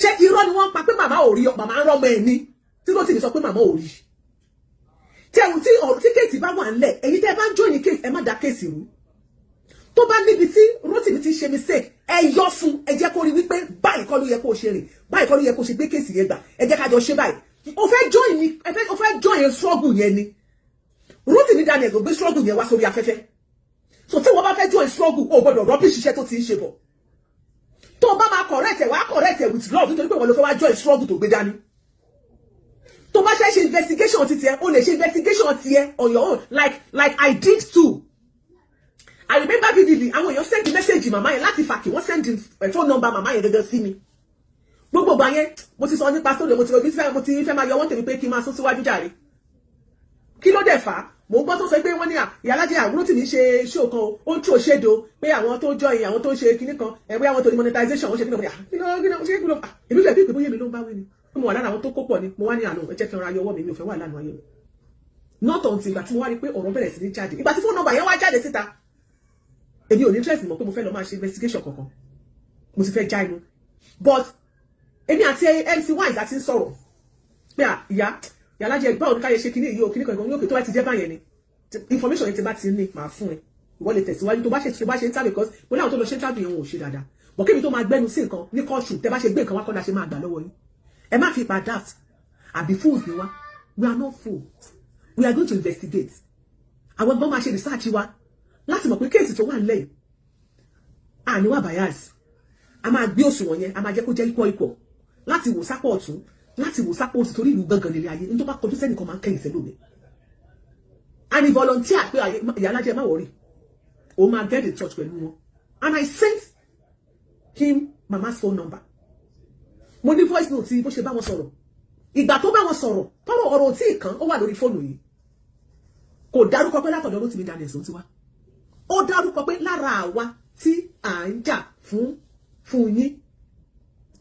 ṣé irọ́ ni wọ́n pa pé màmá ò rí màmá ń rọ́mọ ẹ̀ ní tí ló tì mí sọ pé màmá ò rí tí ẹ̀wù tí kéèsì bá wà ńlẹ̀ èyí tẹ́ ẹ bá ń join kéèsì ẹ má da kéèsì rú tó bá níbi tí Rótìmí ti ṣe mistake ẹ yọ fún ẹ jẹ́ kó rí wípé báyìí kọ́ ló yẹ kó ṣe rìn báyìí kọ́ ló yẹ kó ṣe gbé kéèsì yẹn gbà ẹ jẹ́ ká jọ ṣe báyìí o fẹ́ join struggle yẹn ni Rótìmí Daniel ló gbé struggle yẹn wá sórí afẹ́fẹ́ so tí wọ́n bá fẹ́ join struggle o gbọ́dọ̀ rubbish iṣẹ́ tó ti ń ṣe bọ̀ tó bá máa correct ẹ̀ with love nítorí pé wọ́n ló fẹ́ wá join struggle tó gbé dání tó bá ṣe investigation ti tiẹ̀ o lè ṣe investigation tiẹ̀ on your own like I did too. I remember vividly àwọn èèyàn send message màmá yẹn láti fàkì wọ́n send phone number màmá yẹn gẹ́gẹ́ sí mi gbogbo ìgbà yẹn mo ti sọ nípa story mo ti fẹ́ máa yọ wọ́n tèmi pé kí n máa sún síwájú jàre kí ló dẹ̀ fà á mo gbọ́ tó sọ pé wọ́n ní Ìyálájé àwúrò tì mí ṣe show kan ó ń tú òṣèdò pé àwọn tó join àwọn tó ń ṣe kinní kan ẹ̀wẹ́ àwọn tó ní monetization wọ́n ṣe kinní kan èmi fẹ́ bí ìpè bóyá mi ló ń bá wí ni mo wà lára àwọn tó kó pọ̀ ni mo wá ní àná ẹ jẹ́ kí n ra yọwọ́ mi ò fẹ́ wà lánàá ayé mi not until ìgbà tí mo wá rí pé ọ̀rọ̀ bẹ̀rẹ̀ sí ní jáde ìgbà tí phone number yẹn wá jáde síta èmi ò ní interest mọ̀ pé mo fẹ́ lọ máa ṣe investigation kankan mo ti fẹ́ já inú but èmi àti MC Wise àti ń sọ̀rọ̀ pé Ìyálájé báwo ni ká yẹ ṣe kíní yìí o kíní kan ìgbọ̀n ní òkè tó bá ti jẹ́ báyẹn ni information yẹn ti bá ti ní màá fún ẹ ìwọ lè tẹ̀síwájú tó bá ṣe interview because mo láwọn tó lọ ṣe interview yẹn wọn ò ṣe dáadáa but kébi tó máa gbẹ́nu sí nǹkan ní kọ́ọ̀ṣù tẹ́ bá ṣe gbé nǹkan wá kọ́ la ṣe máa gbà lọ́wọ́ yín ẹ má fi ipa daft àbí fools ni wá we are not fools we are going to investigate àwọn ẹgbọ́n máa ṣe research wa láti mọ̀ pé kéèsì tó wà nílẹ̀ yìí àníwá bias a máa gbé òṣùwọ̀n yẹn a máa jẹ́ kó jẹ́ ikọ̀ láti wò sápọ̀ ọ̀tún láti wò sápọ̀ òsì torí ìlú gangan nílé ayé ní tó bá kọjú sẹ́nìkan máa ń kẹ́yìn sẹ́lómi and he volunteer pé Ìyálájé má worry o máa get in touch pẹ̀lú wọn and I sent him mama's phone number mo ní voice note bó ṣe bá wọn sọ̀rọ̀ ìgbà tó bá wọn sọ̀rọ̀ tọ́rọ̀ ọ̀rọ̀ tí kan ó wà lórí fóònù yìí kò dárúkọ pé látọ̀dọ̀ Rótìmí Daniel sọ ti wá ó dárúkọ pé lára àwa tí à ń jà fún yín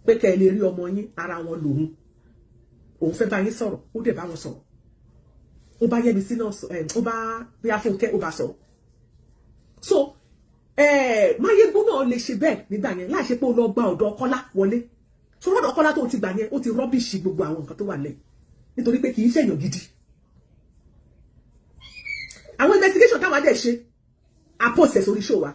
pé kẹ́ ẹ lè rí ọmọ yín ara wọn lòun òun fẹ́ bá yín sọ̀rọ̀ ó dẹ̀ bá wọn sọ̀rọ̀ ó bá Yẹ́mi sí náà ó bá bí Afúnkẹ́ ó bá sọ̀rọ̀ so Máyégún náà lè ṣe bẹ́ẹ̀ nígbà yẹn láì ṣe pé ó lọ gba ọ̀dọ̀ Kọ́lá wọlé tó rọ́dọ̀ Kọ́lá tó ti gbà yẹn ó ti rọ́bìṣì gbogbo àwọn nǹkan tó wà lẹ̀ nítorí pé kì í ṣèyàn gidi àwọn investigation táwọn adé ṣe àpòsẹ̀ sórí show wa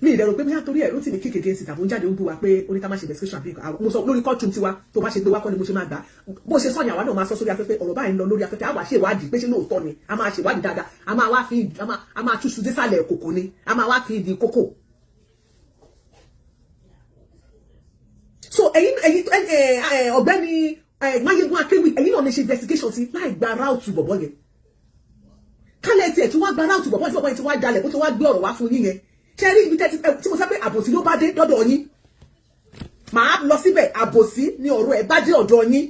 mi ìdẹ̀rù pé bóyá torí ẹ̀ ló ti ní kékeré sí tàbí ó ń jáde ó ń bú wa pé ó ní ká má ṣe investigation àbí mo sọ lórí courtroom tiwa tó bá ṣe gbé wá kọ́ ni mo ṣe máa gbà bó ṣe sọ̀yìn àwa náà máa sọ sórí afẹ́fẹ́ ọ̀rọ̀ báyìí ń lọ lórí afẹ́fẹ́ àwa ṣe ìwádìí pé ṣé lóòótọ́ ni a máa ṣe ìwádìí dáadáa a máa wá fi a máa túṣu désàlẹ̀ kòkò ni a máa wá fi ìdí kókò. so ọ̀gbẹ́ni Máyégún Akéwì ẹ̀yin náà lè ṣe investigation sí láì gba ráùtù bọ̀bọ̀ yẹn kálẹ̀ tiẹ̀ tí wọ́n gba ráùtù bọ̀bọ̀ yẹn tí wọ́n jalè bó ti wá gbé ọ̀rọ̀ wá fún yín yẹn ṣe rí ibi tí mo sọ pé àbòsí ló bá dé dọ́dọ̀ yín màá lọ síbẹ̀ àbòsí ni ọ̀rọ̀ ẹ̀ bá dé ọ̀dọ̀ yín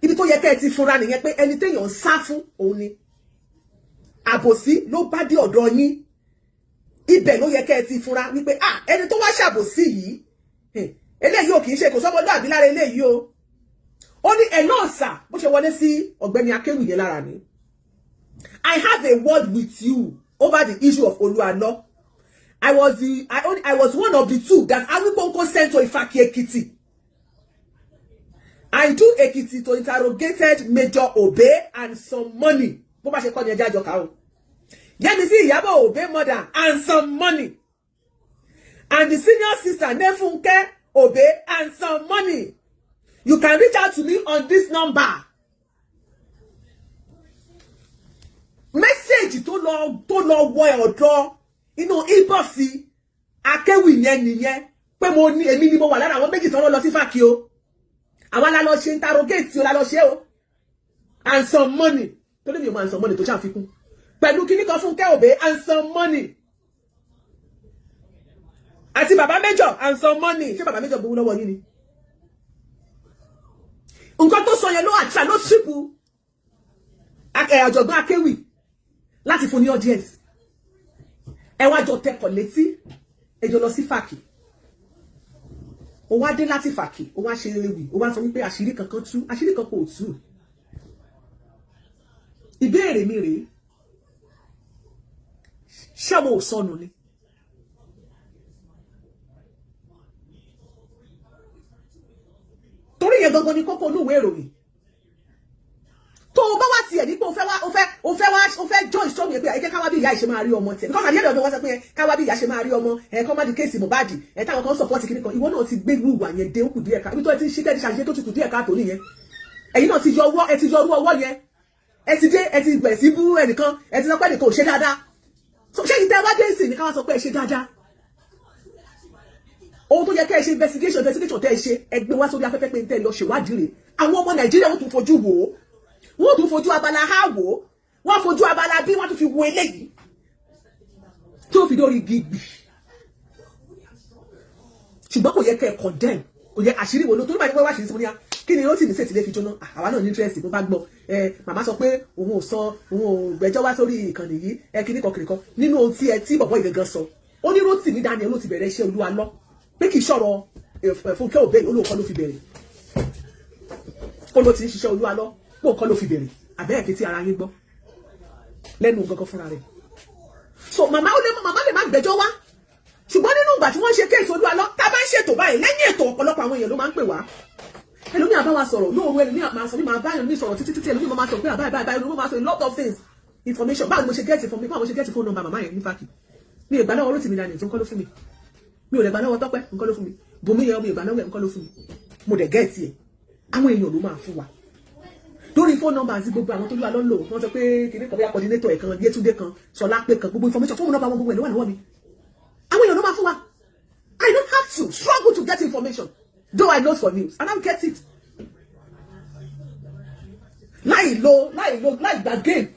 ibi tó yẹ kẹ́ ẹ ti fúnra nìyẹn pé ẹni téèyàn ń sá fún òun ni àbòsí ló bá dé ọ̀dọ̀ yín ibẹ̀ ló yẹ kẹ́ ẹ ti fúnra wípé ẹni tó wá ṣàbòsí yìí eléyìí ò kì í ṣe kò sọ́mọlúàbí lára eléyìí o ó ní ẹ̀ náà sà bó ṣe wọlé sí ọ̀gbẹ́ni Akéwì yẹn lára ni I have a word with you over the issue of Olualo. I was one of the two that Awikonko sent to Ifaki Ekiti. I do Ekiti to interrogated Major Obe and some money. Bó bá ṣe kọ́ ni ẹja àjọ ká o. Yẹ́misí Ìyábọ̀ Obe mother and some money. And the senior sister Nefunke Obe and some money. You can reach out to me on this number. Message tó lọ wọ ọ̀dọ̀ inú inbox Akéwì yẹn nìyẹn pé mo ní èmi ni mo wà lára àwọn méjì tó lọ sí Fákì o àwa la lọ ṣe interrogate o la lọ ṣe o and some money tó lè mi o and some money tó ṣàfikún pẹ̀lú kíní kan Fúnkẹ́ Òbé and some money àti bàbá Major and some money ṣé bàbá Major gbowó lọ́wọ́ yín ni nǹkan tó sọ yẹn ló àṣà ló ṣípù ọ̀jọ̀gbọ́n Akéwì láti fún ní audience ẹ wá jọ tẹkọ̀ létí ẹ jọ lọ sí fàkì ó wá dé láti fàkì ó wá ṣe ewì ó wá sọ wípé àṣírí kankan tú àṣírí kan kò tú. ìbéèrè mi rèé ṣé mo ò sọnù ni torí yẹn gangan ni kókó olúwèé ìròyìn tó o bá wá tiẹ̀ ní pé o fẹ́ join strong yẹn pé ẹ jẹ́ ká wá bí ìyá ìṣe máa rí ọmọ tiẹ̀ because àdéhùn ọdún wọn sọ pé ká wá bí ìyá ṣe máa rí ọmọ kọ́ má di kéèsì Mohbad táwọn kan support kìnnìkan ìwọ náà ti gbé ìwà yẹn dé ó kù díẹ̀ ká ibi tó ẹ ti ń ṣe tẹ́lẹ̀ ṣàṣeyẹ tó ti kù díẹ̀ ká tó nìyẹn ẹ̀yin náà ti yọ orú ọwọ́ yẹn ẹ ti dé ẹ ti bẹ̀rẹ̀ sí bú ẹnìkan ẹ ti sọ pé ẹnìkan ò ṣe dáadáa ṣé ìtẹ́ wá dé ìsìn ní ká wá sọ pé ẹ ṣe dáadáa ohun tó yẹ kẹ́ ẹ ṣe investigation tẹ́ ẹ ṣe ẹgbẹ́ wá sórí afẹ́fẹ́ pé ń tẹ́ lọ ṣèwádìí rẹ̀ àwọn ọmọ Nàìjíríà wọ́n tún fojú wò ó wọ́n tún fojú abala ha wò ó wọ́n fojú abala bí wọ́n tún fi wo eléyìí tí ó fi dórí gbìgbì ṣùgbọ́n kò yẹ kẹ́ ẹ condemn kò yẹ àṣírí wo ló torí báyìí pé wá ṣì ń sọ ní kí ni ó sì ní sètìlẹ́ fi jóná àwa náà ní interest bó bá gbọ́ màmá sọ pé òun ò gbẹ́jọ́ wá sórí ìkànnì yìí kìnnìkan nínú ohun tí bọ̀bọ̀ ìgangan sọ ó ní Rótìmí Daniel ló ti bẹ̀rẹ̀ iṣẹ́ Olúwa lọ pé kì í ṣọ̀rọ̀ Fúnkẹ́ Òbé olóòkọ́ ló fi bẹ̀rẹ̀ ó ló ti ń ṣiṣẹ́ Olúwa lọ pé òkọ́ ló fi bẹ̀rẹ̀ àbẹ́ẹ̀kì tí ara yín gbọ́ lẹ́nu gangan fúnra rẹ̀ so màmá lè má gbẹ́jọ́ wá ṣùgbọ́n nínú ìgbà tí wọ́n ṣe kéèsì Olúwa lọ tá a bá ń ṣètò báyìí lẹ́yìn ètò ọ̀pọ̀lọpọ̀ àwọn èèyàn ló máa ń pè wá ẹlòmíà bá wa sọ̀rọ̀ lóòrùn ẹlòmíà máa sọ ní máa bá ẹlòmíì sọ̀rọ̀ títí ẹlòmíì máa sọ pé àbáyé ẹlòmíì máa sọ a lot of things information báwo ni mo ṣe gẹ́ẹ̀tì fún mi báwo mo ṣe gẹ́ẹ̀tì fún nọ́mbà màmá yẹn ní fàkì mi ò gbà lọ́wọ́ Rótìmí Daniel tó ń kọ́ ló fún mi mi ò lè gbà lọ́wọ́ Tọ́pẹ́ nǹkan ló fún mi Bùnmi yẹn mi ò gbà lọ́wọ́ ẹ̀ nǹkan ló fún mi mo dẹ̀ gẹ́ẹ̀tì ẹ̀ àwọn èèyàn ló máa fún wa lórí phone number àti gbogbo àwọn tó lúwa lọ́nlò wọ́n sọ pé kìnìún kan bí coordinator ẹ̀ kan Yétúndé kan Ṣọlá pé kan gbogbo information fóònù nọ́mbà wọn gbogbo ẹ̀ ló wà lọ́wọ́ mi àwọn èèyàn ló máa fún wa I don't have to struggle to get information though I know for news and I get it láì gba game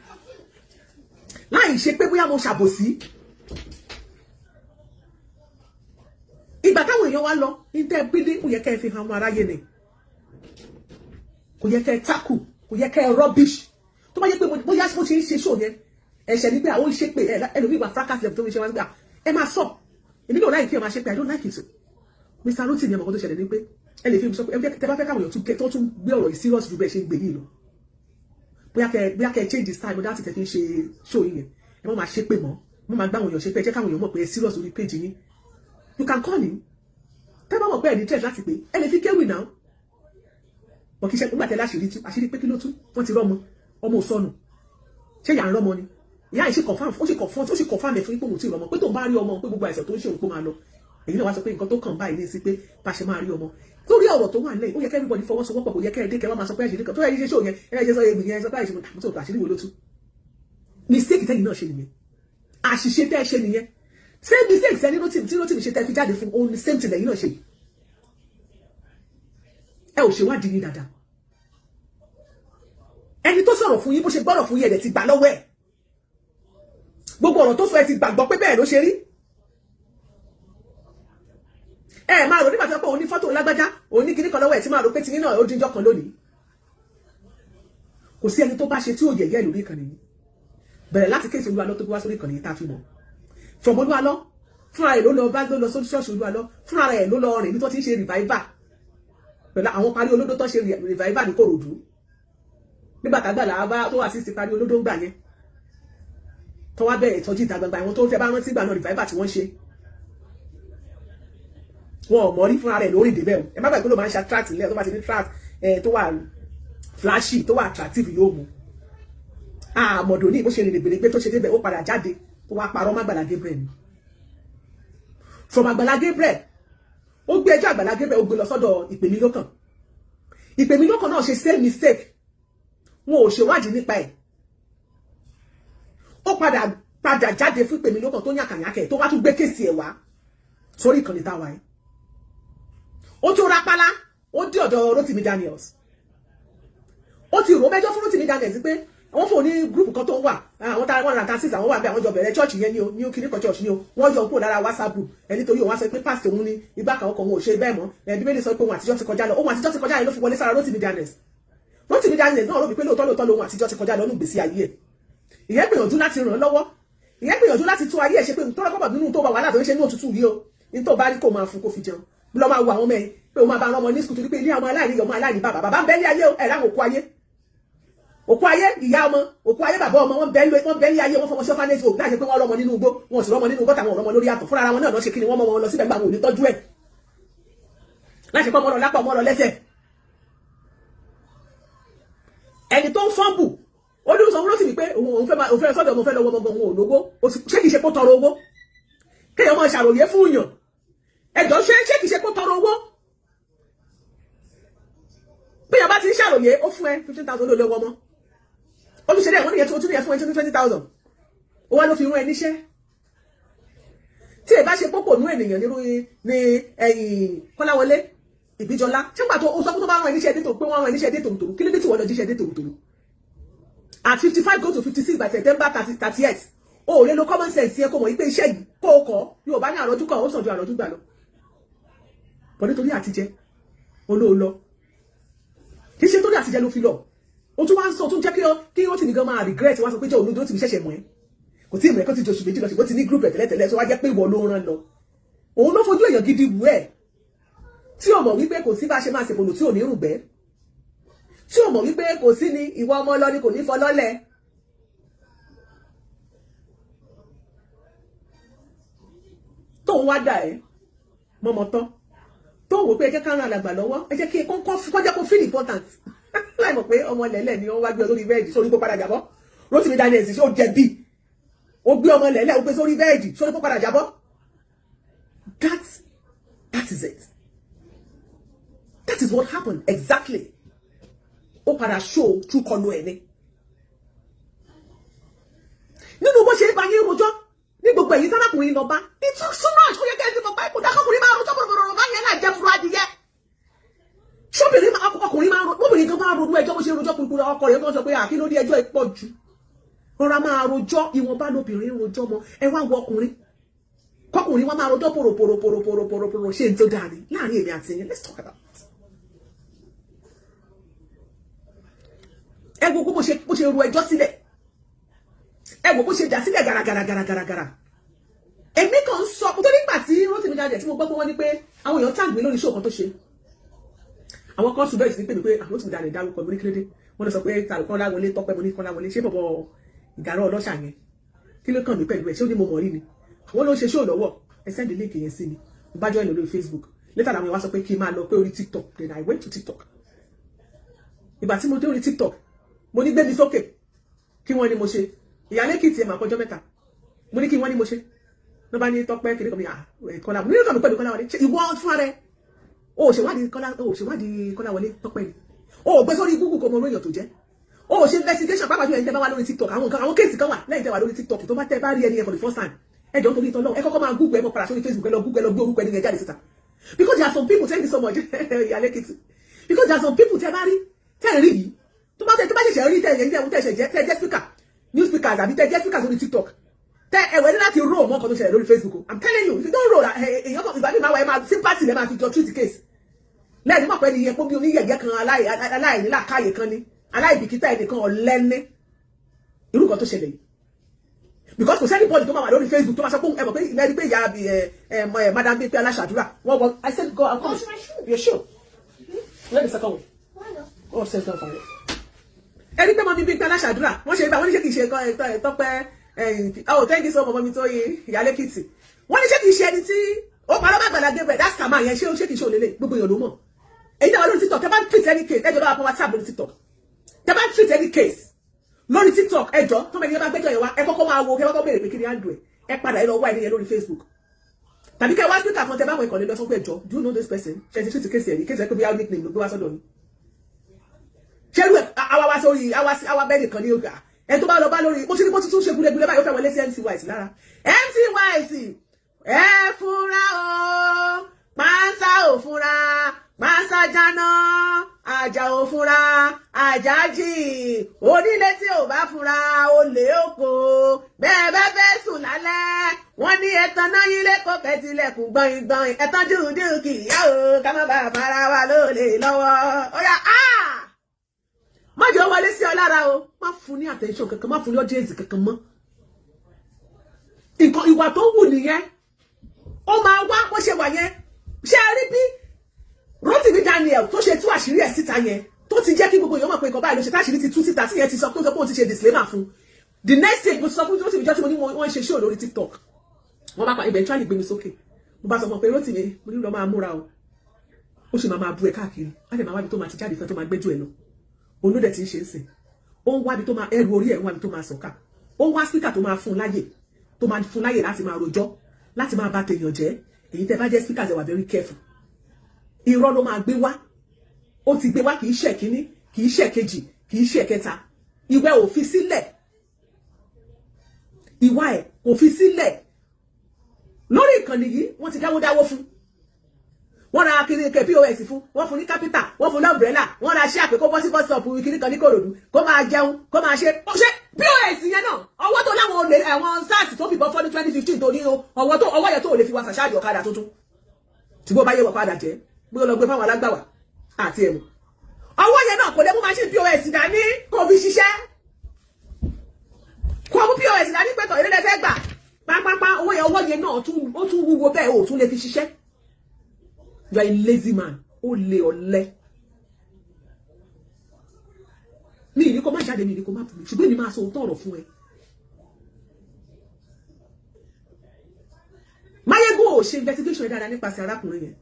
láì ṣe pé bóyá mo ṣàbòsí ìgbà táwọn èèyàn wá lọ ní tẹ́ bídé kò yẹ kẹ́ ẹ fi hàn ọmọ aráyé ni kò yẹ kẹ́ ẹ tákù kò yẹ kẹ́ ẹ rubbish tó bá yẹ pé bóyá mo ṣe ń ṣe show yẹn ẹ̀ṣẹ̀ ní pé àwọn ṣe pé ẹlòmíì wà fracas level tó ń ṣe wá gbà ẹ máa sọ èmi náà láì kí ẹ máa ṣe pé I don't like it Mr. Rótìmí ẹ̀mọ̀ kan tó ṣẹlẹ̀ ní pé ẹ lè fi sọ pé tẹ bá fẹ́ káwọn èèyàn tó tún gbé ọ̀rọ̀ yìí serious ju bẹ́ẹ̀ ṣe ń gbé yìí lọ bóyá kẹ́ change the style bóyá láti tẹ̀ fi ń ṣe show yìí yẹn ẹ má máa ṣe pé mọ́ mo máa gbá àwọn èèyàn ṣe pé ẹ jẹ́ káwọn èèyàn mọ̀ pé ẹ serious lórí page yín you can call him tẹ́ bá mọ̀ pé ẹ ní interest láti pé ẹ lè fi kéwì náà bọ̀ kí iṣẹ́ nígbà tẹ́lẹ̀ àṣírí pé kí ló tú wọ́n ti rọ́mọ ọmọ òsọnù ṣé ìyá ń rọ́mọ ni ìyá yìí ṣe confam ẹ̀ fún ipò òun tí rọ́mọ pé tó ń bá rí ọmọ pé gbogbo àìsàn tó ń ṣe òun kó máa lọ èyí náà wá sọ pé nǹkan tó kàn báyìí ní sí pé bá ṣe máa rí ọmọ lórí ọ̀rọ̀ tó wà nílẹ̀ ó yẹ kẹ́ everybody fọwọ́sowọ́pọ̀ kò yẹ kẹ́ ẹ dé kẹ́ wá máa sọ pé àṣírí kan tó yẹ ṣe ṣó yẹn ẹ ṣe sọ èmi yẹn sọ pé àṣírí wo ló tú mistake tẹ́yìn náà ṣe nìyẹn àṣìṣe tẹ́ ẹ ṣe nìyẹn same mistake tẹ́ni Rótìmí ṣe tẹ́ fi jáde fún òun same thing lẹ́yìn náà ṣe ẹ ò ṣèwádìí ní dáadáa ẹni tó sọ̀rọ̀ fún yín bó ṣe gbọ́rọ̀ fún yín ẹ̀dẹ̀ ti gbà lọ́wọ́ ẹ̀ gbogbo ọ̀rọ̀ tó sọ ẹ ti gbàgbọ́ pé bẹ́ẹ̀ ló ṣe rí ẹ máa rò nígbà tó pé òun ní fọ́tò lágbájá òun ní kíní kan lọ́wọ́ ẹ̀ tí máa rò pé tiyín náà ó díjọ́ kan lónìí kò sí ẹni tó bá ṣe tí ò yẹ̀yẹ́ lórí ìkànnì yìí bẹ̀rẹ̀ láti kéèsì Olúwa lọ tó gbé wá sórí ìkànnì yìí tá a fi mọ̀ from Olúwa lọ fúnra rẹ̀ ló lọ sórí ṣọ́ọ̀ṣì Olúwa lọ fúnra rẹ̀ ló lọ rìn bí tó ti ń ṣe revival pẹ̀lú àwọn parí olódó tó ṣe revival ní Kòròdú nígbà tágbàlá bá tó wà sí parí olódó ń gbà yẹn tó wá bẹ̀rẹ̀ ìtọ́jú ìta gbangba àwọn tó ń fẹ́ bá rántí gbà náà revival tí wọ́n ṣe wọn ò mọ̀ rí fúnra rẹ̀ lórí ìdébẹ̀ ẹ má gbàgbé ló máa ń ṣe attract ilé tó bá ti ní track tó wà flashy tó wà attractive yóò mú àmọ̀dò ní bó ṣe rìnrìn gbèrègbè tó ṣe débẹ̀ ó padà jáde tó wá parọ́ má Àgbàlá Gabriel from Àgbàlá Gabriel ó gbé ẹjọ́ Àgbàlá Gabriel ó gbé lọ sọ́dọ̀ Ìpèmílókàn Ìpèmílókàn náà ṣe same mistake wọn ò ṣèwádìí nípa ẹ̀ ó padà jáde fún Ìpèmílókàn tó yàkàyàkẹ́ tó wá tún gbé kéèsì ẹ̀ wá sórí ìkànnì táwa ẹ̀ ó tún rápálá ó dé ọ̀dọ̀ Rótìmí Daniels ó ti rò mẹ́jọ fún Rótìmí Daniels pé wọ́n fò ní gúrùpù kan tó ń wà àwọn tá wọn ràǹkà sí àwọn wà bẹ́ẹ̀ àwọn jọ bẹ̀rẹ̀ chọ́ọ̀chì yẹn ní o kíní kan chọ́ọ̀chì ni o wọ́n yọ kúrò lára WhatsApp group ẹni torí òun wá sọ pé pásítọ̀ òun ní igbá kan ọkọ̀ òun ò ṣe bẹ́ẹ̀ mọ́ Bíbélì sọ pé òun àtijọ́ ti kọjá lọ òun àtijọ́ ti kọjá lọ ló fi wọlé sára Rótìmí Daniels náà rò wípé lóòótọ́ lòun àtijọ́ ti kọjá lọ nù gbèsè ayé ẹ̀ ìyẹn gbìyànjú láti ràn án lọ́wọ́ ìyẹn gbìyànjú láti tún ayé ẹ̀ ṣe pé tọ́lá kọ́bà nínú tó bá wà láti ṣe ní òtútù yìí o ní tó bá rí kó máa fún kó fi jẹun lọ máa wo àwọn mẹ́rin pé o máa bá ọmọ ní skul torí pé ilé àwọn aláìní ọmọ aláìní bàbá ń bẹ́ẹ̀ ní ayé ẹ̀ láwọn òkú ayé ìyá ọmọ òkú ayé bàbá ọmọ wọn bẹ́ẹ̀ ní ayé wọn fọmọ sí ọ́fánẹ́jì ò láti pé wọ́n rọmọ nínú igbó wọn sì rọmọ nínú igbó tàwọn ọmọ lórí àtọ̀ fúnra wọn náà lọ ṣe kí ni wọ́n mọ wọn lọ síbẹ̀ gbà wọn ò ní tọ́jú ẹ̀ láti pọ́ ọmọ lọ lápá ọmọ lọ lẹ́sẹ̀ ẹni tó ń fọ́nbù olùsọ wọn ló sì ní pé òun fẹ́ sọ́dọ̀ ọmọ fẹ́ lọ́wọ́ ọmọ òun ò lówó ṣé kìí ṣe kó tọrọ owó kéèyàn máa ṣàròyé fún yàn ẹjọ́ ṣé kìí ṣe kó tọrọ owó bí yàn bá ti ń ṣàròyé ó fún ẹ 15,000 olówó ọmọ olùṣèlú ẹ̀wọ̀n nìyẹn tó tún yẹ fún ẹ 20,000 ó wá ló fi rún ẹ níṣẹ́ tí ẹ bá ṣe pópò nú ènìyàn nírú ní ẹ̀yìn Kọ́láwọlé Ìbíjọlá ṣé pàtó ó sọ pé tó bá rán ẹ níṣẹ́ dé tó pé wọ́n rán ẹ níṣẹ́ dé tòmùtòmù kí ló dé tí wọ́n lọ jíṣẹ́ dé tòmùtòmù at 55 go to 56 by September 30th o lè lo common sense yẹ kó mọ̀ pé iṣẹ́ yìí kó o kọ́ yóò bá ní àrọ́jú kan ó sàn ju àrọ́jú gbà lọ bọ́ nítorí àtijẹ́ olóòlọ́ kì í ṣe torí àtijẹ́ ló fi lọ o tún wá ń sọ tún jẹ́ kí ó ti nìkan máa regret wá sọ pé jẹ́ olóòdó ti fi ṣẹ̀ṣẹ̀ mọ́ ẹ́ kò tí ì mọ̀ ẹ́ kó ti jọṣù méjì lọ ṣùgbọ́n ti ní group ẹ̀tẹ̀lẹ́tẹ̀lẹ́ tó wá jẹ́ pé ìwọ ló rán lọ òun ló fojú èèyàn gidi wù ẹ́ tí o mọ̀ wípé kò sí bá ṣe máa ṣèpòlò tí ò ní rùgbẹ́ tí o mọ̀ wípé kò sí ni ìwọ ọmọ lọ ni kò ní fọlọ́lẹ̀ tóun wá dà ẹ́ mọ́mọ́ tán tóun wò pé ẹ jẹ́ ká ràn àlàgbà lọ́wọ́ ẹ jẹ́ kí kọjá kó feel important láì mọ̀ pé ọmọ lẹ́lẹ̀ ni wọ́n wá gbé lórí bẹ́ẹ̀dì sórí kó padà jábọ́ Rotimi Daniels ṣé ó jẹ̀bi ó gbé ọmọ lẹ́lẹ̀ ó gbé sórí bẹ́ẹ̀dì sórí kó padà jábọ́ that is it. That is what happened exactly. Ó padà show true kọlu ẹ̀ ni. Nínú bó ṣe bá yín rojọ́ ní gbogbo èyí tálákùnrin lọ bá. It took so much. Ó yẹ kẹ́ ẹ ti mọ̀ pé kò dákọ́kùnrin máa rojọ́ bọ̀rọ̀bọ̀rọ̀ bá yẹn náà jẹ́ fúru adìyẹ. Ṣọ́bìnrin ọkùnrin máa obìnrin kan máa ronú ẹjọ́ bó ṣe rojọ́ kúrúkúrú ọkọ rẹ̀ kan sọ pé àkí ló dé ẹjọ́ ìpọ̀ jù. Rọra máa rojọ́ ìwọ̀nba lóbìnrin rojọ́ mọ́ ẹ wá wọ ọkùnrin. Kọkùnrin wa máa rojọ́ pòròpòrò ṣe ń tó dáa ni láàrin èmi àti yín. Let's talk about it. Ẹ wo bó ṣe ru ẹjọ́ sílẹ̀ ẹ wo bó ṣe dà sílẹ̀ gàràgàràgàràgàrà èmi kan sọ tó nígbà tí Rotimi Daniels tí mo gbọ́ pé wọ́n ní pé àwọn èèyàn tag mi lórí show kan tó ṣe àwọn kan ṣùgbọ́n ìsìn pé mi pé Rotimi Daniels dárúkọ mi ní kílódé wọ́n lọ sọ pé Kọ́láwọlé Tọ́pẹ́ mo ní Kọ́láwọlé ṣé bọ̀bọ̀ ìgàrọ̀ ọlọ́ṣà yẹn kí ló kàn mí pẹ̀lú ẹ̀ ṣé ó ní mo mọ̀ rí ni àwọn ló ń ṣe show lọ́wọ́ ẹ send link yẹn sí mi mo bá join lórí Facebook later làwọn wá sọ pé kí n máa lọ pé orí TikTok then I went to TikTok ìgbà tí mo dé orí TikTok mo ní gbé mi sókè kí wọ́n ní mo ṣe ìyálékìtì ẹ̀ máa kọjọ́ mẹ́ta mo ní kí wọ́n ní mo ṣe ló bá ní Tọ́pẹ́ kiri kan mi Kọ́lá mo ní kàn mí pẹ̀lú Kọ́láwọlé ìwọ fún ara ẹ o ò ṣèwádìí Kọ́láwọlé Tọ́pẹ́ ni o ò gbé sórí Google kò mọ orí èèyàn tó jẹ́ o ò ṣe investigation pàápàá jù ẹni tẹ́ bá wà lórí TikTok àwọn kéèsì kan wà lẹ́yìn tẹ́ wà lórí TikTok tó bá tẹ́ bá rí ẹni yẹn for the first time ẹ jọ torí ìtọ́lọ́ ẹ kọ́kọ́ máa Google ẹ mọ̀ padà sórí Facebook ẹ lọ Google ẹ lọ gbé orúkọ ẹni yẹn jáde síta because there are some people tell me so much ìyálékìtì because there are some people tẹ́ bá rí tẹ́ rí yìí tó bá ṣẹ̀ṣẹ̀ rí tẹ́ speaker news speakers àbí tẹ́ speakers lórí TikTok tẹ́ ẹ̀wẹ̀ ní láti roll mọ́ kan tó ṣẹlẹ̀ lórí Facebook I'm telling you if you don't roll èèyàn kan ìgbà mi máa wà ẹ máa sympathy lẹ́ máa fi jọ treat case lẹ́yìn mọ̀ pé ní epo bí oníyẹ̀yẹ́ kan aláìní làákàyè kan ní aláìbìkítà ẹnìkan ọ̀lẹ́ni irú kan tó ṣẹlẹ̀ yìí because kò sẹ́ni bọ́ọ̀lù tó máa wà lórí Facebook tó máa sọ pé ẹ mọ̀ pé ìlẹ́ni pé ìyá madam bíi pé aláṣàdúrà wọ́n wọ I said go I'm coming you're sure let me second one oh second fire ẹni pé mo bí bíi pé aláṣàdúrà wọ́n ṣe bá wọ́n ní ṣé kìí ṣe Tọ́pẹ́ oh thank you so much mọ́mí tó yẹ ìyálékìtì wọ́n ní ṣé kìí ṣe ẹni tí ó parọ́ bá gbàdá Gabriel that's kàmá yẹn ṣé kìí ṣe òlélẹ̀ gbogbo èèyàn ló mọ̀ èyí náà lórí TikTok tẹ́ bá treat any case ẹjọ́ bá wà fún WhatsApp lórí TikTok tẹ́ bá treat any case lórí TikTok ẹjọ́ tó mẹ́ni yẹn bá gbẹ́jọ́ yẹn wá ẹ kọ́kọ́ máa wo kẹ́ kọ́kọ́ béèrè pé kí ni àndù ẹ padà ẹ lọ wá ẹni yẹn lórí Facebook tàbí kẹ́ wá speaker kan tẹ́ bá wọn ìkànnì lọ sọ pé ẹjọ́ do you know this person ṣe ti treat case ẹ̀ ní case ẹ̀ pé bí i nickname ló gbé wá sọ́dọ̀ ni ṣerú ẹ̀ àwa wá sórí àwa bẹ́ẹ̀ nìkan ní ọgá ẹ tó bá lọ bá lórí bó ṣe ní bó tuntun ṣe gúlégúlé báyìí ó fẹ́ wọlé sí MC Wise lára MC Wise ẹ fúnra o pàṣà ò fúnra pàṣà jáná àjà ò fúnra àjà jì onílé tí ò bá fúnra olè oko bẹ́ẹ̀ bá fẹ́ sùn lálẹ́ wọ́n ní ẹ̀tàn náà yín lẹ́kọ̀ọ́ kẹtìlẹ̀kùn gbọ̀ngbọ̀n ẹ̀tàn dúdú kìyà o ká má bàa fara wa lólè lọ́wọ́ ó yá má jẹ́ wọlé sí ọ lára o má fún ní attention kankan má fún ní audience kankan mọ́ nǹkan ìwà tó wù nìyẹn ó máa wá bó ṣe wà yẹn ṣé ẹ rí bí Rotimi Daniel tó ṣe tú àṣírí ẹ̀ síta yẹn tó ti jẹ́ kí gbogbo èèyàn mọ̀ pé nǹkan báyìí ló ṣe táṣírí ti tú síta tí yẹn ti sọ pé ó ti ṣe disclaimer fún the next day mo sọ fún Rotimi jọ́ tí mo ní wọ́n ṣe show lórí TikTok wọ́n bá pa eventually gbé mi sókè mo bá sọ fún pé Rotimi mo ní lọ máa múra o ó sì máa bu ẹ káàkiri á lè máa wábi tó máa ti jáde fẹ́ tó máa gbẹ́jọ́ ẹ lọ olódẹ̀ tí ń ṣe ń sìn ó ń wábi tó máa ẹrù orí ẹ̀ ń wábi tó máa sọ̀ka ó ń wá speaker tó máa fún láyè láti máa rojọ́ láti máa bá tèèyàn jẹ́ èyí tẹ́ bá jẹ́ speakers ẹ wà very careful irọ́ ló máa gbé wá ó ti gbé wá kì í ṣe kíní kì í ṣe kejì kì í ṣe kẹta ìwé ò fi sílẹ̀ ìwà ẹ̀ kò fi sílẹ̀ lórí ìkànnì yìí wọ́n ti dáwó fún wọ́n ra kiri ke POS fún wọ́n fún ní capital wọ́n fún umbrella wọ́n ra ṣe àpè kó bọ́ sí bus stop kiri kan ní Kòròdú kó máa jẹun kó máa ṣe POS yẹn náà ọwọ́ tó láwọn olè àwọn SARS tó fìbọn fọ́ ní 2015 tó ní ọwọ́ yẹn tó lè fi wá sàṣáàdì ọ̀kadà tuntun tí bó bá yẹ wọ̀ padà jẹ́ bí ó lọ gbé fáwọn alágbàwà àti ẹ̀mù ọwọ́ yẹn náà kò lè mú machine POS dání kó fi ṣiṣẹ́ kó mú POS dání pẹ̀tọ̀ ìrẹ́lẹ̀ fẹ́ gbà pápápá owó yẹn náà ó tún wúwo bẹ́ẹ̀ ó tún lè fi ṣiṣẹ́. You are a lazy man. Ó lè ọ̀lẹ. Mi ní kó má jáde mi ní kó má bù mí. Ṣùgbọ́n mi máa sọ òótọ́ ọ̀rọ̀ fún ẹ. Máyégún ò ṣe investigation ẹ dáadáa nípasẹ̀ arákùnrin yẹn.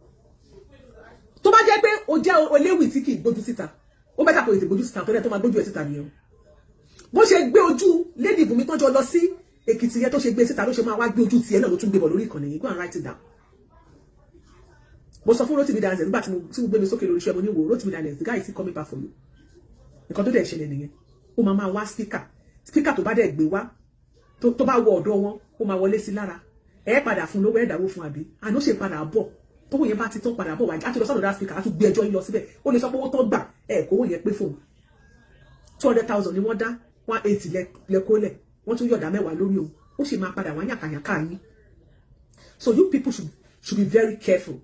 Tó bá jẹ́ pé o jẹ́ oléwì tí kì í gbójú síta. Ó bẹ́ẹ̀ kò tètè gbójú síta torí ẹ tó máa gbójú ẹ síta nìyẹn. Bó ṣe gbé ojú Lady Bùnmi tán jọ lọ sí Èkìtì yẹn tó ṣe gbé síta ló ṣe máa wá gbé ojú tiẹ̀ náà ló tún gbé bọ̀ lórí ìkànnì yìí. Go and write it down. Mo sọ fún Rotimi Daniel nígbà tí mo gbé mi sókè lórí iṣẹ́ mo ní wo Rotimi Daniel the guy is coming back for you nǹkan tó dẹ̀ ṣẹlẹ̀ nìyẹn ó máa wá speaker tó bá dẹ̀ gbé wá tó bá wọ ọ̀dọ̀ wọn ó máa wọlé sí lára ẹ padà fún lówó ẹ dáwó fún àbí àná ṣe padà bọ̀ tówó yẹn bá ti tán padà bọ̀ wájú àti lọ sọ́dọ̀ that speaker á tún gbé ẹjọ́ yín lọ síbẹ̀ ó lè sọ pé owó tó gbà kówó yẹn pé fóun 200,000 ni wọ́n dá 180 lẹ́kọ́lẹ̀ wọ́n tún yọ̀dá 10 lórí o ó sì máa padà wá yàkàyàkà yín so you people should be very careful.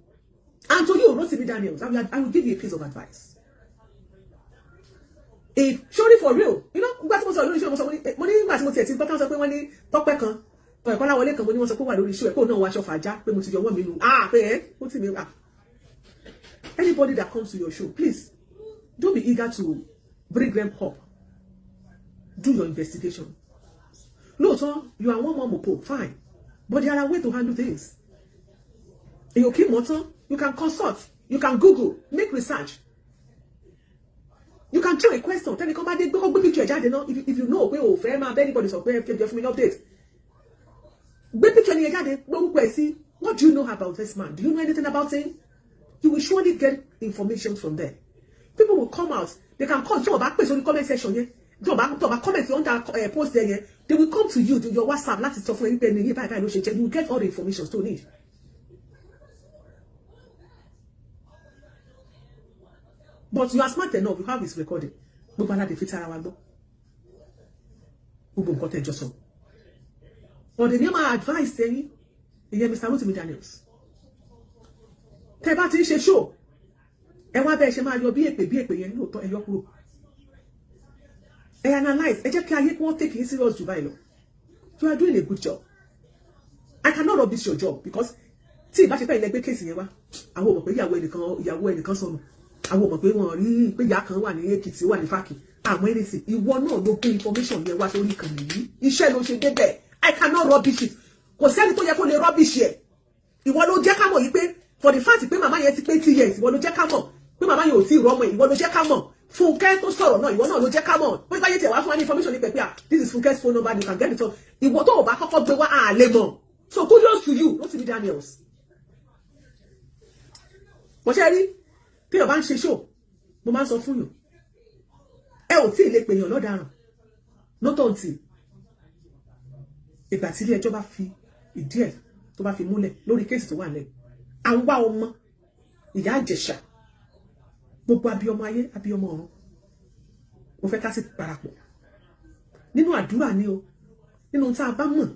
And to you, Rotimi Daniels, I will give you a piece of advice. If surely for real, you know, gbà tí mo sọ lórí show mo ní gbà tí mo tiẹ̀ ti gbọ́ kan sọ pé wọ́n ní Tọ́pẹ́ kan Kọ́láwọlé kan mo ní wọ́n sọ pé wà lórí show ẹ̀ kó náà wá aṣọ fàájá pé mo ti yọ wọ́n mi nù pé ó ti mi anybody that comes to your show, please don't be eager to bring them up. Do your investigation. Lóòótọ́, you are one more mopo, fine, but there are ways to handle things. You keep motor. You can consult. You can Google. Make research. You can throw a question. Tell me, come back. Go picture. If you know, anybody so give me an update. Go picture. What do you know about this man? Do you know anything about him? You will surely get information from there. People will come out. They can come. Some back on the comment section. Comment under post there. They will come to you. Your WhatsApp. That's it. You will get all the information you need. But you are smart enough, you have his recording. Gbogbo ala de fi tara wa gbọ́. Gbogbo nǹkan tẹ́ jọ sọ. But the name I advise saying, Mr. Rotimi Daniels. Tẹ́ bá ti ń ṣe show. Ẹ wá bẹ́ẹ̀ ṣe máa yọ bí èpè yẹn lóòótọ́ ẹ yọ kúrò. Ẹ analyze, ẹ jẹ́ kí ayé kí wọ́n take it serious jù báyìí lọ. You are doing a good job. I cannot rubbish your job because tí ìbá ṣe pé ilẹ̀ gbé case yẹn wá, àwọn ò mọ̀ pé ìyàwó ẹnìkan sọnù. Àwọn mọ̀ pé wọ́n rí pé ìyá kan wà ní Èkìtì wà ní Fákì àwọn ẹnìsì ìwọ náà ló gbé information yẹn wá sórí ìkànnì yìí iṣẹ́ ló ṣe débẹ̀ I cannot rubbish it kò sẹ́ni tó yẹ kó lè rubbish ẹ̀ ìwọ ló jẹ́ ká mọ̀ yìí pé for the fact pé màmá yẹn ti pé 2 years ìwọ ló jẹ́ ká mọ̀ pé màmá yẹn ò tí ì rọ́mọ ìwọ ló jẹ́ ká mọ̀ Fúnkẹ́ tó sọ̀rọ̀ náà ìwọ náà ló jẹ́ ká mọ̀ pé báyé tiẹ̀ wá fún wa ní information ní pẹ̀pẹ́ this is Funke's phone number you can get it on ìwọ tó ò bá kọ́kọ́ gbé wá àlè mọ̀ so kudos to you Rotimi Daniels. mo ṣe rí tí o bá ń ṣe show mo máa ń sọ fún yín ẹ ò tí ì lè pèèyàn lọ́daràn lọ́tọ̀ ntì ìgbà tí ilé ẹjọ́ bá fi ìdí ẹ̀ tó bá fi múlẹ̀ lórí kéèsì tó wà lẹ̀ à ń wá ọmọ ìyá Ìjẹ̀ṣà gbogbo abiyọmọ ayé abiyọmọ ọ̀run mo fẹ́ ká sì parapọ̀ nínú àdúrà ni o nínú tá a bá mọ̀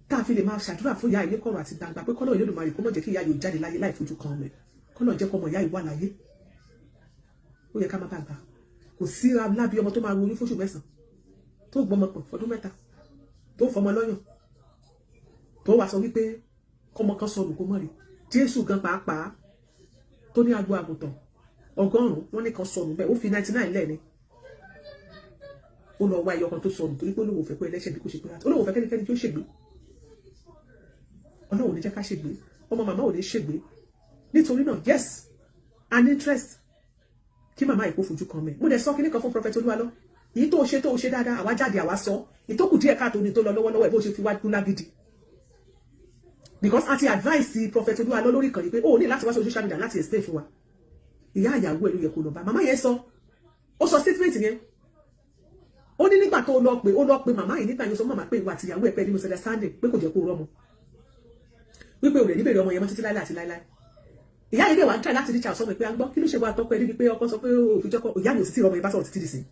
tá a fi lè máa ṣàdúrà fún ìyá ilé kọ̀rọ̀ àti gbangba pé kọ́lọ́ Olódùmarè kó má jẹ́ kí ìyá yóò jáde láyé láì fojú kan ọmọ ẹ̀ kọ́lọ́ jẹ́ kọ́ ọmọ ìyá ìwà láyé ó yẹ ká má bàgbà kò sí alábí ọmọ tó máa ronú fóṣù 9 tó gbọmọ pọ̀ fọdún 3 tó fọmọ lọ́yàn tó wá sọ wípé kọ́mọ kan sọnù kó mọ̀ rí Jésù gan pàápàá tó ní agbo àgùntàn 100 wọ́n ní kan sọnù bẹ́ẹ̀ ó fi 99 lẹ́ni ó lọ wá ẹyọ kan tó sọnù torí pé olówó fẹ́ pé ẹlẹ́ṣẹ̀ bí kò ṣe pé láti olówó fẹ́ kẹ́nikẹ́ni tí ó ṣègbé Ọlọ́run ò ní jẹ́ ká ṣègbé ọmọ màmá ò ní ṣègbé nítorí náà yes an interest kí màmá ìkó fojú kan mẹ́ mo dẹ̀ sọ kíní kan fún Prophet Olúwalọ èyí tó ṣe dáadáa àwa jáde àwa sọ ìtókù díẹ̀ káàtó ni tó lọ lọ́wọ́lọ́wọ́ ẹ̀ bó ṣe fi wá dúnlá gidi because àti advice Prophet Olúwalọ lórí kan yìí pé ó ní láti wá sí social media láti explain fún wa ìyá àyàwó ẹ̀ ló yẹ kó lọ bá màmá yẹn sọ ó sọ statement yẹn ó ní nígbà tó lọ pé màmá yìí nígbà yẹn sọ màmá pé ìwà àti ìyàwó ẹ̀ pẹ́ nínú Sunday pé kò jẹ́ kó rọ́mọ wípé òrè níbèrè ọmọ yẹn mọ́ títí láíláí àti láíláí ìyá yìí dẹ̀ wá ń try láti reach out sọ́mọ pé à ń gbọ́ kí ló ṣe wá tọ́pẹ́ níbi pé ọkọ sọ pé òfin jọ́kọ ìyá mi ò sì tí ọmọ yẹn bá sọ̀rọ̀ títí dìsìn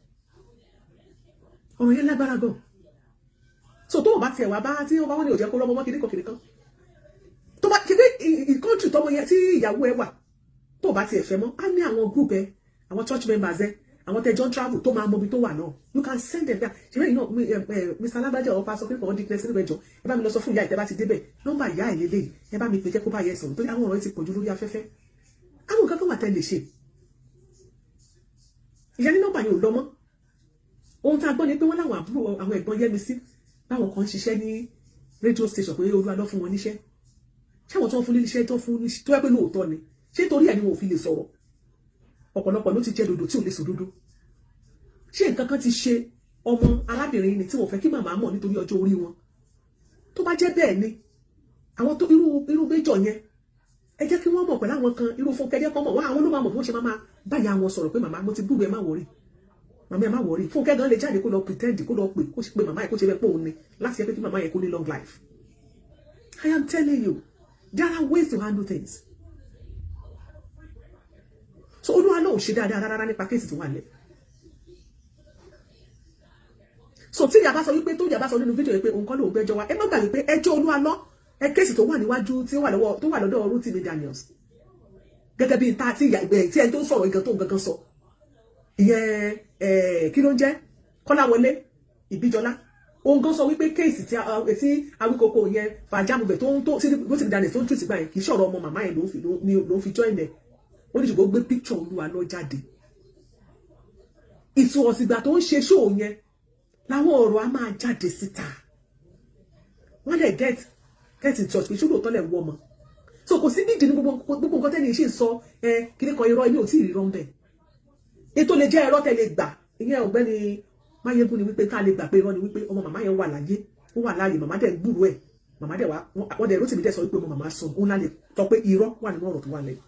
ọmọ yẹn lágbára gan so tó o bá tiẹ̀ wá bá tí wọ́n bá wọ́n ní òjẹ́ kó rọ́mọ mọ́ kiri kan tó bá kí ní country tọmọ yẹn tí ìyàwó ẹ wà tó o bá tiẹ̀ fẹ́ mọ́ á ní àwọn group ẹ àwọn church members ẹ àwọn tẹjọ ń travel tó máa mọ ibi tó wà náà you can send them back ṣe bẹ́ẹ̀ náà Mr. Alágbájá ọ̀pá sọ pé kò wọ́n di kẹ́sì níbẹ̀ jọ ẹ bá mi lọ sọ fún ìyá ìtẹ́ bá ti débẹ̀ nọ́mbà ìyá ẹ̀ lélẹ̀ ẹ bá mi pè jẹ́ kó bá yẹ sọ̀rọ̀ torí àwọn ọ̀rọ̀ ti pọ̀jù lórí afẹ́fẹ́ àwọn nǹkan kan wà tẹ́ lè ṣe ìyá ní nọ́mbà yẹn ò lọ mọ́ ohun tá a gbọ́ ni pé wọ́n láwọn àbúrò àwọn ẹ̀gbọ́n Yẹ́misí báwọn kan ń ṣiṣẹ́ ní rédíò station pé Olúwa lọ fún wọn níṣẹ́ ṣé àwọn tó ń fún níṣẹ́ tó yẹ pé lóòótọ́ ni ṣé torí ẹ̀ ni wọn ò fi lè sọ̀rọ̀ ọ̀pọ̀lọpọ̀ ló ti jẹ́ dodo tí ò lè sọ dodo ṣé nǹkan kan ti ṣe ọmọ arábìnrin ni tí wọ́n fẹ́ kí màmá mọ̀ nítorí ọjọ́ orí wọn tó bá jẹ́ bẹ́ẹ̀ ni àwọn tó irú méjọ yẹn ẹ jẹ́ kí wọ́n mọ̀ pẹ̀lú àwọn kan irú fún kẹjẹ́ kan mọ̀ wá àwọn ló máa mọ̀ bí wọ́n ṣe máa báyà wọn sọ̀rọ̀ pé màmá mo ti gbúgbẹ́ má wọrí màmá ẹ má wọrí fún kẹ́gàn lè jáde kó lọ pretend kó lọ pè kó ṣe pé màmá ẹ kó ṣe bẹ́ẹ̀ pé òun ni láti ṣe pé kí màmá yẹn kó ní long life I am telling you there are ways to handle things so Olúwa náà ò ṣe dáadáa rárá nípa kéèsì tó wà lẹ̀ so tí ìyá bá sọ wípé tó ìyá bá sọ nínú fídíò yìí pé òun kọ́ lòun gbẹ́jọ́ wa ẹ má gbàgbé pé ẹjọ́ Olúwalọ ẹ kéèsì tó wà níwájú tí ó wà lọ́dọ̀ Rotimi Daniels gẹ́gẹ́ bí ta tí ẹni tó ń sọ̀rọ̀ igan tó ń gangan sọ ìyẹn kí ló ń jẹ́ Kọ́láwọlé Ìbíjọlá òun gan sọ wípé kéèsì tí Awíkókó yẹn fàjámùbẹ̀ tó Rotimi Daniels tó ń tùtì gbà yẹn kì í ṣọ̀rọ̀ ọmọ màmá yẹn ló fi join ẹ̀ ó ní ṣùgbọ́n gbé picture Olúwalọ jáde ìtúwọ̀sìgbà tó ń ṣe show yẹn láwọn ọ̀rọ̀ a máa jáde síta wọ́n lè get in touch pé ṣúgbọ́n tọ́lẹ̀ wọ́ ọmọ so kò sí nídìí ní gbogbo nǹkan tẹ́lẹ̀ ṣe ń sọ kíní kan irọ́ ilé ò tí ì rí rọ́ńbẹ̀ ètò lè jẹ́ ẹ̀rọ tẹ́lẹ̀ gbà ìyẹn ọ̀gbẹ́ni Máyégún ni wípé ká lè gbà pé irọ́ ni wípé ọmọ màmá yẹn wà láyé ó wà láàyè màmá dẹ̀ gbúrú ẹ̀ màmá dẹ̀ wọ́n dẹ̀ Rotimi dẹ̀ sọ wípé ọmọ màmá sọ òun lálẹ́ tọ́ pé irọ́ wà nínú ọ̀rọ̀ tó wà lẹ́yìn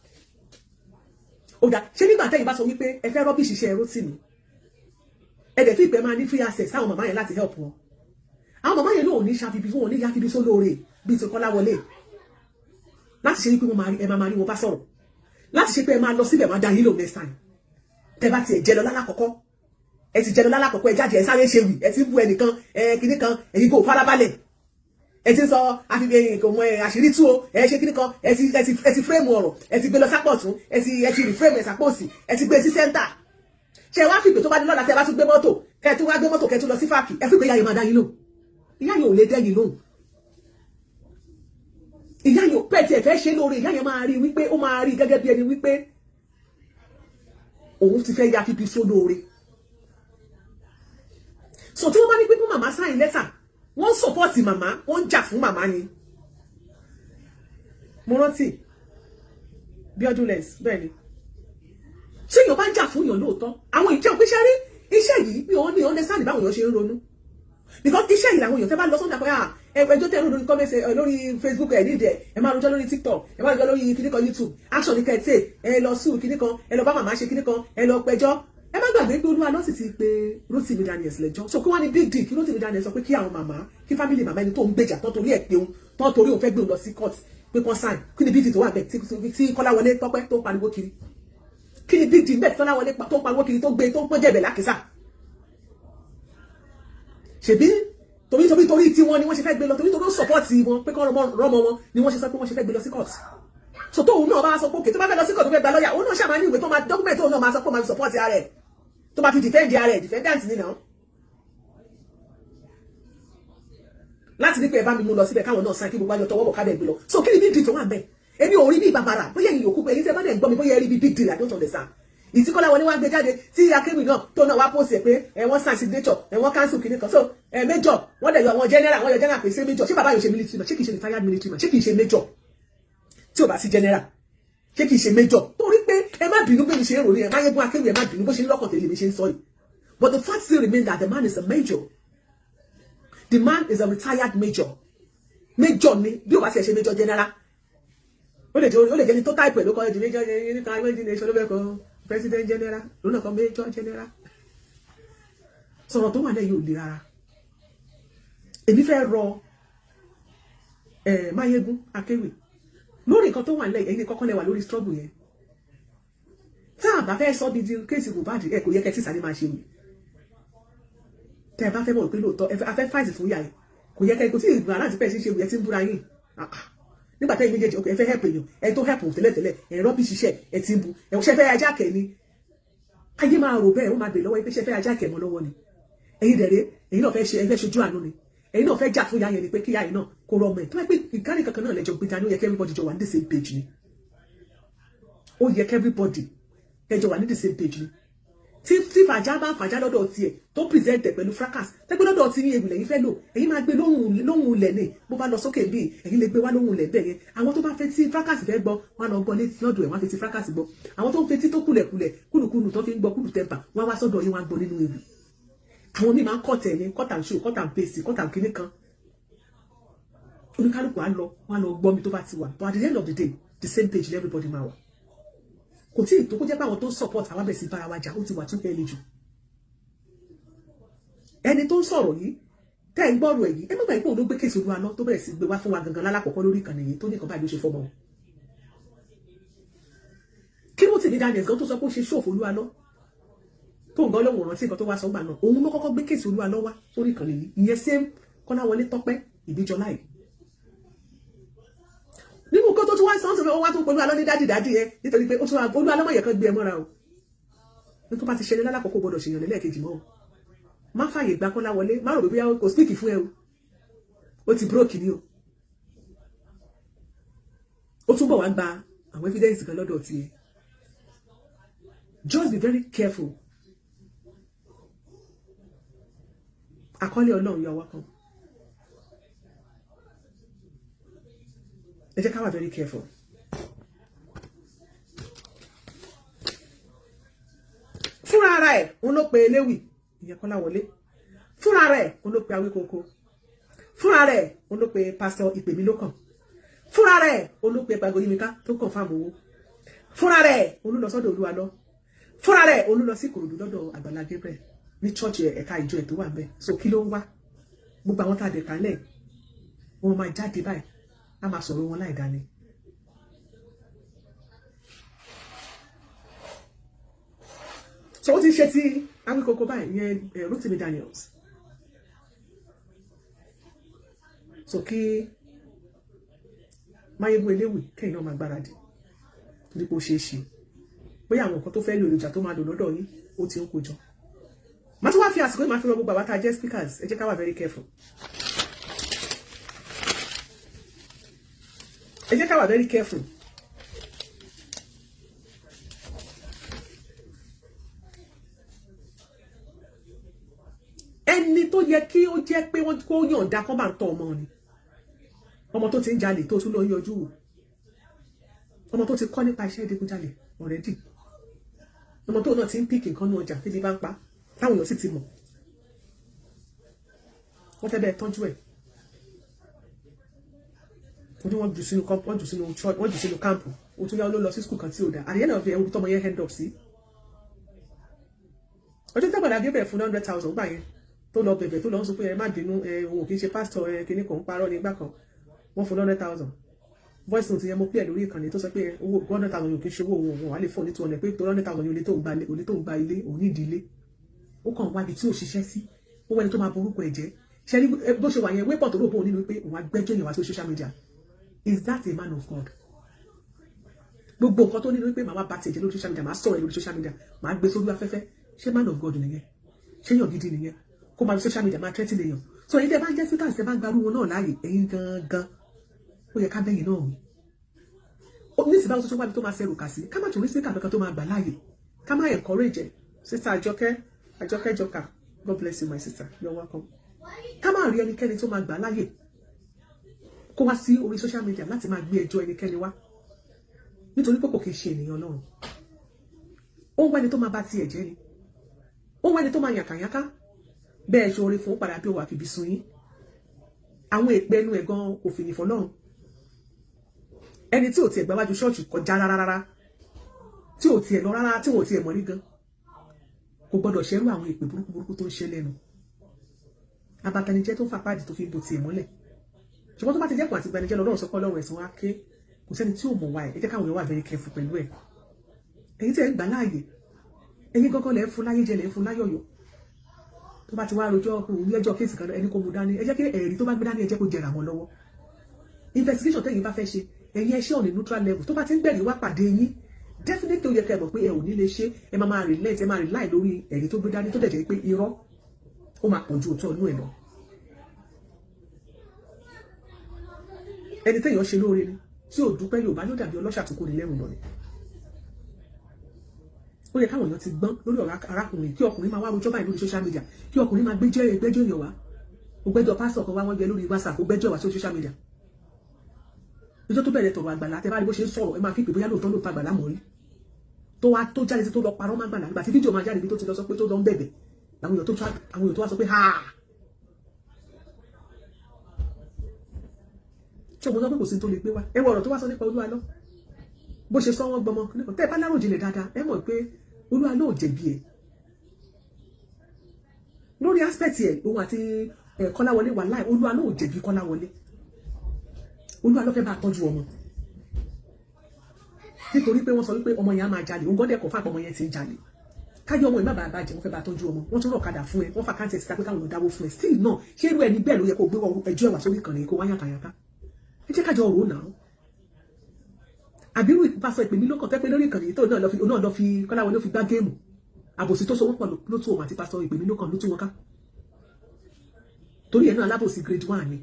ó dà ṣé nígbà tẹ́yìn bá sọ wípé ẹ fẹ́ rọ́bì ṣiṣẹ́ Rotimi ẹ̀dẹ̀ fi ìpẹ́ máa ní free access sáwọn màmá yẹn láti help wọn àwọn màmá yẹn náà ò ní ṣàfihàn wọn ò ní yáfíbi sólóore bíi ti Kọ́láwọlé láti ṣe wípé ẹ máa rí wọn bá sọ̀rọ̀ láti ṣe pé ẹ máa lọ síbẹ̀ máa dá yín lò next time tẹ bá tiẹ̀ jẹ lọ lálàkọ́kọ́ ẹ ti jẹ lọ lálàkọ́kọ́ ẹ jáde ẹ sáré ṣe wì ẹ ti bú ẹnìkan kinní kan ẹ̀yin kò farabalẹ̀ ẹ ti sọ àfihàn kò mọ àṣírí tú o ẹ ṣe kinní kan ẹ ti frame ọ̀rọ̀ ẹ ti gbé lọ sápọ̀ tún ẹ ti reframe ẹ̀ sápọ̀ sí ẹ ti gbé sí center ṣe wá fìgbè tó bá ní lọ́la tẹ́ bá tún gbé mọ́tò kẹ́ tún wá gbé mọ́tò kẹ́ tún lọ sí fáàkì ẹ fìgbè ìyá yìí máa dá yín lóhùn ìyá yìí ò lè dẹ́yìn lóhùn ìyá yìí ò pẹ́ tí ẹ fẹ́ ṣe lóore ìyá yẹn máa rí wípé ó máa rí gẹ́gẹ́ bí ẹni wípé òun ti fẹ́ ya fífi sólóore so tí wọ́n bá ní pé fún màmá sáyìn lẹ́tà wọ́n ń sọ́pọ́ọ̀tì màmá wọ́n ń jà fún màmá ni mo rántí Bíọ́dún lens bẹ́ẹ̀ ni ṣé èèyàn bá ń jà fún èèyàn lóòótọ́ àwọn ìjẹ́ òpínṣẹ́ rí iṣẹ́ yìí bí wọ́n ní understand báwọn èèyàn ṣe ń ronú because iṣẹ́ yìí làwọn èèyàn tẹ́ bá lọ sọ́dọ̀ pé ẹjọ́ tẹ́ lórí kọ́mẹ́sẹ̀ lórí Facebook ẹ̀ nídìí ẹ máa rojọ́ lórí TikTok ẹ máa rojọ́ lórí kíní kan YouTube action ní kẹ́tẹ́ ẹ lọ sùn kíní kan ẹ lọ bá màmá ṣe kíní kan ẹ lọ pẹjọ́ ẹ má gbàgbé pé Olúwalọ sì ti pé Rotimi Daniels lẹ́jọ́ so kí wọ́n ní big deal kí Rotimi Daniels sọ pé kí àwọn màmá kí family màmá ẹni tó ń gbèjà tán torí ẹ̀ pé òun tán torí òun fẹ́ gbé òun lọ sí court pé kán sign kí ni big deal tó wà bẹ́ẹ̀ tí Kọ́láwọlé Tọ́pẹ́ tó ń pariwo kiri kí ni big deal bẹ́ẹ̀ tí Kọ́láwọlé tó ń pariwo kiri tó gbé tó ń pọ́n jẹ̀bẹ̀ lákìsà ṣèbí torí tí wọ́n ni wọ́n ṣe fẹ́ gbé lọ torí ó support wọn pé kán rọ́mọ wọn ni wọ́n ṣe sọ pé wọ́n ṣe fẹ́ gbé lọ sí court so tóun náà bá sọ pé òkè tó bá fẹ́ lọ sí court tó fẹ́ gba lọ́ọ̀yà òun náà ṣàmà ní ìwé tó máa document tóun náà máa sọ pé ó máa support ara ẹ̀ tó máa fi defend ara ẹ̀ defendant ni náà láti ní pé ẹ bá mi mú lọ síbẹ̀ káwọn náà sáà kí gbogbo àjọ tọwọ́ bọ̀ ká dẹ̀ gbé lọ so kí ni big deal tó wà bẹ́ẹ̀ èmi ò rí bí bàbàrà bóyá èyí yòókù pé èyí tẹ́ bá dẹ̀ gbọ́ mi bóyá ẹ rí bí big deal I don't understand ìsíkọ́lá wọlé wá gbé jáde tí akéwì náà tó náà wá post ẹ̀ pé wọ́n sign signature wọ́n cancel kìíní kan so major wọ́n dẹ̀ yọ àwọn general wọ́n yọ general pé ṣé major ṣé bàbá yóò ṣe military man ṣé kìí ṣe retired military man ṣé kìí ṣe major tí ò bá sí general ṣé kìí ṣe major torí pé ẹ má bínú pé mi ṣe ń ròyìn ẹ má yẹgbọn akéwì ẹ má bínú bó ṣe ń lọ́kàn tèmi mi ṣe ń sọ yìí but the fact still remains that the man is a major the man is a retired major ni bí o bá ti ẹ̀ ṣe major general ó lè jẹ́ ní tó type ẹ̀ ló kọ́ ẹ̀ di major ní kan àwọn ìdílé ìṣòro bẹ́ẹ̀ kan president general lónà kan major general sọ̀rọ̀ tó wà náà yóò le rárá èmi fẹ́ rọ Máyégún akéwì lórí nǹkan tó wà nílẹ̀ ẹ̀yin kọ́kọ́ lẹ́wà lórí struggle yẹn tá a bá fẹ́ sọ bí di kéèsì Mohbad ẹ̀ kò yẹ kẹ́ sísà ní máa ṣe wì tẹ́ ẹ bá fẹ́ mọ̀ pé lóòótọ́ ẹ fẹ́ fáìsì fún yà ẹ̀ kò yẹ kẹ́ kò tí ìgbà láti pẹ́ sí ṣe wì ẹ ti ń búra yín nígbà tẹ́yìn méjèèjì ẹ fẹ́ help èèyàn ẹ tó help tẹ́lẹ̀tẹ́lẹ̀ ẹ rọ́bì ṣiṣẹ́ ẹ ti ń bu ẹ ṣe fẹ́ ajá kẹ́ ni ayé máa rò bẹ́ẹ̀ ó máa bè lọ́wọ́ pé ṣe fẹ́ ajá kẹ́ mọ́ lọ́wọ́ ni ẹ̀yin dẹ̀rẹ́ ẹ̀yin náà fẹ́ ṣe ẹ fẹ́ ṣojú àánú ni ẹ̀yin náà fẹ́ jà fún ìyá yẹn ni pé kí ìyá yẹn náà kó rọ ọmọ ẹ̀ tó bá pé ìkárì kankan náà lẹ́jọ́ gbé dání ó yẹ kí everybody jọ wà ní the same page ni ó yẹ kí everybody ẹjọ́ wà ní the same page ni tí fàjà bá fàjà lọ́dọ̀ tiẹ̀ tó present ẹ̀ pẹ̀lú fracas tẹ́gbẹ́ lọ́dọ̀ tí yín ewìlẹ̀ yín fẹ́ lò ẹ̀yin máa gbé lóhùn ilẹ̀ ní bó bá lọ sókè bí ẹ̀yin lè gbé wá lóhùn ilẹ̀ bẹ́ẹ̀ yẹn àwọn tó bá fẹ́ tí fracas fẹ́ gbọ́ wọn lọ gbọ́ létí ọ̀dọ̀ ẹ̀ wọ́n fi ti fracas gbọ́ àwọn tó ń fetí tó kùlẹ̀kùlẹ̀ kùlùkùlù tó fi ń gbọ́ kùlù tẹ́mbà wọ́n wá sọ́dọ̀ yín wọ́n á gbọ́ nínú ewu àwọn míì máa ń kọ̀tẹ̀ yẹn cut and show cut and paste cut and kinní kan oníkálùkù á lọ wọn á lọ gbọ́ mi tó bá ti wà but at the end of the day the same page everybody máa wà kò tí ì tó kó jẹ́ pé àwọn tó support àwọn abẹ́sí bára wa jà ó ti wà tún fẹ́ẹ́ le jù ẹni tó ń sọ̀rọ̀ yìí tẹ́ ń gbọ́rọ̀ èyí ẹ mọ̀gbà ìpò ló gbé kéèsì Olúwaná tó bẹ̀rẹ̀ sí gbé wá fún wa gangan lálákọ̀ọ́kọ́ lórí ìkànnì yìí tó ní nǹkan báyìí ló ṣe fọmọ wọn kí ló ti ní Daniel gan tó sọ pé ó ṣe ṣòfò Olúwaná tó ń gbọ́ lóhùn rántí nǹkan tó wá sọ́gbà náà òun ló kọ́kọ́ gbé kéèsì Olúwaná wá sórí ìkànnì yìí ìyẹn same Kọ́láwọlé Tọ́pẹ́ Ìbíjọlá yìí nínú kó tó tún wá sọ́n sọ pé ó wá tó pẹ̀lú alọ́ ní dádì yẹn nítorí pé ó tún Olúwaná mọ̀ yẹ kan gbé ẹ mọ́ra o ní tó bá ti ṣẹlẹ̀ lálákọ̀ọ́kọ́ gbọ́dọ̀ ṣèyàn lẹ́lẹ́kejì mọ́ o má fàyè gbà Kọ́láwọlé má rò bí bóyá kò speak fún ẹ o ó ti broke ni o ó túbọ̀ wá gba àwọn evidence kan lọ́dọ̀ tiẹ̀ just be very careful àkọlé Ọlọ́run yọ wá kan ẹ jẹ́ ká wà very careful fúnra ara ẹ̀ òun ló pe eléwì ìyẹn Kọ́láwọlé fúnra rẹ̀ òun ló pe Awíkókó fúnra rẹ̀ òun ló pe pásítọ̀ Ìpèmílókàn fúnra rẹ̀ òun ló pe Gbàgòyìmíká tó kàn fáàmù owó fúnra rẹ̀ òun lọ sọ́dọ̀ Olúwaná fúnra rẹ̀ òun lọ sí Ìkòròdú lọ́dọ̀ Àgbàlá Gabriel ní church ẹ̀ka ìjọ ẹ̀ tó wà ńbẹ̀ so kí ló ń wá gbogbo àwọn tá a dẹ̀ kálẹ̀ wọn máa jáde báyìí a máa sọ̀rọ̀ wọn láì dání so ó ti ṣe ti Awíkókó báyìí ìyẹn Rotimi Daniels so kí Máyégún eléwì kẹ́yìn náà máa gbáradì torí pé ó ṣeé ṣe bóyá àwọn nǹkan tó fẹ́ lò lòjà tó máa lò lọ́dọ̀ yín ó ti ń kó jọ màá tún wá fi àsìkò yìí máa fi rọ gbogbo àwọn tá a jẹ́ speakers ẹ jẹ́ ká wà very careful ẹ jẹ́ ká wà very careful ẹni tó yẹ kí ó jẹ́ pé wọ́n kó yọ̀ǹda kán bá ń tọ́ ọmọ ni ọmọ tó ti ń jalè tó tún lọ yọjú wò ọmọ tó ti kọ́ nípa iṣẹ́ ìdigunjalè already ọmọ tó náà ti ń píkì nǹkan ní ọjà tí bí bá ń pa táwọn èèyàn sì ti mọ̀ wọ́n fẹ́ bẹ́ẹ̀ tọ́jú ẹ̀ ojú wọn jù sínú church wọ́n jù sínú kámpù ó tún yá ló lọ sí skul kan tí ò dá àríyẹ́ náà fi ẹ̀wù tọmọ yẹn hand up sí ọjọ́ tí Àgbàlá Gabriel fún 100,000 gbà yẹn tó lọ bẹ̀bẹ̀ tó lọ ń sọ pé ẹ má bínú òun kì í ṣe pásítọ̀ kìíní kan ń parọ́ nígbà kan wọ́n fún 100,000 voice note yẹn mo pè é lórí ìkànnì tó sọ pé owó 100,000 yóò kì í ṣe owó òun wà lè fún ní 200 pé tó 100,000 yóò lè tó ń gba ilé òun ní ìdílé ó kàn wá ibi tí ò ṣiṣẹ́ sí ó wẹ́ni tó máa borúkọ ẹ̀ jẹ́ ṣe rí bó ṣe wà yẹn wépọ̀ tó rògbò nínú pé òun agbẹ́jọ́ yẹn wá sí social media is that a man of God gbogbo nǹkan tó nínú pé màá wá bá tiẹ̀ jẹ́ lórí social media màá sọ̀rọ̀ lórí social media màá gbé sórí afẹ́fẹ́ ṣé man of God nìyẹn ṣé yàn gidi nìyẹn kó máa fi social media máa threaten èèyàn so ẹ̀yin tẹ́ bá jẹ́ síkà ṣe bá ń gbarú wọn náà láàyè ẹ̀yin gangan ó yẹ ká bẹ́yìn náà wí ní ìsìnbá tuntun wábi tó máa ṣẹrù kà sí ká má tún rí síkà kankan tó máa gbà láàyè ká má encourage sister Àjọkẹ́ Jọkà God bless you my sister you're welcome ká má rí ẹnikẹ́ni tó máa gbà láàyè kó wá sí orí social media láti máa gbé ẹjọ́ ẹnikẹ́ni wá nítorí pé kò kìí ṣe ènìyàn Ọlọ́run ó ń wẹ́ni tó máa bá tiẹ̀ jẹ́ ni ó ń wẹ́ni tó máa yàkàyàká bẹ́ẹ̀ ṣe orí fún padà bí ó wà fìbí sun yín àwọn èpè ẹnu ẹ̀ gan òfin ìfọlọ́run ẹni tí ò tiẹ̀ gbà wájú ṣọ́ọ̀ṣì kọjá rárá tí ò tiẹ̀ lọ rárá tí ò tiẹ̀ mọ̀ rí gan kò gbọ́dọ̀ ṣẹ́rú àwọn èpè burúkú tó ń ṣe lẹ́nu abatanijẹ́ tó fà páàdì tó fi bò tiẹ̀ mọ́lẹ̀ ṣùgbọ́n tó bá ti jẹ́kùn àti gbanijẹ́ lọ́dọ̀ sọ́kọ́ lọ́rùn ẹ̀sán wá ké kò sẹ́ni tí ò mọ̀ wá ẹ̀ jẹ́ káwọn èèyàn wà very careful pẹ̀lú ẹ̀ ẹ̀yin tí ẹ̀ ń gbà láàyè ẹ̀yin gọ́gọ́ lẹ̀ ń fún láyé jẹ lẹ̀ ń fún láyọ̀yọ̀ tó bá ti wá rojọ́ ilé-ẹjọ́ kéèsì kan ẹni kò mú dání ẹ jẹ́ kí ẹ̀rí tó bá gbé dání ẹ jẹ́ kó jẹrà wọn lọ́wọ́ investigation tẹ́yin bá fẹ́ ṣe ẹ̀yin ẹ ṣe on a neutral level tó bá ti ń gbẹ̀rí wá pàdé yín definitely ó yẹ kẹ́ mọ̀ pé ẹ ò ní lè ṣe ẹ máa relent ẹ máa rely lórí ẹ̀rí tó gbé dání tó dẹ̀ jẹ́ pé irọ́ ó máa pọ̀ ju òótọ́ inú ẹ̀ lọ ẹni tẹ́yàn ṣe lóore ni tí ò dúpẹ́ Yorùbá ló dàbí ọlọ́ṣà tó kó ní lẹ́rù lọ ni ó yẹ káwọn èèyàn ti gbọ́n lórí ọ̀rọ̀ arákùnrin kí ọkùnrin máa wá rojọ́ báyìí lórí social media kí ọkùnrin máa gbẹ́jọ́ èèyàn wá ó gbẹ́jọ́ pásítọ̀ kan wá wọ́n gbé lórí WhatsApp ó gbẹ́jọ́ wá sí social media ìjọ tó bẹ̀rẹ̀ tọ̀rọ̀ àgbàlá tẹ́ bá rí bó ṣe ń sọ̀rọ̀ ẹ máa fi pè bóyá lóòótọ́ lóòótọ́ àgbàlá mọ̀ rí tó jáde sí tó lọ parọ́ má gbàlá nígbà tí fídíò máa jáde bí tó ti lọ sọ pé tó lọ ń bẹ̀bẹ̀ àwọn èèyàn tó wá sọ pé ha ṣé mo sọ pé kò sí tó lè gbé wá ẹ wọ ọ̀rọ̀ tó wá sọ nípa Olúwa lọ bó ṣe sọ wọ́n gbọmọ tẹ́ ẹ bá láròjinlẹ̀ dáadáa ẹ mọ̀ pé Olúwa ló jẹ̀bi ẹ̀ lórí aspect ẹ̀ òun àti Kọ́láwọlé wà láì Olúwa ló jẹ̀bi Kọ́láwọlé Olúwa ló fẹ́ bá tọ́jú ọmọ nítorí pé wọ́n sọ wípé ọmọ yẹn á máa jalè òun gọ́dẹ̀ kọ̀ fún àpọ̀ ọmọ yẹn ti ń jalè káyọ̀ ọmọ yẹn má bàa bàjẹ́ wọ́n fẹ́ bá tọ́jú ọmọ wọ́n tún rọ̀ kadà fún ẹ wọ́n fà káńtì ẹ̀ síta pé káwọn dáwó fún ẹ still náà ṣé irú ẹni bẹ́ẹ̀ ló yẹ kó gbé ẹjọ́ ẹ̀wà sórí ìkànnì kó wá yàkàyàká ẹ jẹ́ kájọ ọ̀rọ̀ náà àbírú ìpàṣẹ ìpè mí lókàn tẹ́pẹ́ lórí ìkànnì tó náà lọ fi Kọ́láwọlé fi gbá géèmù àbòsí tó so wọ́n pọ̀ ló tú òun àti pásítọ̀ ìpè mí lókàn ló tú wọn ká torí ẹ̀ náà alábòsí grade 1 ni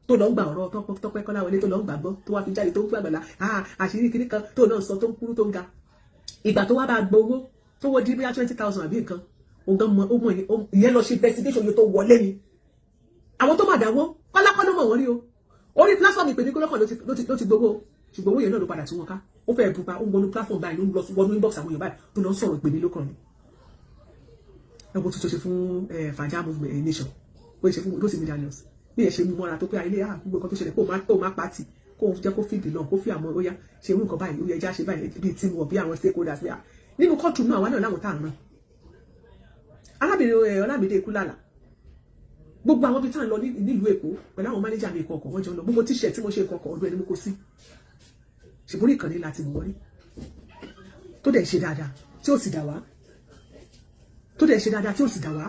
tó lọ ń gba ọ̀rọ̀ Tọ́pẹ́ Kọ́láwọlé tó lọ ń gbàgbọ́ tó wá fi jáde tó ń gbàgbàlá àṣírí kiri kan tó náà sọ tó ń kúrú tó ń ga ìgbà tó wá bá gbowó tó wó dín bí 20,000 àbí nǹkan ògán mọ ìyẹn lọ ṣe investigation yóò tó wọlé ni àwọn tó máa dáwọ́ kọ́lákọ́ ló mọ̀ wọ́n rí o orí platform ìpè ní kọ́lọ́kàn ló ti gbowó ṣùgbọ́n owó yẹn náà ló padà tí wọ́n ká ó fẹ́ bupa ó ń wọnú platform báyìí ló ń lọ wọnú inbox àwọn èèyàn báyìí tó lọ ń sọ̀rọ̀ ìpè ní lókàn ni ẹgbẹ́ tó ṣe fún Fàjà movement nation ó ṣe fún Rotimi Daniels bí ẹ ṣe mú mọ́ra tó pé ilé gbogbo nǹkan tó ṣẹlẹ̀ kó má pàtì kó jẹ́ kó fìdí lọ kó fi àwọn ó yá ṣe irú nǹkan báyìí ó yẹ já ṣe báyìí bíi teamwork bí àwọn stakeholders bí nínú kọ́ọ̀tù náà wà náà láwọn tá à ń rán arábìnrin Ọlámídé Kúlàlà gbogbo àwọn ibi tá à ń lọ nílùú Èkó pẹ̀lú àwọn mánéjà mi kọ̀ọ̀kan wọ́n jọ lọ gbogbo tíṣẹ̀ tí mo ṣe kọ̀ọ̀kan ọdún ẹni mo kó sí ṣùgbọ́n ìkànnì láti mọ̀ wọ́n rí tó dẹ̀ ṣe dáadáa tí ó sì dà wá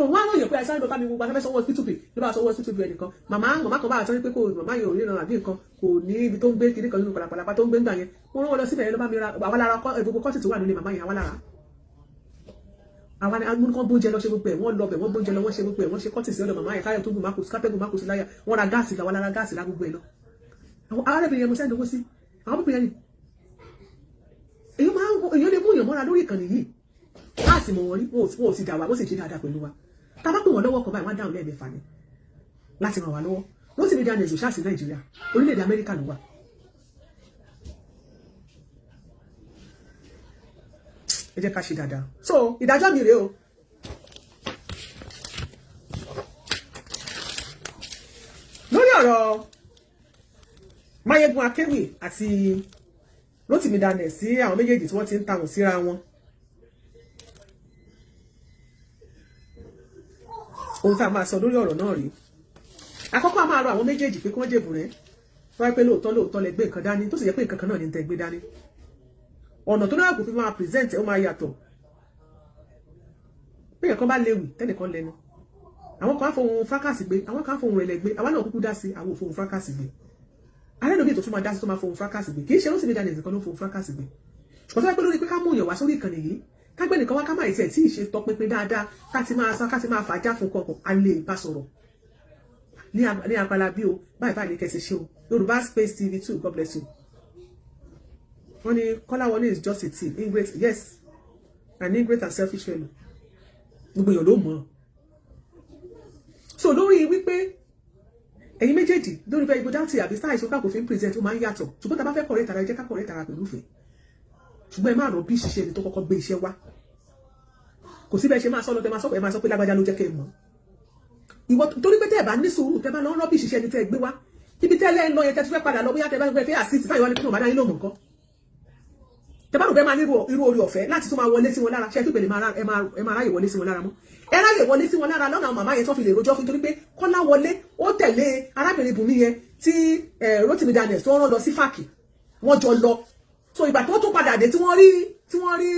wọ́n á ròyìn pé àìsàn ìbọn bá mi gbogbo afẹ́fẹ́ sọ́wọ́ hospital ló bá sọ́wọ́ hospital ẹnìkan màmá kan bá àtọ́ pé kò màmá yẹn ò ríran àbí nǹkan kò ní ibi tó ń gbé kiri kan nínú pàlàpàlà tó ń gbé ń gbà yẹn wọ́n rán wọn lọ síbẹ̀ yẹn ló bá mi ra àwa lára gbogbo kọ́ọ̀tì tó wà nílé màmá yẹn àwa lára àwa ni agbóhùn bóúnjẹ lọ ṣe gbogbo ẹ̀ wọ́n lọ bẹ̀ wọ́n bóúnjẹ lọ wọ́n ṣe gbogbo ẹ̀ wọ́n ṣe kọ́ọ̀tì sí ọ̀dọ̀ màmá yẹn káyọ̀ tó gùn mákòsí kápẹ́gùn mákòsí láyà wọ́n ra gáàsì làwa lára gáàsì lá gbogbo ẹ̀ lọ àwọn arábìnrin yẹn mo sẹ́ni owó sí àwọn pípẹ́ yẹn ni èyí lè mú èèyàn mọ́ra lórí ìkànnì yìí gáàsì mọ̀ wọ́n rí wọn ò sì dà wá wọ́n sì ṣe dáadáa pẹ̀lú wa tá a bá pè wọ́n lọ́wọ́ kan báyìí wọ́n á dáhùn lẹ́ẹ̀mẹ́fà ni láti ràn wá lọ́wọ́ wọ́n sì ní Daniels òṣà sí Nàìjíríà orílẹ̀-èdè Amẹ́ríkà ló wà. ẹ jẹ́ ká ṣe dáadáa so ìdájọ́ mi rèé o lórí ọ̀rọ̀ Máyégún Akéwì àti Rotimi Daniels sí àwọn méjèèjì tí wọ́n ti ń tàwọn síra wọn ohun tá a máa sọ lórí ọ̀rọ̀ náà rí àkọ́kọ́ a máa rọ àwọn méjèèjì pé kí wọ́n jèbù rẹ̀ wọ́n pé lóòótọ́ lẹ gbé nǹkan dání tó sì jẹ́ pé nǹkan kan náà ní tẹ́ gbé dání ọ̀nà tó náà kò fi máa present ó máa yàtọ̀ bí nǹkan bá léwu tẹ́nìkan lẹ́nu àwọn kan á fohùn fákàsì gbé àwọn kan á fohùn rẹ̀lẹ̀ gbé àwa náà kúkú dá sí àwọn òfohùn fákàsì gbé alẹ́ lóbi ètò tó máa dá sí tó máa fohùn fákàsì gbé kì í ṣe Rotimi Daniels nìkan ló fohùn fákàsì gbé ṣùgbọ́n tó yẹ pé lórí pé ká mú èèyàn wá sórí ìkànnì yìí kágbé nìkan wá ká má ìṣe tí ìṣe tọpinpin dáadáa ká ti máa fàájà fún kọkàn a lè bá sọ̀rọ̀ ní apala bí o báyìí ní kẹsì ṣe o Yorùbá Space TV 2 God bless you. wọ́n ní Kọ́láwọlé is just a thief ingrate yes an ingrate and selfish fellow gbogbo èèyàn ló mọ̀ so lórí wípé ẹ̀yin méjèèjì lórí bẹ́ẹ̀ ibo dáńtì àbí sáà ìṣọ́ká kò fi ń present ó máa ń yàtọ̀ ṣùgbọ́n tá a bá fẹ́ kọ̀rẹ́ tara ẹ jẹ́ ká kọ̀rẹ́ tara pẹ̀lú ìfẹ́ ṣùgbọ́n ẹ má rọ bí ṣiṣẹ́ ẹni tó kọ́kọ́ gbé iṣẹ́ wá kò sí bẹ́ẹ̀ ṣe máa sọ lọ tẹ máa sọ ẹ máa sọ pé lágbájá ló jẹ́ kẹ́ ẹ mọ̀ ìwọ torí pé tẹ́ ẹ bá ní sùúrù tẹ́ bá lọ rọ́ bí ṣiṣẹ́ ẹni tẹ́ ẹ gbé wá ibi tẹ́lẹ̀ ń lọ yẹn tẹ́ ti fẹ́ padà lọ bóyá tẹ́ bá fẹ́ assist táyọ̀ wá ní pé náà bá dá yín lóhùn nǹkan tẹ́ bá rò pé máa ní irú orí ọ̀fẹ́ láti tún máa wọlé sí wọn lára ṣe tó pèlè ẹ máa ráyè wọlé sí wọn lára mọ́ ẹ ráyè wọlé sí wọn lára lọ́nà àwọn màmá yẹn tó fi lè rojọ́ fún torí pé Kọ́láwọlé ó tẹ̀lé arábìnrin Bùnmi yẹn tí Rotimi Daniels tó rán lọ sí fàkì wọ́n jọ lọ so ìgbà tó tún padà dé tí wọ́n rí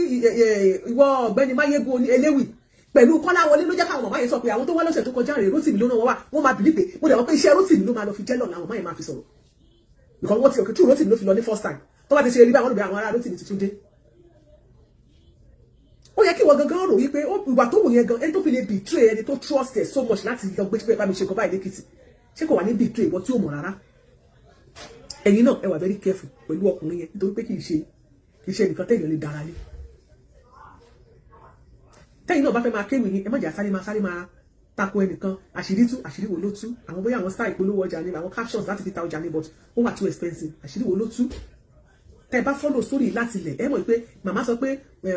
ìwọ ọ̀gbẹ́ni Máyégún eléwì pẹ̀lú Kọ́láwọlé ló jẹ́ káwọn màmá yẹn sọ pé àwọn tó wá lọ́sẹ̀ tó kọjá rè Rotimi ló rán wọn wá wọ́n máa bìlí pé mo dẹ̀ wọ́n pé iṣẹ́ Rotimi ló máa lọ fi jẹ́ lọ́nà àwọn màmá yẹn máa fi sọ̀rọ̀ because wọ́n ti òkè tí Rotimi ló fi lọ ní first time tó bá ti ṣe rí báwọn olùbẹ̀ àwọn ará Rotimi tuntun dé ó yẹ kí wọ́n gangan rò wípé ìwà tó wù yẹn gan ẹni tó fi lè betray ẹni tó trust ẹ̀ so much láti lọ gbé pé bá mi ṣe kọ́ báyìí lẹ́kìtì ṣé kò wà ní betray ìwọ tí ò mọ̀ rárá ẹ̀yin náà ẹ wà very careful pẹ̀lú ọkùnrin yẹn nítorí pé kì í ṣe nìkan téèyàn lè dára lé tẹ́yìn náà bá fẹ́ máa kéwì yín ẹ má jà sáré máa tako ẹnìkan àṣírí tú àṣírí wo ló tú àwọn bóyá àwọn style ìpolówó ọjà ni àwọn captions láti fi ta ọjà ni but ó wà too expensive àṣírí wo ló tú tẹ́ bá follow story láti ilẹ̀ ẹ mọ̀ pé màmá sọ pé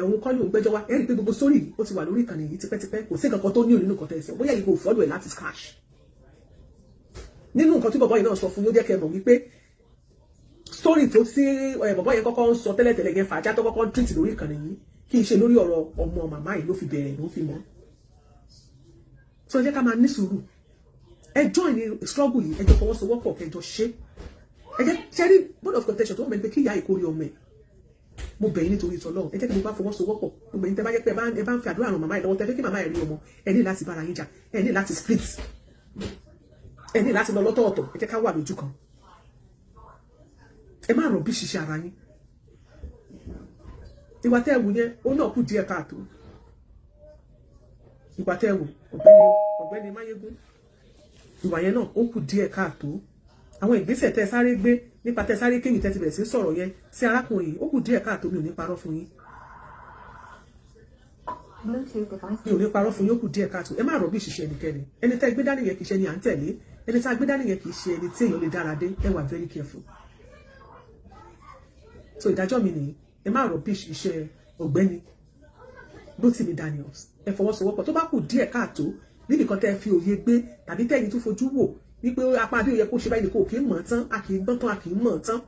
òun kọ́ ní òun gbẹ́jọ́ wá ẹ rí i pé gbogbo story ó ti wà lórí ìkànnì yìí tipẹ́tipẹ́ kò sí nǹkan kan tó ní òní nǹkan tẹ́ ẹ sọ bóyá yìí kò follow ẹ̀ láti scratch nínú nǹkan tí bọ̀bọ̀ yìí náà sọ fún yóò jẹ́ kẹ́ mọ̀ wípé story tó sí bọ̀bọ̀ yẹn kọ́kọ́ ń sọ tẹ́lẹ̀tẹ́lẹ̀ yẹn fàájá tó kọ́kọ́ ń treat lórí ìkànnì yìí kì í ṣe lórí ọ̀rọ̀ ọmọ màmá yìí ló fi bẹ̀rẹ̀ ló fi mọ́ so ẹ jẹ́ ká máa ní sùúrù ẹ join ní struggle yìí ẹ jọ fọwọ́sowọ́pọ̀ kẹjọ ṣe ẹ jẹ́ ṣẹ́rí board of contention tó wọ́n mẹ́rin pé kí ìyá ìkórè ọmọ ẹ̀ mo bẹ̀ yín nítorí ìtọ́lọ́run ẹ jẹ́ kí mo bá fọwọ́sowọ́pọ̀ mo bẹ̀ yín tẹ́ bá yẹ pé ẹ bá ń fi àdúrà ràn màmá ẹ̀ lọ́wọ́ tẹ́ fẹ́ kí màmá ẹ̀ rí ọmọ ẹ ní láti bára yín jà ẹ ní láti split ẹ ní láti lọ lọ́tọ̀ọ̀tọ̀ ẹ jẹ́ ká wà lójú kan ẹ má rọ̀ bí ṣiṣẹ́ ara yín ìwà tẹ́ ẹ wù yẹn ó náà kù díẹ̀ káàtó ìwà tẹ́ ẹ wù ọ̀gbẹ́ni Máyégún ìwà yẹn náà ó kù díẹ̀ káàtó àwọn ìgbésẹ̀ tẹ́ sáré gbé nípa tẹ́ sáré kéwì tẹ́ ti bẹ̀rẹ̀ sí sọ̀rọ̀ yẹn sí arákùnrin yìí ó kù díẹ̀ káàtó mi ò ní parọ́ fún yín mi ò ní parọ́ fún yín ó kù díẹ̀ káàtó ẹ má rọ̀ bí ìṣiṣẹ́ ẹnikẹ́ni ẹni tẹ́ gbé dání yẹn kì í ṣe ẹni à ń tẹ̀lé ẹni tá a gbé dání yẹn kì í ṣe ẹni tí èèyàn lè dára dé ẹ wà very careful so ìdájọ́ mi nìyí ẹ má rọ̀ bí iṣẹ́ ọ̀gbẹ́ni Rotimi Daniels ẹ fọwọ́sowọ́pọ̀ tó bá kù díẹ̀ káàtó níbi kan tẹ́ fi òye gbé tàbí tẹ́yìn tó fojú wò wípé apá bí ó yẹ kó ṣe báyìí kò kí ń mọ̀ tán a kì í gbọ́n tán a kì í mọ̀ tán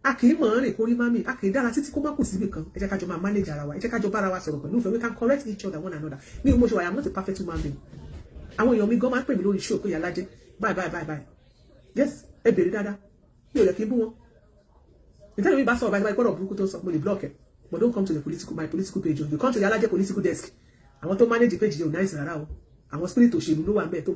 a kì í mọ̀ rìn kórí mami a kì í dára títí kó má kù síbì kan ẹ jẹ́ ká jọ máa manage ara wa ẹ jẹ́ ká jọ bára wa sọ̀rọ̀ pẹ̀lú ìfẹ́ we can correct each other one another mi ò mọ̀ ṣe wà I'm not a perfect human being àwọn èèyàn mi gan máa ń pè mí lórí show pé Yàlájẹ bye yes ẹ bèrè dáadáa mi ò lè kí n bú wọn ìtẹ́lẹ̀ mi bá sọ̀rọ̀ báyìí gbọ́dọ̀ burúkú tó ń sọ mo lè block ẹ but don't come to my political page you come to Yàlájẹ political desk àwọn tó manage page yẹn ò nice rárá o àwọn spirit òṣèlú ló wà ń bẹ tó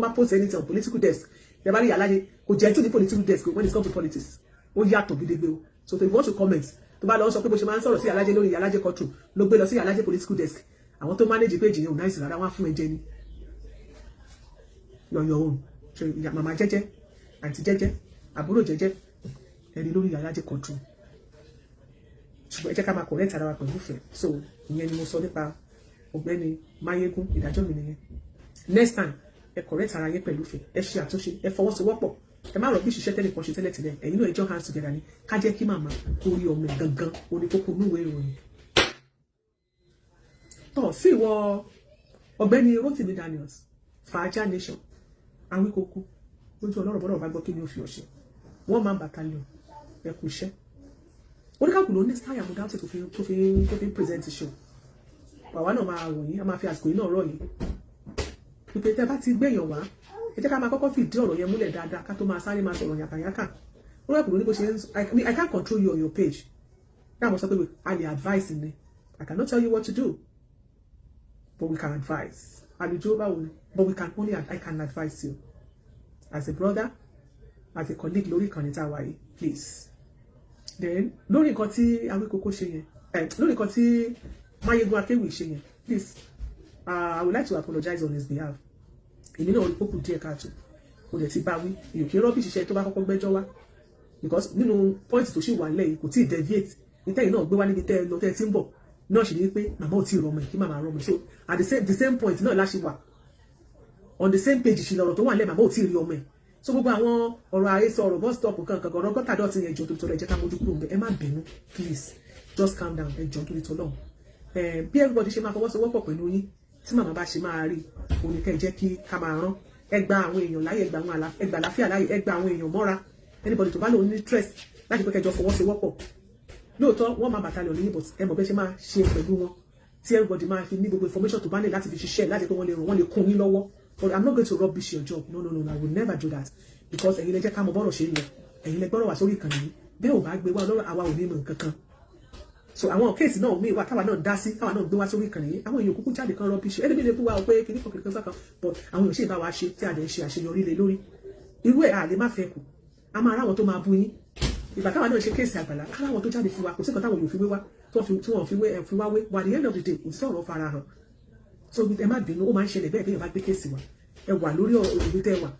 bá post anything on political desk ẹ bá rí Yàlájẹ kò jẹ́ tó ní political desk when it comes to politics ó yàtọ̀ gidigbe o so if you want to comment tó bá lọ sọ pé bó ṣe máa ń sọ̀rọ̀ sí Yàlájẹ lórí Yàlájẹ culture ló gbé lọ sí Yàlájẹ political desk àwọn tó manage page yẹn ò nice rárá wọ́n á fún ẹ jẹ ni your own màmá jẹ́jẹ́ àǹtí jẹ́jẹ́ àbúrò jẹ́jẹ́ ẹni lórí Yàlájẹ culture ṣùgbọ́n ẹ jẹ́ ká máa correct ara wa pẹ̀lú ìfẹ́ so ìyẹn ni mo sọ nípa ọ̀gbẹ́ni Máyégún ìdájọ́ mi nìyẹn next time ẹ correct ara yẹn pẹ̀lú ìfẹ́ ẹ ṣe àtúnṣe ẹ fọwọ́sowọ́pọ̀ ẹ má rọ bí ṣiṣẹ́ tẹ́lẹ̀ kan ṣe tẹ́lẹ̀ ẹ̀yin náà ẹ join hands together ni ká jẹ́ kí màmá orí ọmọ ẹ̀ gangan oníkókó núwèé ìròyìn tọ̀ sí ìwọ ọ̀gbẹ́ni Rotimi Daniels Fàájà Nation Awíkókó lójú ọlọ́rọ̀ bọ́dọ̀ bá gbọ́ kí ni ó fi ọ̀ṣẹ́ wọ́n máa ń battalion ẹ kú iṣẹ́ oníkàkùn ló ní style àmúdáwọ̀tì tó fi ń present show àwa náà máa wọ̀nyí a máa fi àsìkò yìí náà rọ̀ yìí ìpè tẹ́ bá ti gbẹ̀yàn wá ẹ jẹ́ ká máa kọ́kọ́ fìdí ọ̀rọ̀ yẹn múlẹ̀ dáadáa ká tó máa sáré máa sọ̀rọ̀ yàkàyàkà oníkàkùn ló ní bó ṣe I can't control you on your page náà mo sọ pé a lè advice ni I cannot tell you what to do but we can advise àlùjọ báwo ni but we can only I can advise you as a brother as a colleague lórí ìkànnì tá a wà yìí please then lórí nǹkan tí Awíkókó ṣe yẹn lórí nǹkan tí Máyégún Akéwì ṣe yẹn, please, I would like to apologize on his behalf. Èmi náà rí pókù díẹ̀ káàtó, mo dẹ̀ ti bá wí, èyàn kì í rọ́bì ṣiṣẹ́ tó bá kọ́kọ́ gbẹ́jọ́ wá, because nínú point tó ṣì wà nílẹ̀ yìí kò tí ì deviate, níta yìí náà gbé wá níbi tẹ́ ẹ lọ tẹ́ ẹ ti ń bọ̀, náà ṣe ní pé màmá ò tí ì rọmọ ẹ̀ kí màmá rọmọ ẹ̀, so at the same point náà láṣẹ wà, on the same page ṣì lọ̀rọ̀ tó wà nílẹ̀ màmá ò tí ì rí ọmọ ẹ̀, so gbogbo àwọn ọ̀rọ̀ àhesọ ọ̀rọ̀ bus stop kankan ọ̀rọ̀ gọ́tà dọ̀tí yẹn jọ tó lọ jẹ́ ká mójú kúrò ńbẹ̀, ẹ má bínú please just calm down ẹ jọ torí tọ́lọ́run. Bí everybody ṣe máa fọwọ́sowọ́pọ̀ pẹ̀lú yín tí màmá bá ṣe máa rí òní kẹ́ jẹ́ kí ká máa rán, ẹ gba àwọn èèyàn láyè, ẹ gba àlàáfíà láyè, ẹ gba àwọn èèyàn mọ́ra, anybody tó bá lòun ní interest láti pé kẹjọ fọwọ́sowọ́pọ̀, lóòótọ́ wọ́n máa battalion ní but ẹ mọ̀ bẹ́ẹ̀ ṣe máa ṣe pẹ̀lú wọn tí everybody máa fi ní gbogbo information tó bá ní láti fi ṣiṣẹ́ láti pé wọ́n lè kún yín lọ́wọ́, but I'm not going to rubbish your job, no, I will never do that, because ẹ̀yin lẹ jẹ́ ká mọ bọ́rọ̀ ṣe ń lọ, ẹ̀yin lẹ gbọ́rọ̀ wá sórí ìkànnì yìí, bẹ́ẹ̀ ò bá gbé wá lọ́rọ̀ àwa ò ní mọ̀ nǹkan kan. So àwọn kéèsì náà míì wà káwa náà dá sí, káwa náà gbé wá sórí ìkànnì yìí, àwọn èèyàn kúkú jáde kan rubbish, ẹni lè fún wa pé kìnnì kan kan, but àwọn èèyàn ṣe bá wa ṣe tí a dẹ̀ ń ṣe àṣeyọrí lé lórí, irú ẹ̀ a lè má fẹ́ kù, a máa ráwọn tó máa bú yín, ìgbà káwa náà ṣe kéèsì Àgbàlá, káwọn tó jáde fún wa kò sí nǹkan táwọn èèyàn fi wé wá, tí wọ́n fi wá wé, but at the end of the day kò sí ọ̀rọ̀ fara hàn, so ẹ má bínú, ó máa ń ṣẹlẹ̀ bẹ́ẹ̀ bí èèyàn bá gbé kéèsì wa, ẹ wà lórí òbí tẹ́ wà,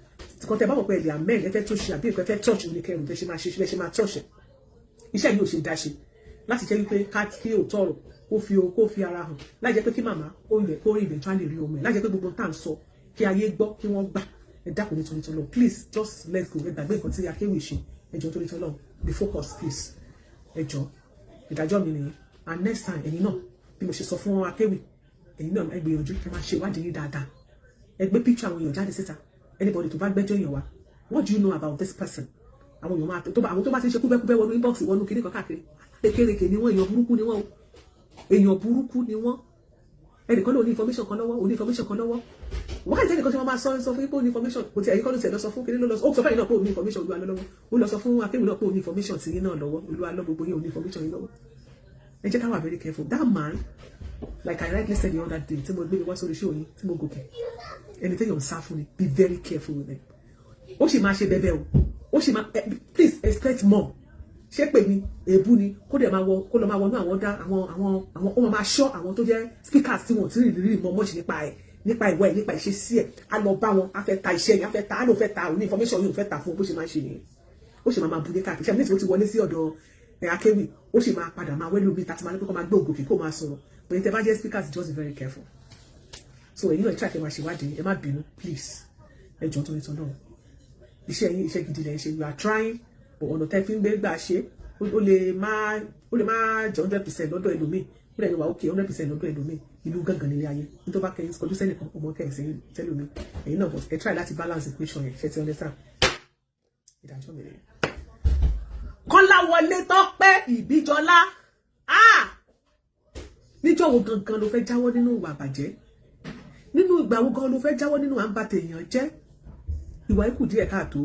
kan tẹ́ bá mọ̀ pé ẹ̀lẹ́ amẹ́ ẹ fẹ́ tó ṣe àbí ẹ fẹ́ touch oníkẹrù tẹ́ ṣe máa ṣe ṣe máa touch ẹ̀, iṣẹ́ yìí ò ṣe dá ṣe láti jẹ́ wípé ká kí òótọ́ ọ̀rọ̀ kó fi ara hàn, láì jẹ́ pé kí màmá ó yẹ kó rí eventually rí ọmọ ẹ̀, láì jẹ́ pé gbogbo tá à ń sọ kí ayé gbọ́ kí wọ́n gbà, ẹ dákun nítorí tọ́lọ́ please just let's go, ẹ gbàgbé nǹkan tí Akéwì ṣe, ẹ jọ̀ọ́ nítorí tọ́lọ́ be focused please, ẹ jọ̀ọ́ ìdájọ́ mi nìyẹn, and next time ẹ̀yin náà bí mo ṣe sọ fún Akéwì, ẹ̀yin náà ẹ gbìyànjú kí ẹ máa ṣe ìwádìí yín dáadáa, ẹ gbé picture àwọn èèyàn jáde síta, anybody tó bá gbẹ́jọ́ èèyàn wá, what do you know about this person, àwọn èèyàn máa àwọn tó bá ti ṣe kúbẹ́kúbẹ́ wọnú inbox wọnú kiri kan káàkiri, kékeré ni wọ́n, èèyàn burúkú ni wọ́n, èèyàn burúkú ni wọ́n, ẹnìkan ló ní information kan lọ́wọ́, wọ́n kàn jẹ́ nìkan tí wọ́n máa sọ fún pé ó ní information, kò tí ẹ̀yìn kan ló tẹ̀ lọ sọ fún kiri ló lọ ó sọ fẹ́yìn náà pé ó ní information olúwa lọ́wọ́, ó lọ sọ fún Akéwì náà pé ó ní information sí yín náà lọ́wọ́, olúwa lọ́ gbogbo yín ó ní information yín lọ́wọ́, ẹ jẹ́ ká wà very careful. That man, like I rightly said the other day tí mo gbé mi wá sórí show yín tí mo gòkè, ẹni tẹ́yàn ń sá fún ni, be very careful with them, ó sì máa ṣe bẹ́bẹ́ o, ó sì máa please expect more, ṣé pé ni èébú ni kó lọ máa wọnú àwọn dá àwọn ó máa ṣọ́ àwọn tó jẹ́ speakers tí wọ́n ti rí mọ́ mọ́ṣì nípa ìwà ẹ̀, nípa ìṣesí ẹ̀, á lọ bá wọn, á fẹ́ ta iṣẹ́ yẹn, á fẹ́ ta, á lọ fẹ́ ta òní information yìí ò fẹ́ ta fún bó ṣe máa ṣe nìyẹn, ó sì máa bu ní káàkiri, ṣe àmì tí ó ti wọlé sí ọ̀dọ̀ Akéwì, ó sì máa padà máa wẹ́lú bí tàti máa ní pé kó máa gbé ògòkè kó máa sọ̀rọ̀, but ní tẹ́ bá jẹ́ speakers just be very careful, so èyí náà try kẹ́ máa ṣèwádìí, ẹ má bínú please, ẹ jọ̀ọ́ torí tọ́ náà, iṣẹ́ yín iṣẹ́ gidi lẹ́ ń ṣe, you are trying, but ọ̀nà tẹ́ fi ń gbé gbà ṣe ó lè má jẹ́ 100% lọ́dọ̀ ẹlòmíì, ó lè wà okay 100% lọ́dọ̀ ẹlòmíì, ìlú gángan nílé ayé, nítorí bá kẹ́yìn kọjú sẹ́nìkan ọmọ kẹ́yìn sí tẹ́lómi, ẹ̀yin náà ẹ try láti balance equation yẹn, ṣe ti understand ìdájọ́ mi rẹ̀. Kọ́láwọlé Tọ́pẹ́ Ìbíjọlá, níjọ́ wo gangan ló fẹ́ jáwọ́ nínú ìwà àbàjẹ́, nínú ìgbà wo gan ló fẹ́ jáwọ́ nínú à ń bà tèèyàn jẹ́, ìwà ikú díẹ̀ káàtó,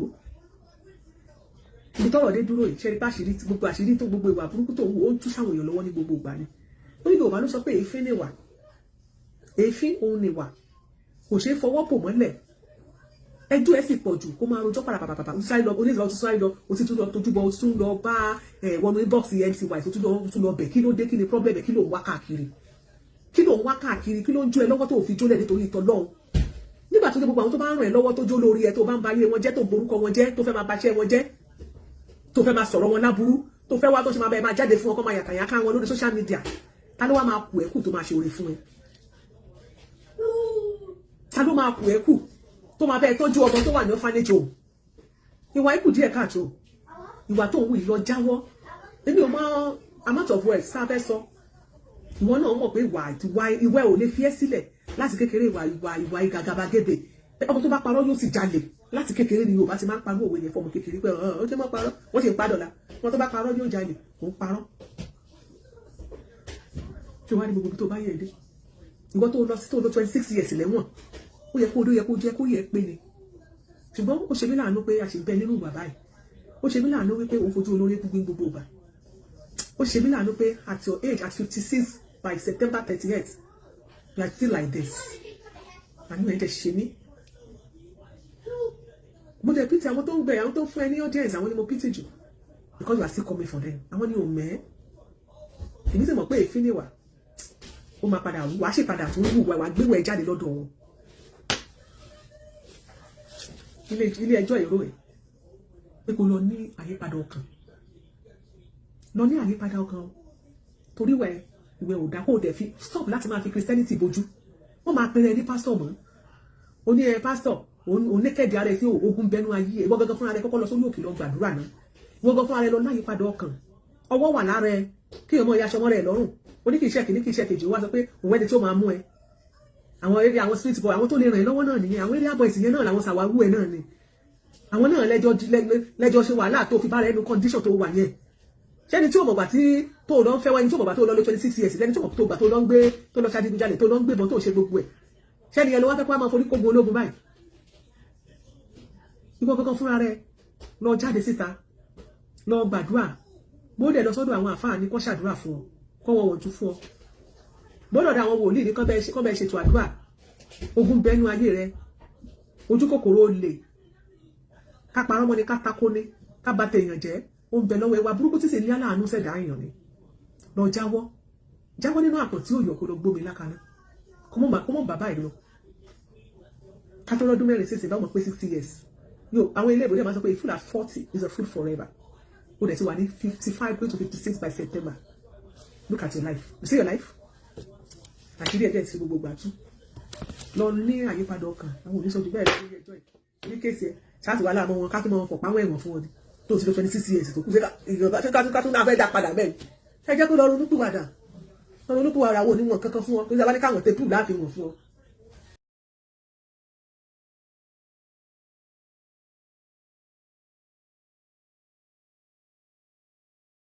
ibi tọ́rọ̀ dé dúró yìí, ṣe rí pàṣírí gbogbo àṣírí tó gbogbo ìwà burúkú tó wù ó ń tú sáwọn èèyàn lọ́wọ́ ní gbogbo ìgbà ni, ó ní Yorùbá ló sọ pé èéfín ni wà, èéfín òun ni wà, kò ṣeé fọwọ́ bò mọ́lẹ̀, ẹjọ́ ẹ sì pọ̀ jù kó máa rojọ́ pàràpàpàpà ó sáré lọ onílọ tó sáré lọ ó ti tún lọ tójúbọ ó tún lọ bá wọnú inbox MCY tó tún lọ bẹ̀, kí ló dé, kí ni problem ẹ̀, kí ló ń wá káàkiri, kí ló ń jó ẹ lọ́wọ́ tó fi jólẹ̀ nítorí ìtọ́lọ́hún, nígbà tó dé gbogbo àwọn tó bá ń ràn ẹ́ lọ́wọ́ tó jó lórí ẹ, tó bá ń ba ayé wọn jẹ́, tó ń borúkọ wọn jẹ́, tó fẹ́ máa baṣẹ́ wọn jẹ́, tó fẹ́ máa sọ̀rọ̀ wọn láburú, tó fẹ́ wá tó ṣe máa bẹ́ẹ̀ máa jáde fún ọkọ máa yàkàyàká wọn lórí social media, ta ló wá máa kù ẹ́ kù tó máa ṣe oore fún ẹ, ta ló máa kù ẹ́ kù tó máa bẹ́ẹ̀ tọ́jú ọmọ tó wà ní orphanage home, ìwà ikú díẹ̀ káàtó, ìwà tó ń wù lọ jáwọ́, èmi ò mọ amount of words tá a fẹ́ sọ, ìwọ náà mọ̀ pé ìwà ò lè fi ẹ́ sílẹ̀ láti kékeré, ìwà ìgàgàbàgebè, ọmọ tó bá parọ́ yóò sì jalè, láti kékeré ni Yorùbá ti máa ń parọ́ òwe yẹn fọmọ kékeré pé ó ti máa parọ́, wọ́n ti ń padọ̀la, wọn tó bá parọ́ yóò jalè, kò ń parọ́, tí wàá ní gbogbo tó bá yẹ dé, ìwọ tó lọ sí tó lọ 26 years lẹ́wọ̀n, ó yẹ kó yẹ pé ni, ṣùgbọ́n ó ṣe mí láàánú pé a ṣe bẹ nínú bàbá yìí, ó ṣe mí láàánú wípé òun fojú olórí gbogbo ìgbà, ó ṣe mí láàánú pé at your age at 56 by September 30th you are still like this, àánú ẹ̀ dẹ̀ ṣe mí, mo dẹ̀ pity àwọn tó ń gbẹ àwọn tó ń fún ẹ ní audience, àwọn ni mo pity jù because you are still coming for them, àwọn ni ò mẹ́, èmi sì mọ̀ pé èéfín ni wà, ó máa padà wù wá sì padà tó wù wá gbéwò ẹ jáde lọ́dọ̀ wọn ilé ẹjọ́ èrò ẹ̀ pé kó lọ ní àyípadà ọkàn torí ìwẹ̀ ò dá kó dẹ̀ fi stop láti máa fi Christianity bojú wọ́n máa pèrè ní pásítọ̀ mọ́ ó ní pásítọ̀ òun nékèdè ara ẹ̀ sí ogun bẹnu ayé ìwọ gangan fúnra rẹ̀ kọ́kọ́ lọ sórí òkè lọ gbàdúrà náà ìwọ gangan fúnra rẹ̀ lọ láyípadà ọkàn ọwọ́ wà lára ẹ kí ọmọ ìyá aṣọ rẹ̀ lọ́rùn ó ní kì í ṣe kìíní kì í ṣe kejì ó wá sọ pé òun ẹni tí ó máa mú ẹ àwọn street boy àwọn tó lè ràn ẹ́ lọ́wọ́ náà nìyẹn àwọn area boys yẹn náà làwọn sàwárù ẹ̀ náà ni àwọn náà lẹ́jọ́ ṣe wàhálà tó fi bára ẹnu condition tó wà yẹn ṣẹ́ni tí ò mọ̀gbà tí tó lọ ń fẹ́ wá ẹni tí ò mọ̀gbà tó lọ lé 26 years lẹ́ni tí ò mọ̀gbà tó gbà tó lọ ń gbé tó lọ ṣàdígunjalè tó lọ ń gbébọn tó ṣe gbogbo ẹ̀ ṣẹ́ni ẹ lọ wá fẹ́ kó wá máa forí kógun ológun báyìí ìwọ kankan fúnra rẹ lọ jáde síta lọ gbàdúrà bóde lọ sọ́dọ̀ àwọn àfáà ní kó ṣàdúrà fún ọ kó wọ́n wọ̀jú fún ọ bọ́dọ̀ dá àwọn wòlíì ní kán bẹ́ẹ̀ ṣètò àdúrà ogun bẹ́nu ayé rẹ ojú kòkòrò olè ká parọ́ mọ́ ni ká takó ni ká bà tèèyàn jẹ́ ó ń bẹ lọ́wọ́ ẹwà burúkú tí sì ní aláàánú ṣẹ̀dá èèyàn ni lọ jáwọ́ nínú àpò tí òyò kó lọ gbómi lákaná kó mọ̀ bàbá ẹ̀ lọ ká tó lọ́dún mẹ́rin sísè báwọn pé 60 years yóò àwọn ilé ìbòdè máa sọ pé a fool at 40 is a fool forever ó dẹ̀ ti wà ní 55 going to 56 by September look at your life you see your life àkírí ẹ̀jẹ̀ ti gbogbo gbàtú lọ ní àyípadà ọkàn àwọn oníṣòjú bẹ́ẹ̀ lórí ẹjọ́ ẹ̀ ní kéèsì ẹ̀ ṣáàtì wà láàmú wọn ká tó mọ wọn pọ̀pá wọn ẹ̀wọ̀n fún wọn ni tó ti lọ 26 years tó kú sí ká tó náà fẹ́ dá padà bẹ́ẹ̀ ẹ jẹ́ kó lọ ronúpìwàdà wo oníwọ̀n kankan fún wọn tó ti abáníkàwọn tẹ́pù láàfin wọn fún ọ